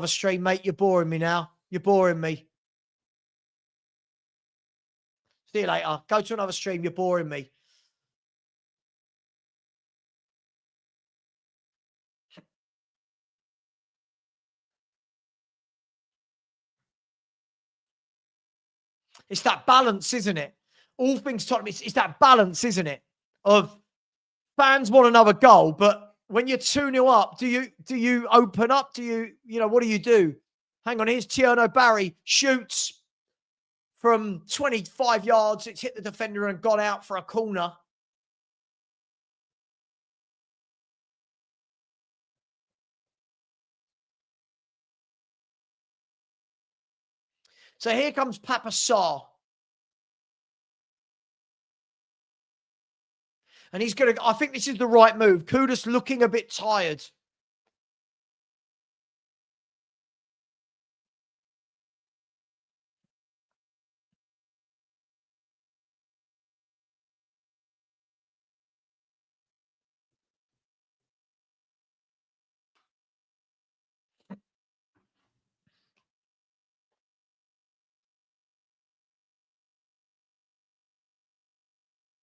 [SPEAKER 1] stream, mate. You're boring me now. You're boring me. See you later. Go to another stream. You're boring me. It's that balance, isn't it? All things Tottenham, it's that balance, isn't it? Of fans want another goal, but when you're 2-0 up, do you open up? Do you what do you do? Hang on, here's Tierno Barry, shoots from 25 yards. It's hit the defender and gone out for a corner. So here comes Papa Sarr. And he's going to, I think this is the right move. Kudus looking a bit tired.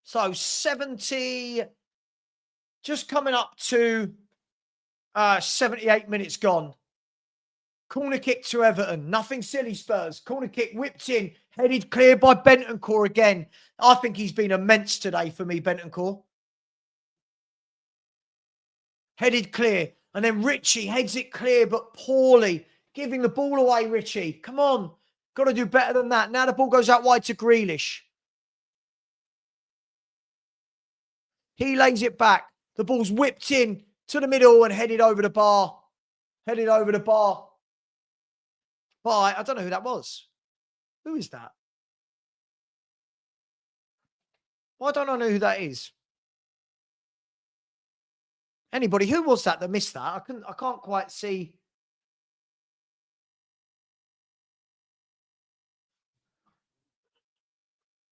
[SPEAKER 1] So 70, just coming up to 78 minutes gone. Corner kick to Everton. Nothing silly, Spurs. Corner kick whipped in, headed clear by Bentancur again. I think he's been immense today for me, Bentancur. Headed clear. And then Richie heads it clear, but poorly. Giving the ball away, Richie. Come on. Got to do better than that. Now the ball goes out wide to Grealish. He lays it back. The ball's whipped in to the middle and headed over the bar. Headed over the bar. I don't know who that was. Who is that? Why don't I know who that is? Anybody? Who was that missed that? I can't quite see.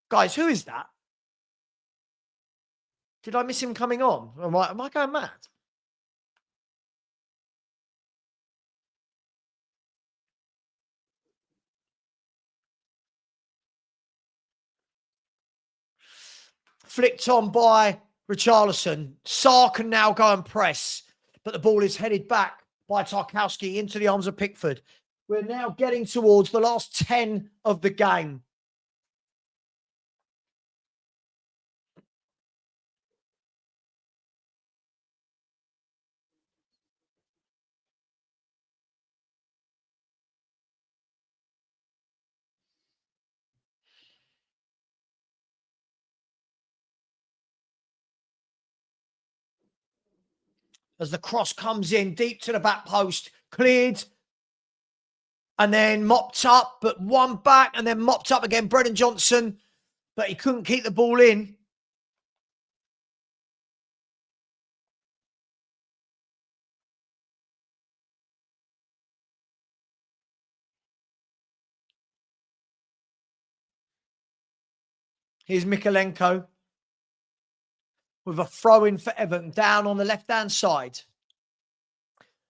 [SPEAKER 1] Guys, who is that? Did I miss him coming on? Am I going mad? Flicked on by Richarlison. Sarr can now go and press, but the ball is headed back by Tarkowski into the arms of Pickford. We're now getting towards the last 10 of the game. As the cross comes in deep to the back post, cleared and then mopped up, but one back and then mopped up again. Brennan Johnson, but he couldn't keep the ball in. Here's Mikalenko with a throw-in for Everton down on the left-hand side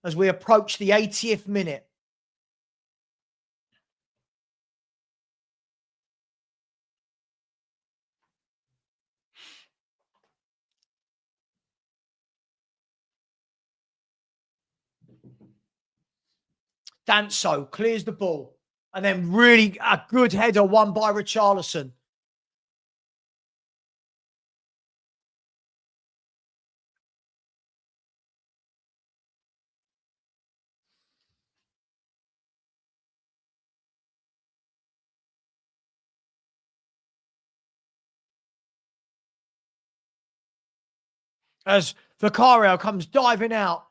[SPEAKER 1] as we approach the 80th minute. Danso clears the ball and then really a good header won by Richarlison. As Vicario comes diving out,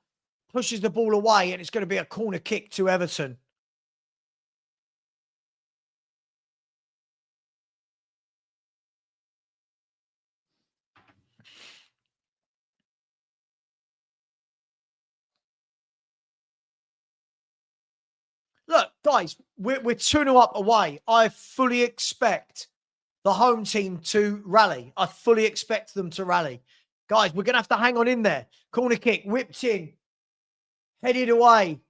[SPEAKER 1] pushes the ball away, and it's going to be a corner kick to Everton. Look, guys, we're 2-0 up away. I fully expect the home team to rally. I fully expect them to rally. Guys, we're going to have to hang on in there. Corner kick, whipped in, headed away.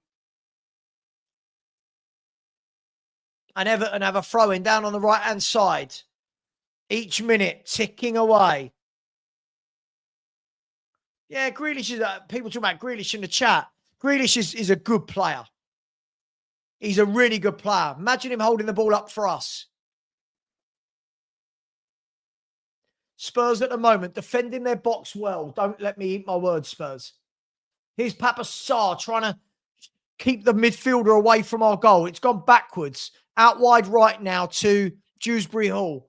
[SPEAKER 1] And Everton have a throw-in down on the right-hand side. Each minute ticking away. Yeah, Grealish is. People talk about Grealish in the chat. Grealish is a good player. He's a really good player. Imagine him holding the ball up for us. Spurs at the moment defending their box well. Don't let me eat my words, Spurs. Here's Papa Sarr trying to keep the midfielder away from our goal. It's gone backwards. Out wide right now to Dewsbury Hall.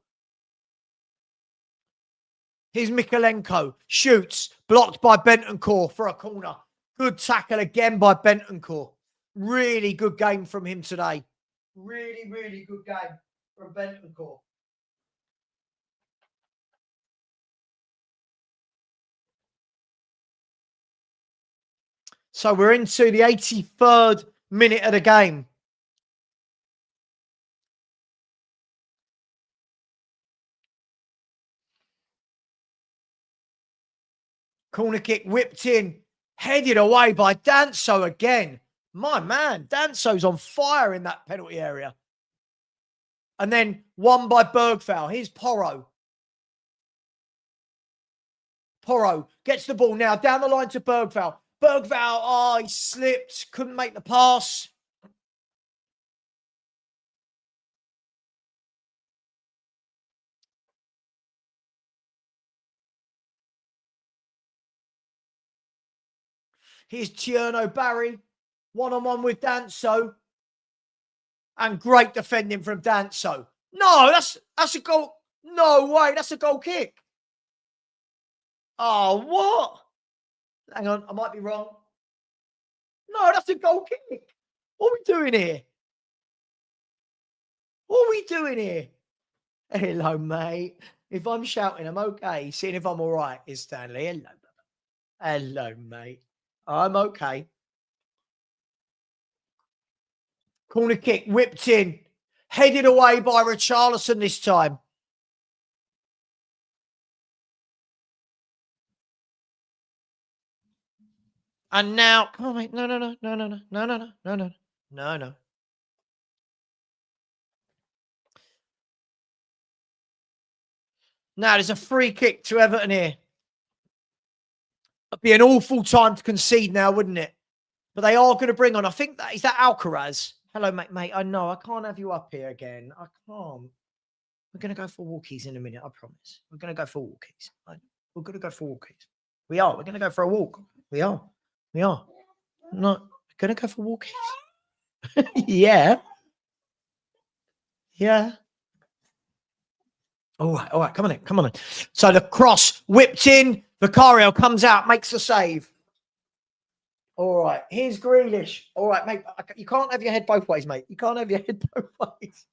[SPEAKER 1] Here's Mikalenko. Shoots. Blocked by Bentancur for a corner. Good tackle again by Bentancur. Really good game from him today. Really, really good game from Bentancur. So we're into the 83rd minute of the game. Corner kick whipped in, headed away by Danso again. My man, Danso's on fire in that penalty area. And then won by Bergvall. Here's Porro. Porro gets the ball now down the line to Bergvall. Bergvall, he slipped, couldn't make the pass. Here's Tierno Barry, one-on-one with Danso. And great defending from Danso. No, that's a goal. No way, that's a goal kick. Oh, what? Hang on, I might be wrong. No, that's a goal kick. What are we doing here? What are we doing here? Hello, mate. If I'm shouting, I'm okay. Seeing if I'm all right is Stanley. Hello. Hello, mate. I'm okay. Corner kick whipped in. Headed away by Richarlison this time. And now, come on, mate. No. Now there's a free kick to Everton here. It'd be an awful time to concede now, wouldn't it? But they are going to bring on, I think that is that Alcaraz. Hello, mate. I know I can't have you up here again. I can't. We're going to go for walkies in a minute, I promise. We're going to go for walkies. We're going to go for walkies. We are. We're going to go for a walk. We are. No, we're going to go for walkies. Yeah. All right. Come on in. So the cross whipped in. Vicario comes out, makes the save. All right. Here's Grealish. All right, mate. You can't have your head both ways, mate. You can't have your head both ways.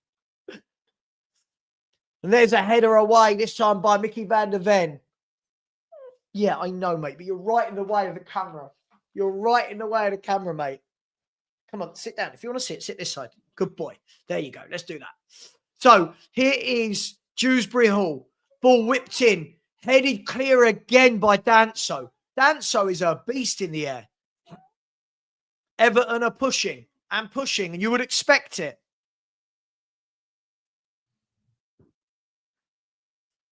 [SPEAKER 1] And there's a header away, this time by Mickey van der Ven. Yeah, I know, mate, but you're right in the way of the camera. You're right in the way of the camera, mate. Come on, sit down. If you want to sit this side. Good boy. There you go. Let's do that. So here is Dewsbury Hall. Ball whipped in. Headed clear again by Danso. Danso is a beast in the air. Everton are pushing, and you would expect it.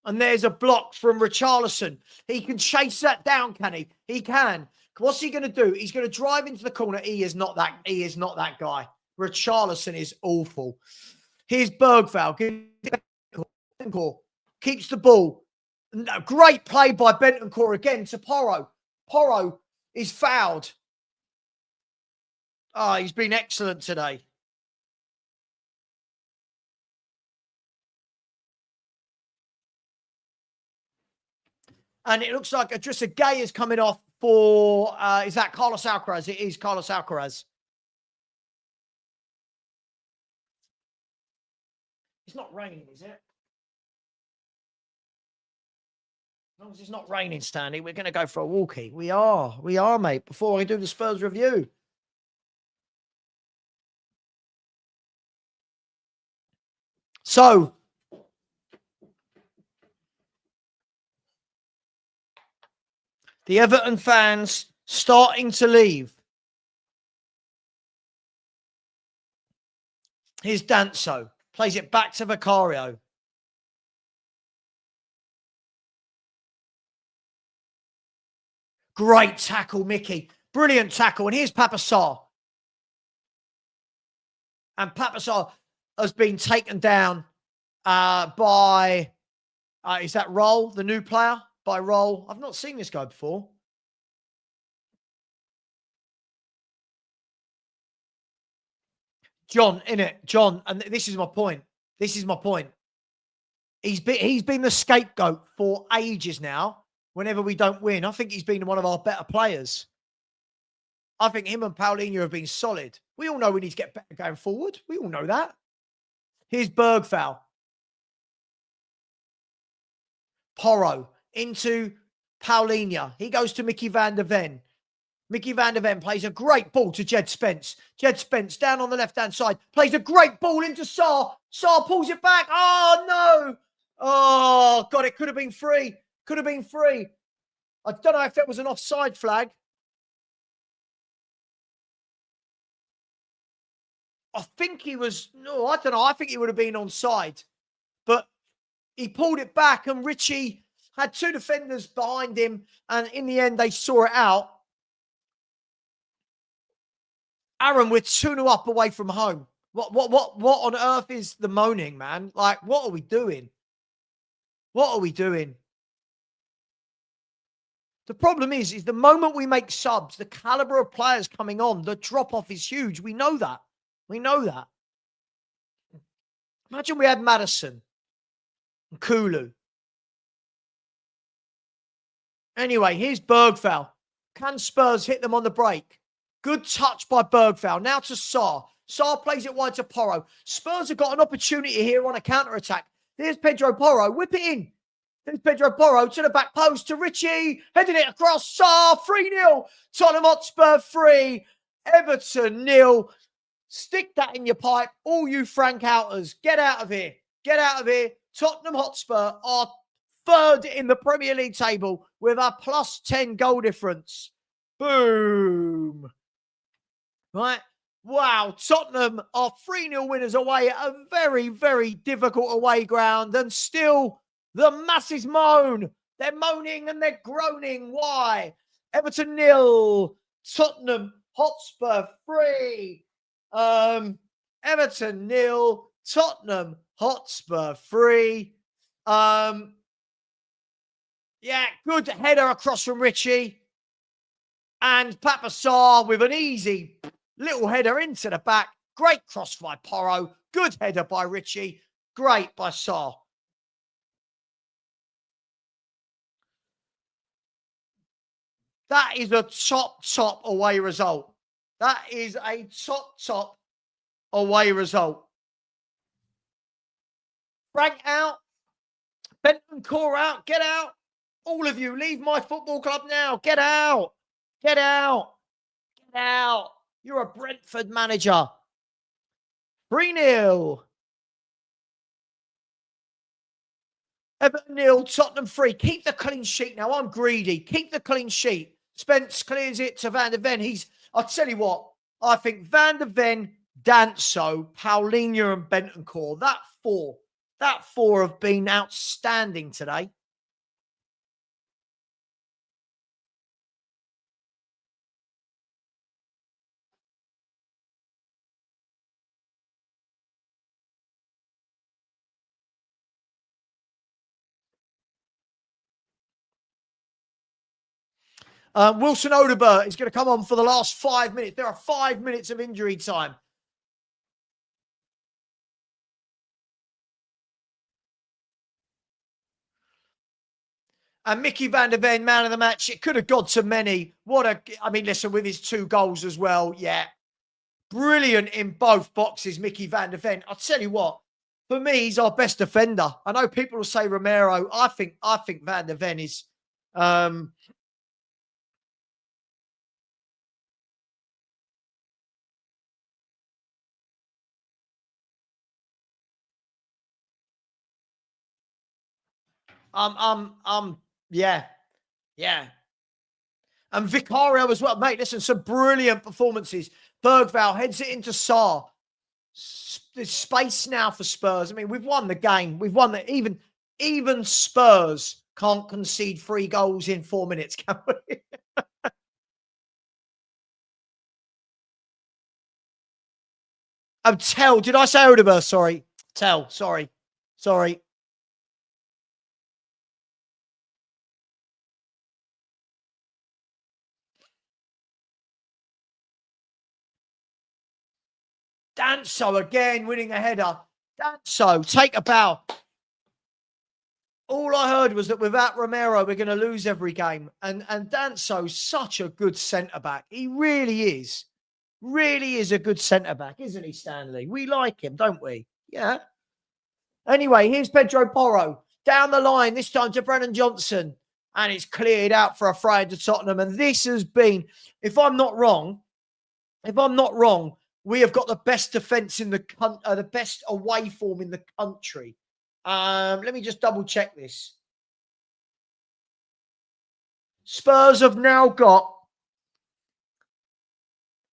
[SPEAKER 1] And there's a block from Richarlison. He can chase that down, can he? He can. What's he going to do? He's going to drive into the corner. He is not that guy. Richarlison is awful. Here's Bergvall. Keeps the ball. Great play by Bentancur again to Porro. Porro is fouled. Oh, he's been excellent today. And it looks like Idrissa Gueye is coming off for, is that Carlos Alcaraz? It is Carlos Alcaraz. It's not raining, is it? As long as it's not raining, Stanley, we're going to go for a walkie. We are, mate, before I do the Spurs review. So, the Everton fans starting to leave. Here's Danso. Plays it back to Vicario. Great tackle, Mickey. Brilliant tackle. And here's Pape Sarr. And Pape Sarr has been taken down by, is that Roll, the new player? By Roll. I've not seen this guy before. John, innit? John, and this is my point. This is my point. He's been the scapegoat for ages now. Whenever we don't win, I think he's been one of our better players. I think him and Paulinho have been solid. We all know we need to get better going forward. We all know that. Here's Bergvall. Porro into Paulinho. He goes to Mickey van der Ven. Mickey van der Ven plays a great ball to Jed Spence. Jed Spence down on the left-hand side. Plays a great ball into Sarr. Sarr pulls it back. Oh, no. Oh, God, it could have been free. Could have been free. I don't know if that was an offside flag. I think he was, no, I don't know. I think he would have been onside. But he pulled it back and Richie had two defenders behind him. And in the end, they saw it out. Aaron, we're 2-0 up away from home. What on earth is the moaning, man? Like, what are we doing? What are we doing? The problem is the moment we make subs, the caliber of players coming on, the drop-off is huge. We know that. We know that. Imagine we had Madison and Kulu. Anyway, here's Bergvall. Can Spurs hit them on the break? Good touch by Bergvall. Now to Sarr. Sarr plays it wide to Porro. Spurs have got an opportunity here on a counter-attack. There's Pedro Porro. Whip it in. There's Pedro Porro to the back post to Richie. Heading it across. Sarr 3-0. Tottenham Hotspur 3. Everton 0. Stick that in your pipe. All you Frank Outers. Get out of here. Get out of here. Tottenham Hotspur are third in the Premier League table with a +10 goal difference. Boom. Right? Wow. Tottenham are 3-0 winners away at a very, very difficult away ground. And still, the masses moan. They're moaning and they're groaning. Why? Everton 0. Tottenham Hotspur 3. Everton 0. Tottenham Hotspur 3. Yeah, good header across from Richie. And Pape Sarr with an easy little header into the back. Great cross by Porro. Good header by Richie. Great by Sarr. That is a top away result. That is a top away result. Frank out. Bentancur out. Get out. All of you, leave my football club now. Get out. Get out. Get out. You're a Brentford manager. 3-0. Everton 0, Tottenham 3. Keep the clean sheet now. I'm greedy. Keep the clean sheet. Spence clears it to Van der Ven. I'll tell you what. I think Van der Ven, Danso, Paulinho and Bentancur, that four have been outstanding today. Wilson Odobert is going to come on for the last 5 minutes. There are 5 minutes of injury time. And Mickey van der Ven, man of the match. It could have gone to many. Listen, with his 2 goals as well. Yeah. Brilliant in both boxes, Mickey van der Ven. I'll tell you what. For me, he's our best defender. I know people will say Romero. I think Van der Ven is... Yeah. And Vicario as well. Mate, listen, some brilliant performances. Bergvall heads it into Sarr. There's space now for Spurs. I mean, we've won the game. We've won the... Even Spurs can't concede 3 goals in 4 minutes, can we? Tell. Did I say Odeberg? Sorry. Tell. Sorry. Danso again winning a header. Danso, take a bow. All I heard was that without Romero, we're going to lose every game. And Danso's such a good centre back. He really is. Really is a good centre back, isn't he, Stanley? We like him, don't we? Yeah. Anyway, here's Pedro Porro. Down the line, this time to Brennan Johnson. And it's cleared out for a throw into Tottenham. And this has been, if I'm not wrong, we have got the best defence in the country, the best away form in the country. Let me just double check this. Spurs have got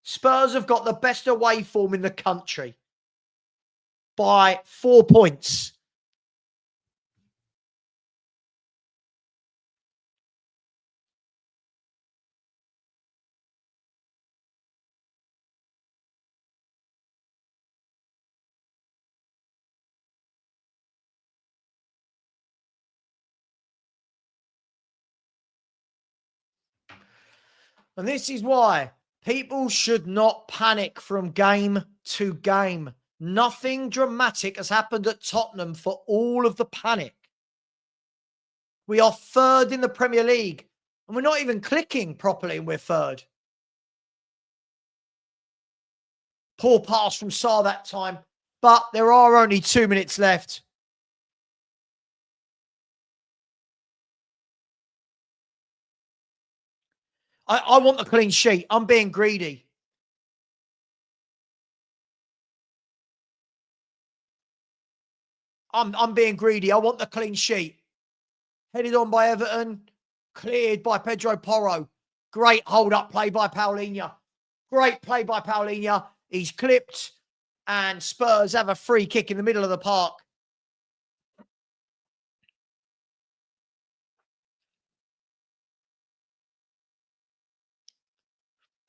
[SPEAKER 1] the best away form in the country by 4 points. And this is why people should not panic from game to game. Nothing dramatic has happened at Tottenham for all of the panic. We are third in the Premier League, and we're not even clicking properly, and we're third. Poor pass from Sarr that time, but there are only 2 minutes left. I want the clean sheet. I'm being greedy. I'm being greedy. I want the clean sheet. Headed on by Everton. Cleared by Pedro Porro. Great hold-up play by Paulinho. Great play by Paulinho. He's clipped. And Spurs have a free kick in the middle of the park.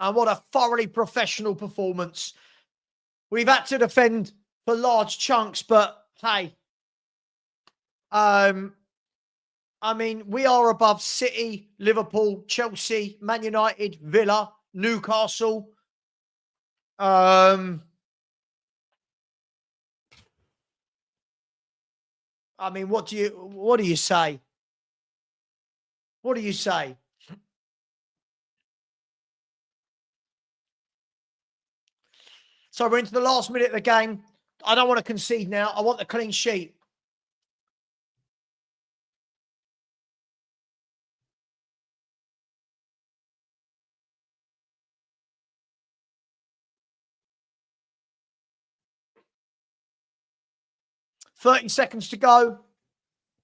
[SPEAKER 1] And what a thoroughly professional performance. We've had to defend for large chunks, but hey, I mean, we are above City, Liverpool, Chelsea, Man United, Villa, Newcastle. I mean, what do you say? What do you say? So we're into the last minute of the game. I don't want to concede now. I want the clean sheet. $30 seconds to go.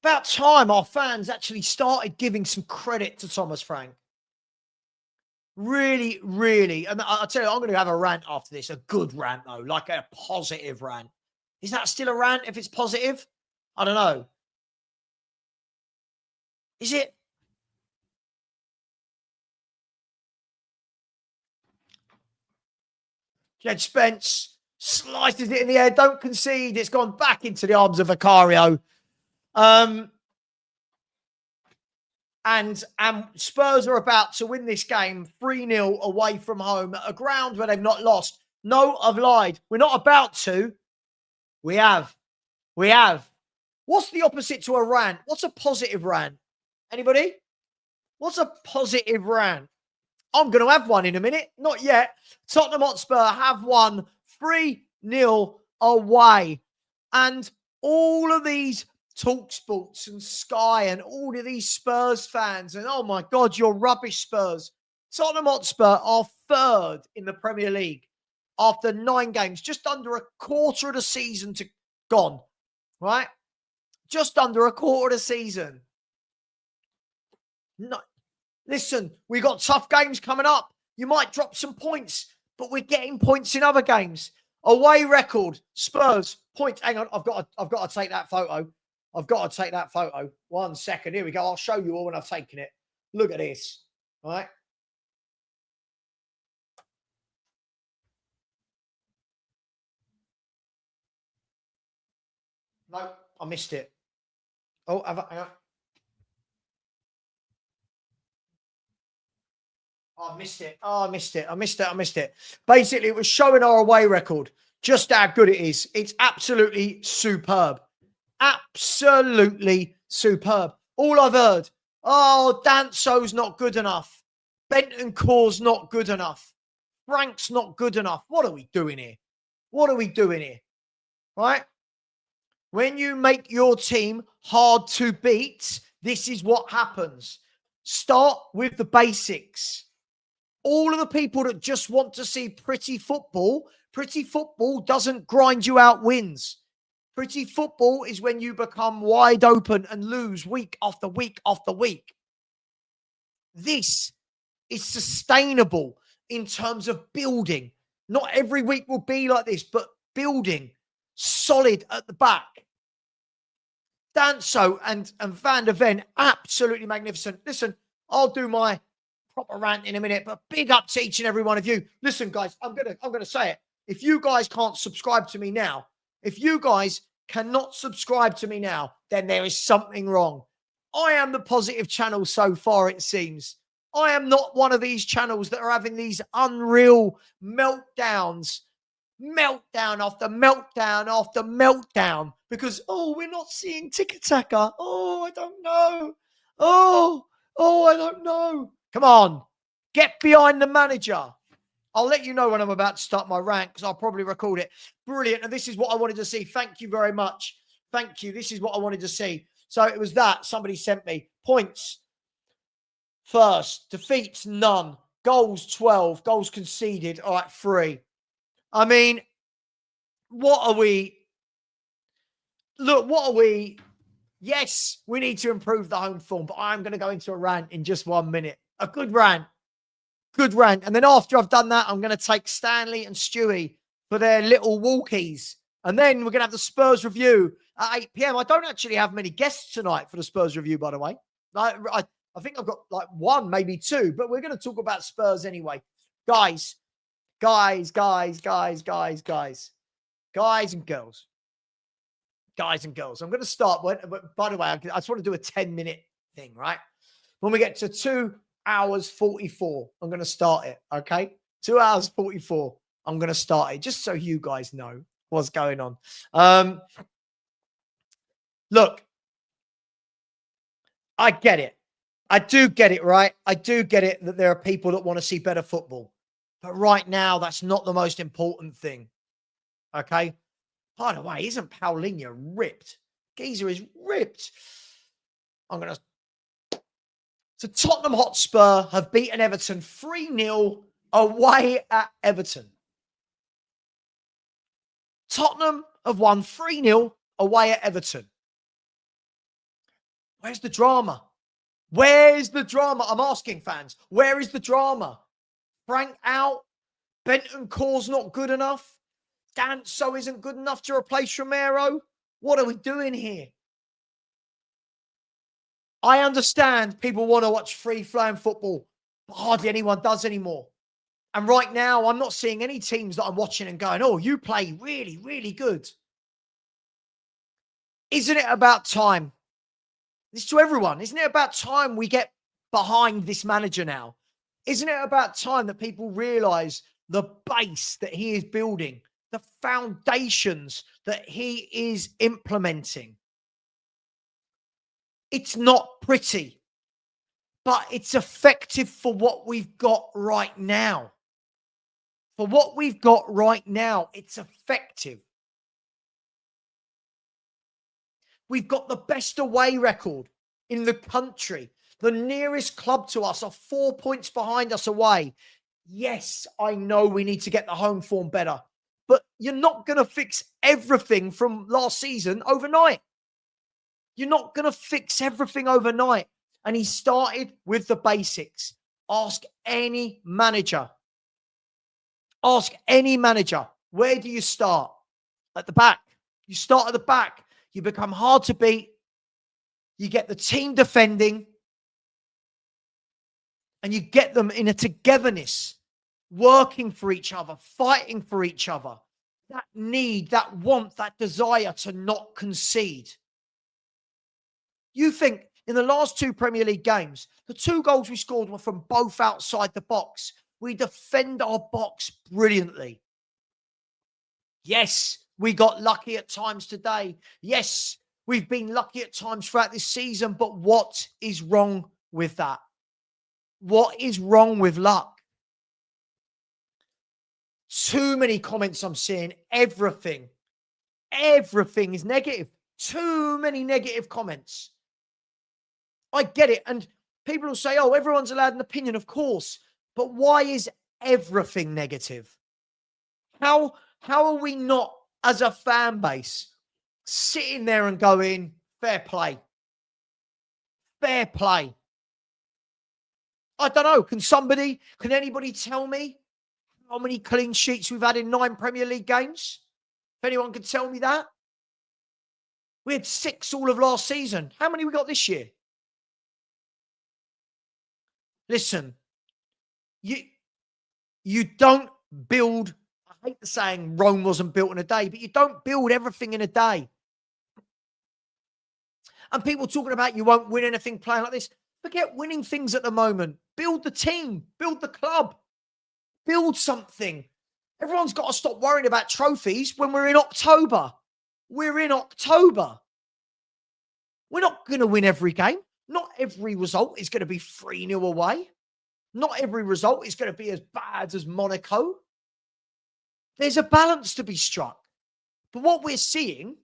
[SPEAKER 1] About time our fans actually started giving some credit to Thomas Frank. Really, really. And I'll tell you, I'm going to have a rant after this. A good rant, though. Like a positive rant. Is that still a rant if it's positive? I don't know. Is it? Jed Spence slices it in the air. Don't concede. It's gone back into the arms of Vicario. And Spurs are about to win this game 3-0 away from home at a ground where they've not lost. No, I've lied. We're not about to. We have. What's the opposite to a rant? What's a positive rant? Anybody? What's a positive rant? I'm going to have one in a minute. Not yet. Tottenham Hotspur have won 3-0 away. And all of these TalkSports and Sky and all of these Spurs fans and, oh my God, you're rubbish, Spurs. Tottenham Hotspur are third in the Premier League after 9 games, just under a quarter of the season gone, right? Just under a quarter of the season. No, listen, we got tough games coming up. You might drop some points, but we're getting points in other games. Away record, Spurs, points. Hang on, I've got to take that photo. 1 second. Here we go. I'll show you all when I've taken it. Look at this. All right. No, I missed it. Oh, hang on. Oh, I missed it. Oh, I missed it. I missed it. I missed it. Basically, it was showing our away record, just how good it is. It's absolutely superb. Absolutely superb. All I've heard, oh, Danso's not good enough. Bentancur's not good enough. Frank's not good enough. What are we doing here? What are we doing here? Right? When you make your team hard to beat, this is what happens. Start with the basics. All of the people that just want to see pretty football doesn't grind you out wins. Pretty football is when you become wide open and lose week after week after week. This is sustainable in terms of building. Not every week will be like this, but building solid at the back. Danso and Van der Ven, absolutely magnificent. Listen, I'll do my proper rant in a minute, but big up to each and every one of you. Listen, guys, I'm gonna say it. If you guys can't subscribe to me now, if you guys cannot subscribe to me now, then there is something wrong. I am the positive channel so far, it seems. I am not one of these channels that are having these unreal meltdowns, meltdown after meltdown after meltdown, because, oh, we're not seeing tiki-taka. Oh, I don't know. Oh, I don't know. Come on, get behind the manager. I'll let you know when I'm about to start my rant because I'll probably record it. Brilliant. And this is what I wanted to see. Thank you very much. Thank you. This is what I wanted to see. So it was that somebody sent me points. First, defeats, none. Goals, 12. Goals conceded. All right, 3. I mean, what are we? Look, what are we? Yes, we need to improve the home form, but I'm going to go into a rant in just 1 minute. A good rant. Good rant. And then after I've done that, I'm going to take Stanley and Stewie for their little walkies. And then we're going to have the Spurs review at 8 p.m. I don't actually have many guests tonight for the Spurs review, by the way. I think I've got like 1, maybe 2, but we're going to talk about Spurs anyway. Guys and girls. Guys and girls. I'm going to start, but by the way, I just want to do a 10-minute thing, right? When we get to 2 hours 44, I'm going to start it, okay? 2 hours 44, I'm going to start it, just so you guys know what's going on. Look, I get it. I do get it, right? I do get it that there are people that want to see better football. But right now, that's not the most important thing, okay? By the way, isn't Paulinho ripped? Geezer is ripped. So Tottenham Hotspur have beaten Everton 3-0 away at Everton. Tottenham have won 3-0 away at Everton. Where's the drama? Where's the drama? I'm asking fans. Where is the drama? Frank out. Bentancur's not good enough. Danso isn't good enough to replace Romero. What are we doing here? I understand people want to watch free-flowing football, but hardly anyone does anymore. And right now, I'm not seeing any teams that I'm watching and going, oh, you play really, really good. Isn't it about time? This is to everyone. Isn't it about time we get behind this manager now? Isn't it about time that people realize the base that he is building, the foundations that he is implementing? It's not pretty, but it's effective for what we've got right now. For what we've got right now, it's effective. We've got the best away record in the country. The nearest club to us are 4 points behind us away. Yes, I know we need to get the home form better, but you're not going to fix everything from last season overnight. You're not going to fix everything overnight. And he started with the basics. Ask any manager. Ask any manager. Where do you start? At the back. You start at the back. You become hard to beat. You get the team defending. And you get them in a togetherness. Working for each other. Fighting for each other. that need, that want, that desire to not concede. You think in the last 2 Premier League games, the 2 goals we scored were from both outside the box. We defend our box brilliantly. Yes, we got lucky at times today. Yes, we've been lucky at times throughout this season, but what is wrong with that? What is wrong with luck? Too many comments I'm seeing. Everything is negative. Too many negative comments. I get it. And people will say, oh, everyone's allowed an opinion, of course. But why is everything negative? How are we not, as a fan base, sitting there and going, fair play? Fair play. I don't know. Can anybody tell me how many clean sheets we've had in 9 Premier League games? If anyone could tell me that. We had 6 all of last season. How many we got this year? Listen, you don't build, I hate the saying Rome wasn't built in a day, but you don't build everything in a day. And people talking about you won't win anything playing like this. Forget winning things at the moment. Build the team, build the club, build something. Everyone's got to stop worrying about trophies when we're in October. We're in October. We're not going to win every game. Not every result is going to be 3-0 away. Not every result is going to be as bad as Monaco. There's a balance to be struck. But what we're seeing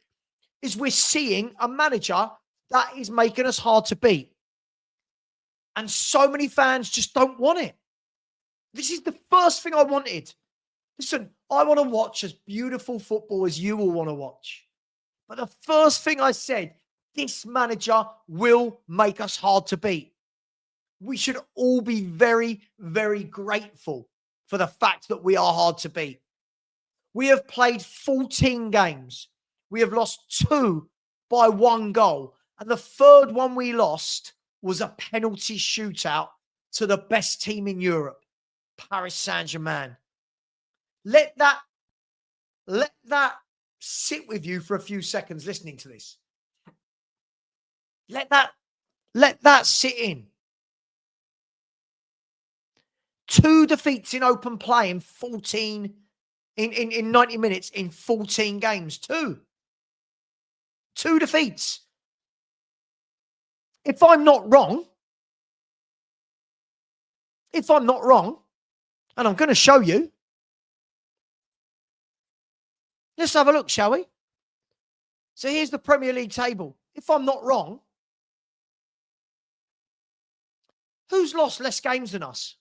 [SPEAKER 1] is a manager that is making us hard to beat. And so many fans just don't want it. This is the first thing I wanted. Listen, I want to watch as beautiful football as you all want to watch. But the first thing I said, this manager will make us hard to beat. We should all be very, very grateful for the fact that we are hard to beat. We have played 14 games. We have lost 2 by 1 goal. And the third one we lost was a penalty shootout to the best team in Europe, Paris Saint-Germain. Let that sit with you for a few seconds listening to this. Let that sit in. 2 defeats in open play in 90 minutes in 14 games. 2 defeats. If I'm not wrong, and I'm going to show you, let's have a look, shall we? So here's the Premier League table. If I'm not wrong, who's lost less games than us?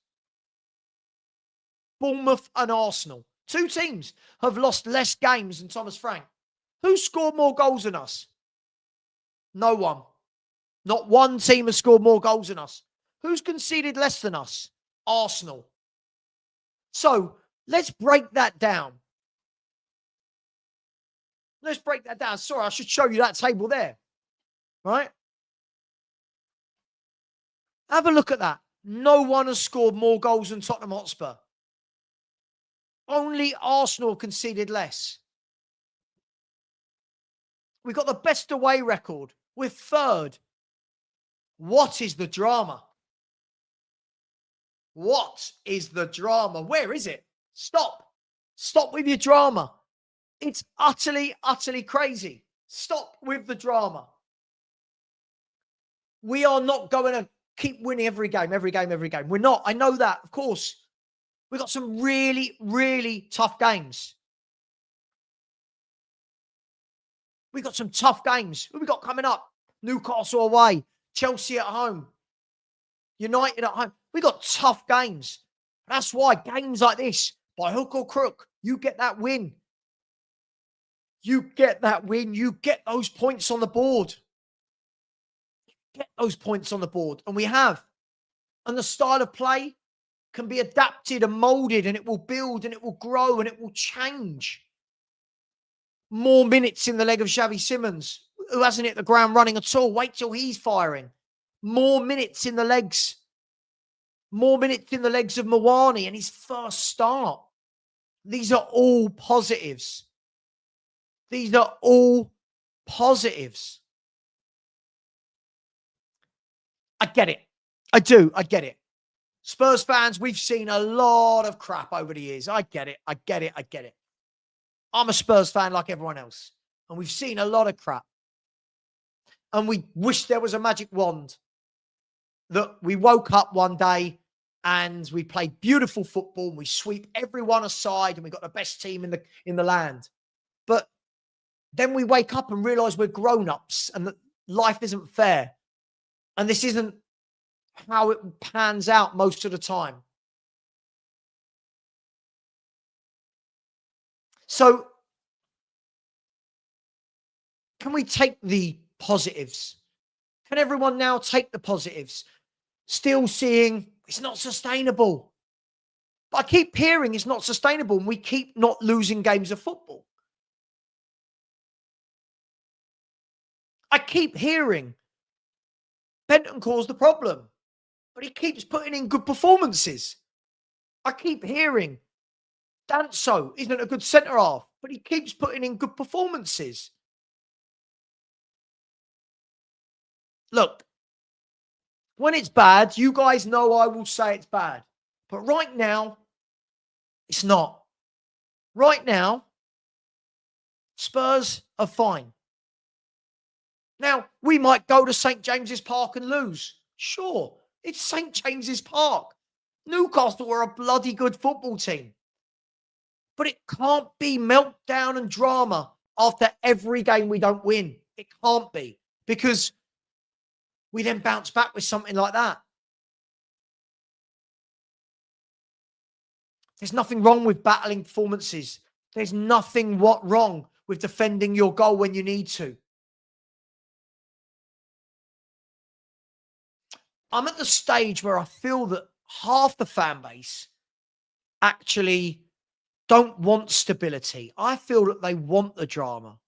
[SPEAKER 1] Bournemouth and Arsenal. 2 teams have lost less games than Thomas Frank. Who's scored more goals than us? No one. Not one team has scored more goals than us. Who's conceded less than us? Arsenal. So let's break that down. Sorry, I should show you that table there. Right? Have a look at that. No one has scored more goals than Tottenham Hotspur. Only Arsenal conceded less. We've got the best away record. We're third. What is the drama? What is the drama? Where is it? Stop. Stop with your drama. It's utterly, utterly crazy. Stop with the drama. We are not going to keep winning every game. We're not. I know that, of course. We've got some really, really tough games. We've got some tough games. Who we got coming up? Newcastle away. Chelsea at home. United at home. We got tough games. That's why games like this, by hook or crook, you get that win. You get that win. You get those points on the board. Get those points on the board. And we have. And the style of play can be adapted and molded, and it will build and it will grow and it will change. More minutes in the leg of Xavi Simons, who hasn't hit the ground running at all. Wait till he's firing. More minutes in the legs. More minutes in the legs of Mawani and his first start. These are all positives. These are all positives. I get it. I do. I get it. Spurs fans, we've seen a lot of crap over the years. I get it. I get it. I get it. I'm a Spurs fan like everyone else. And we've seen a lot of crap. And we wish there was a magic wand that we woke up one day and we play beautiful football and we sweep everyone aside and we got the best team in the land. But then we wake up and realize we're grown-ups and that life isn't fair. And this isn't how it pans out most of the time. So can we take the positives? Can everyone now take the positives? Still seeing it's not sustainable. But I keep hearing it's not sustainable and we keep not losing games of football. I keep hearing Bentancur's the problem, but he keeps putting in good performances. I keep hearing Danso isn't a good centre-half, but he keeps putting in good performances. Look, when it's bad, you guys know I will say it's bad. But right now, it's not. Right now, Spurs are fine. Now, we might go to St. James's Park and lose. Sure, it's St. James's Park. Newcastle are a bloody good football team. But it can't be meltdown and drama after every game we don't win. It can't be. Because we then bounce back with something like that. There's nothing wrong with battling performances. There's nothing wrong with defending your goal when you need to. I'm at the stage where I feel that half the fan base actually don't want stability. I feel that they want the drama.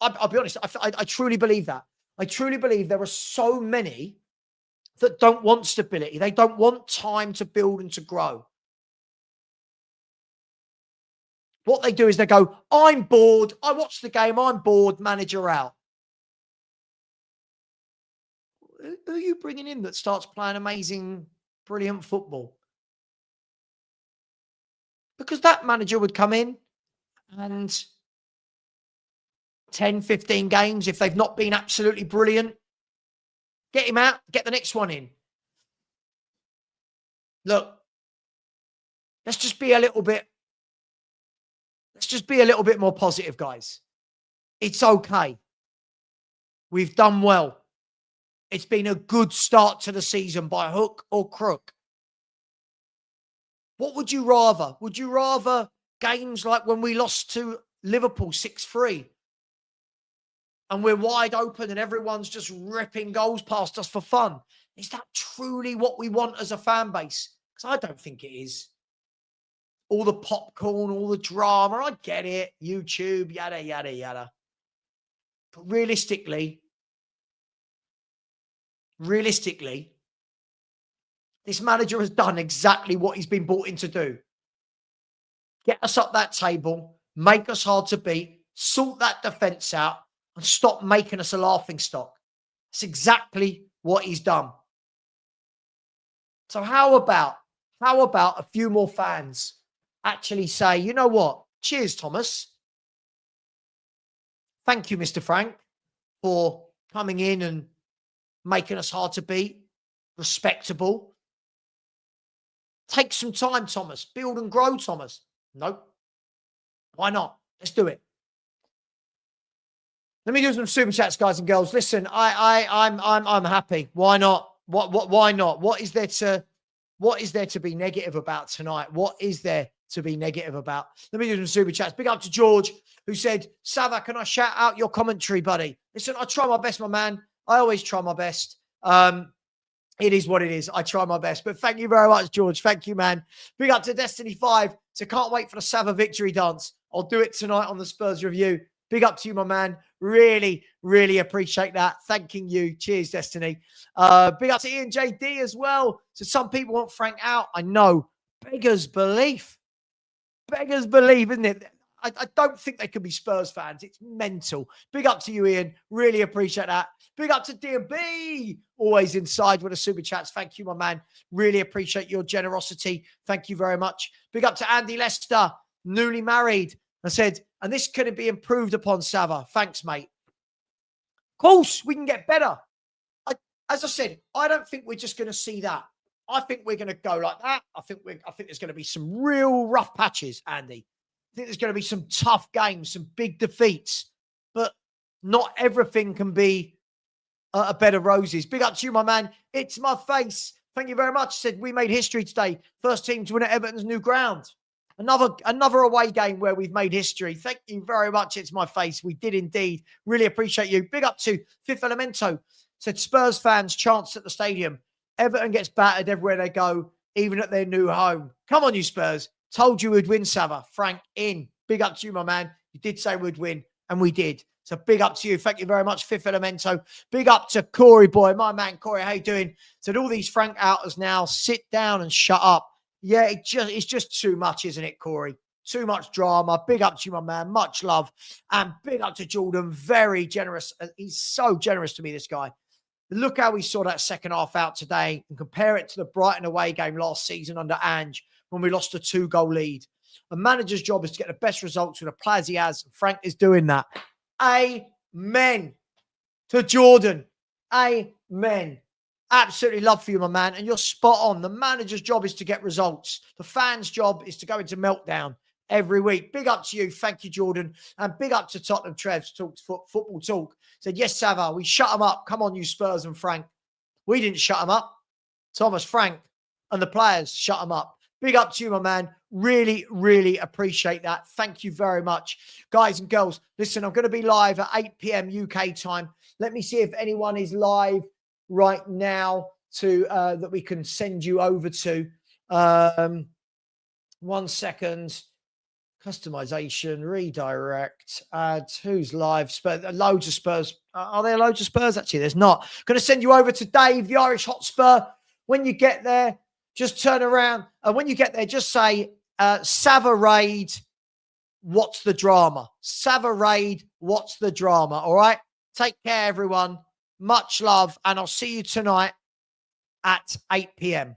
[SPEAKER 1] I'll be honest, I truly believe that. I truly believe there are so many that don't want stability. They don't want time to build and to grow. What they do is they go, I'm bored. I watched the game. I'm bored. Manager out. Who are you bringing in that starts playing amazing, brilliant football? Because that manager would come in and 10, 15 games, if they've not been absolutely brilliant, get him out, get the next one in. Look, let's just be a little bit more positive, guys. It's okay. We've done well. It's been a good start to the season by hook or crook. What would you rather? Would you rather games like when we lost to Liverpool 6-3 and we're wide open and everyone's just ripping goals past us for fun? Is that truly what we want as a fan base? Because I don't think it is. All the popcorn, all the drama, I get it. YouTube, yada, yada, yada. But realistically, this manager has done exactly what he's been brought in to do. Get us up that table, make us hard to beat, sort that defence out, and stop making us a laughingstock. That's exactly what he's done. So how about a few more fans actually say, you know what? Cheers, Thomas. Thank you, Mr. Frank, for coming in and making us hard to beat, respectable. Take some time, Thomas. Build and grow, Thomas. Nope. Why not? Let's do it. Let me do some super chats, guys and girls. Listen, I'm happy. Why not? Why not? What is there to be negative about tonight? What is there to be negative about? Let me do some super chats. Big up to George, who said, Sava, can I shout out your commentary, buddy? Listen, I try my best, my man. I always try my best. It is what it is. I try my best. But thank you very much, George. Thank you, man. Big up to Destiny 5. So can't wait for the Sava victory dance. I'll do it tonight on the Spurs Review. Big up to you, my man. Really, really appreciate that. Thanking you. Cheers, Destiny. Big up to Ian JD as well. So some people want Frank out. I know. Beggars belief. Beggars belief, isn't it? I don't think they can be Spurs fans. It's mental. Big up to you, Ian. Really appreciate that. Big up to DB. Always inside with the super chats. Thank you, my man. Really appreciate your generosity. Thank you very much. Big up to Andy Lester, newly married. I said, and this couldn't be improved upon, Sava. Thanks, mate. Of course, we can get better. As I said, I don't think we're just going to see that. I think we're going to go like that. I think there's going to be some real rough patches, Andy. I think there's going to be some tough games, some big defeats, but not everything can be a bed of roses. Big up to you, my man. It's my face. Thank you very much. Said we made history today. First team to win at Everton's new ground. Another away game where we've made history. Thank you very much. It's my face. We did indeed. Really appreciate you. Big up to Fifth Elemento. Said Spurs fans chants at the stadium. Everton gets battered everywhere they go, even at their new home. Come on, you Spurs. Told you we'd win, Sava. Frank in. Big up to you, my man. You did say we'd win, and we did. So big up to you. Thank you very much, Fifth Elemento. Big up to Corey boy, my man Corey. How you doing? Said all these Frank outers now sit down and shut up. Yeah, it's just too much, isn't it, Corey? Too much drama. Big up to you, my man. Much love. And big up to Jordan. Very generous. He's so generous to me, this guy. Look how we saw that second half out today and compare it to the Brighton away game last season under Ange when we lost a 2-goal lead. A manager's job is to get the best results with the players he has. Frank is doing that. Amen to Jordan. Amen. Absolutely love for you, my man. And you're spot on. The manager's job is to get results. The fans' job is to go into meltdown every week. Big up to you. Thank you, Jordan. And big up to Tottenham Trevs. Talked football talk. Said, yes, Sava, we shut them up. Come on, you Spurs and Frank. We didn't shut them up. Thomas, Frank, and the players shut them up. Big up to you, my man. Really, really appreciate that. Thank you very much. Guys and girls, listen, I'm going to be live at 8 p.m. UK time. Let me see if anyone is live right now to that we can send you over to. 1 second. Customization, redirect, add, who's live? Spurs, loads of Spurs. Are there loads of Spurs? Actually, there's not. Going to send you over to Dave, the Irish Hotspur. When you get there, just turn around. And when you get there, just say, Sava Raid, what's the drama? Sava Raid, what's the drama? All right? Take care, everyone. Much love. And I'll see you tonight at 8 p.m.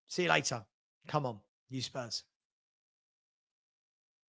[SPEAKER 1] See you later. Come on, you Spurs.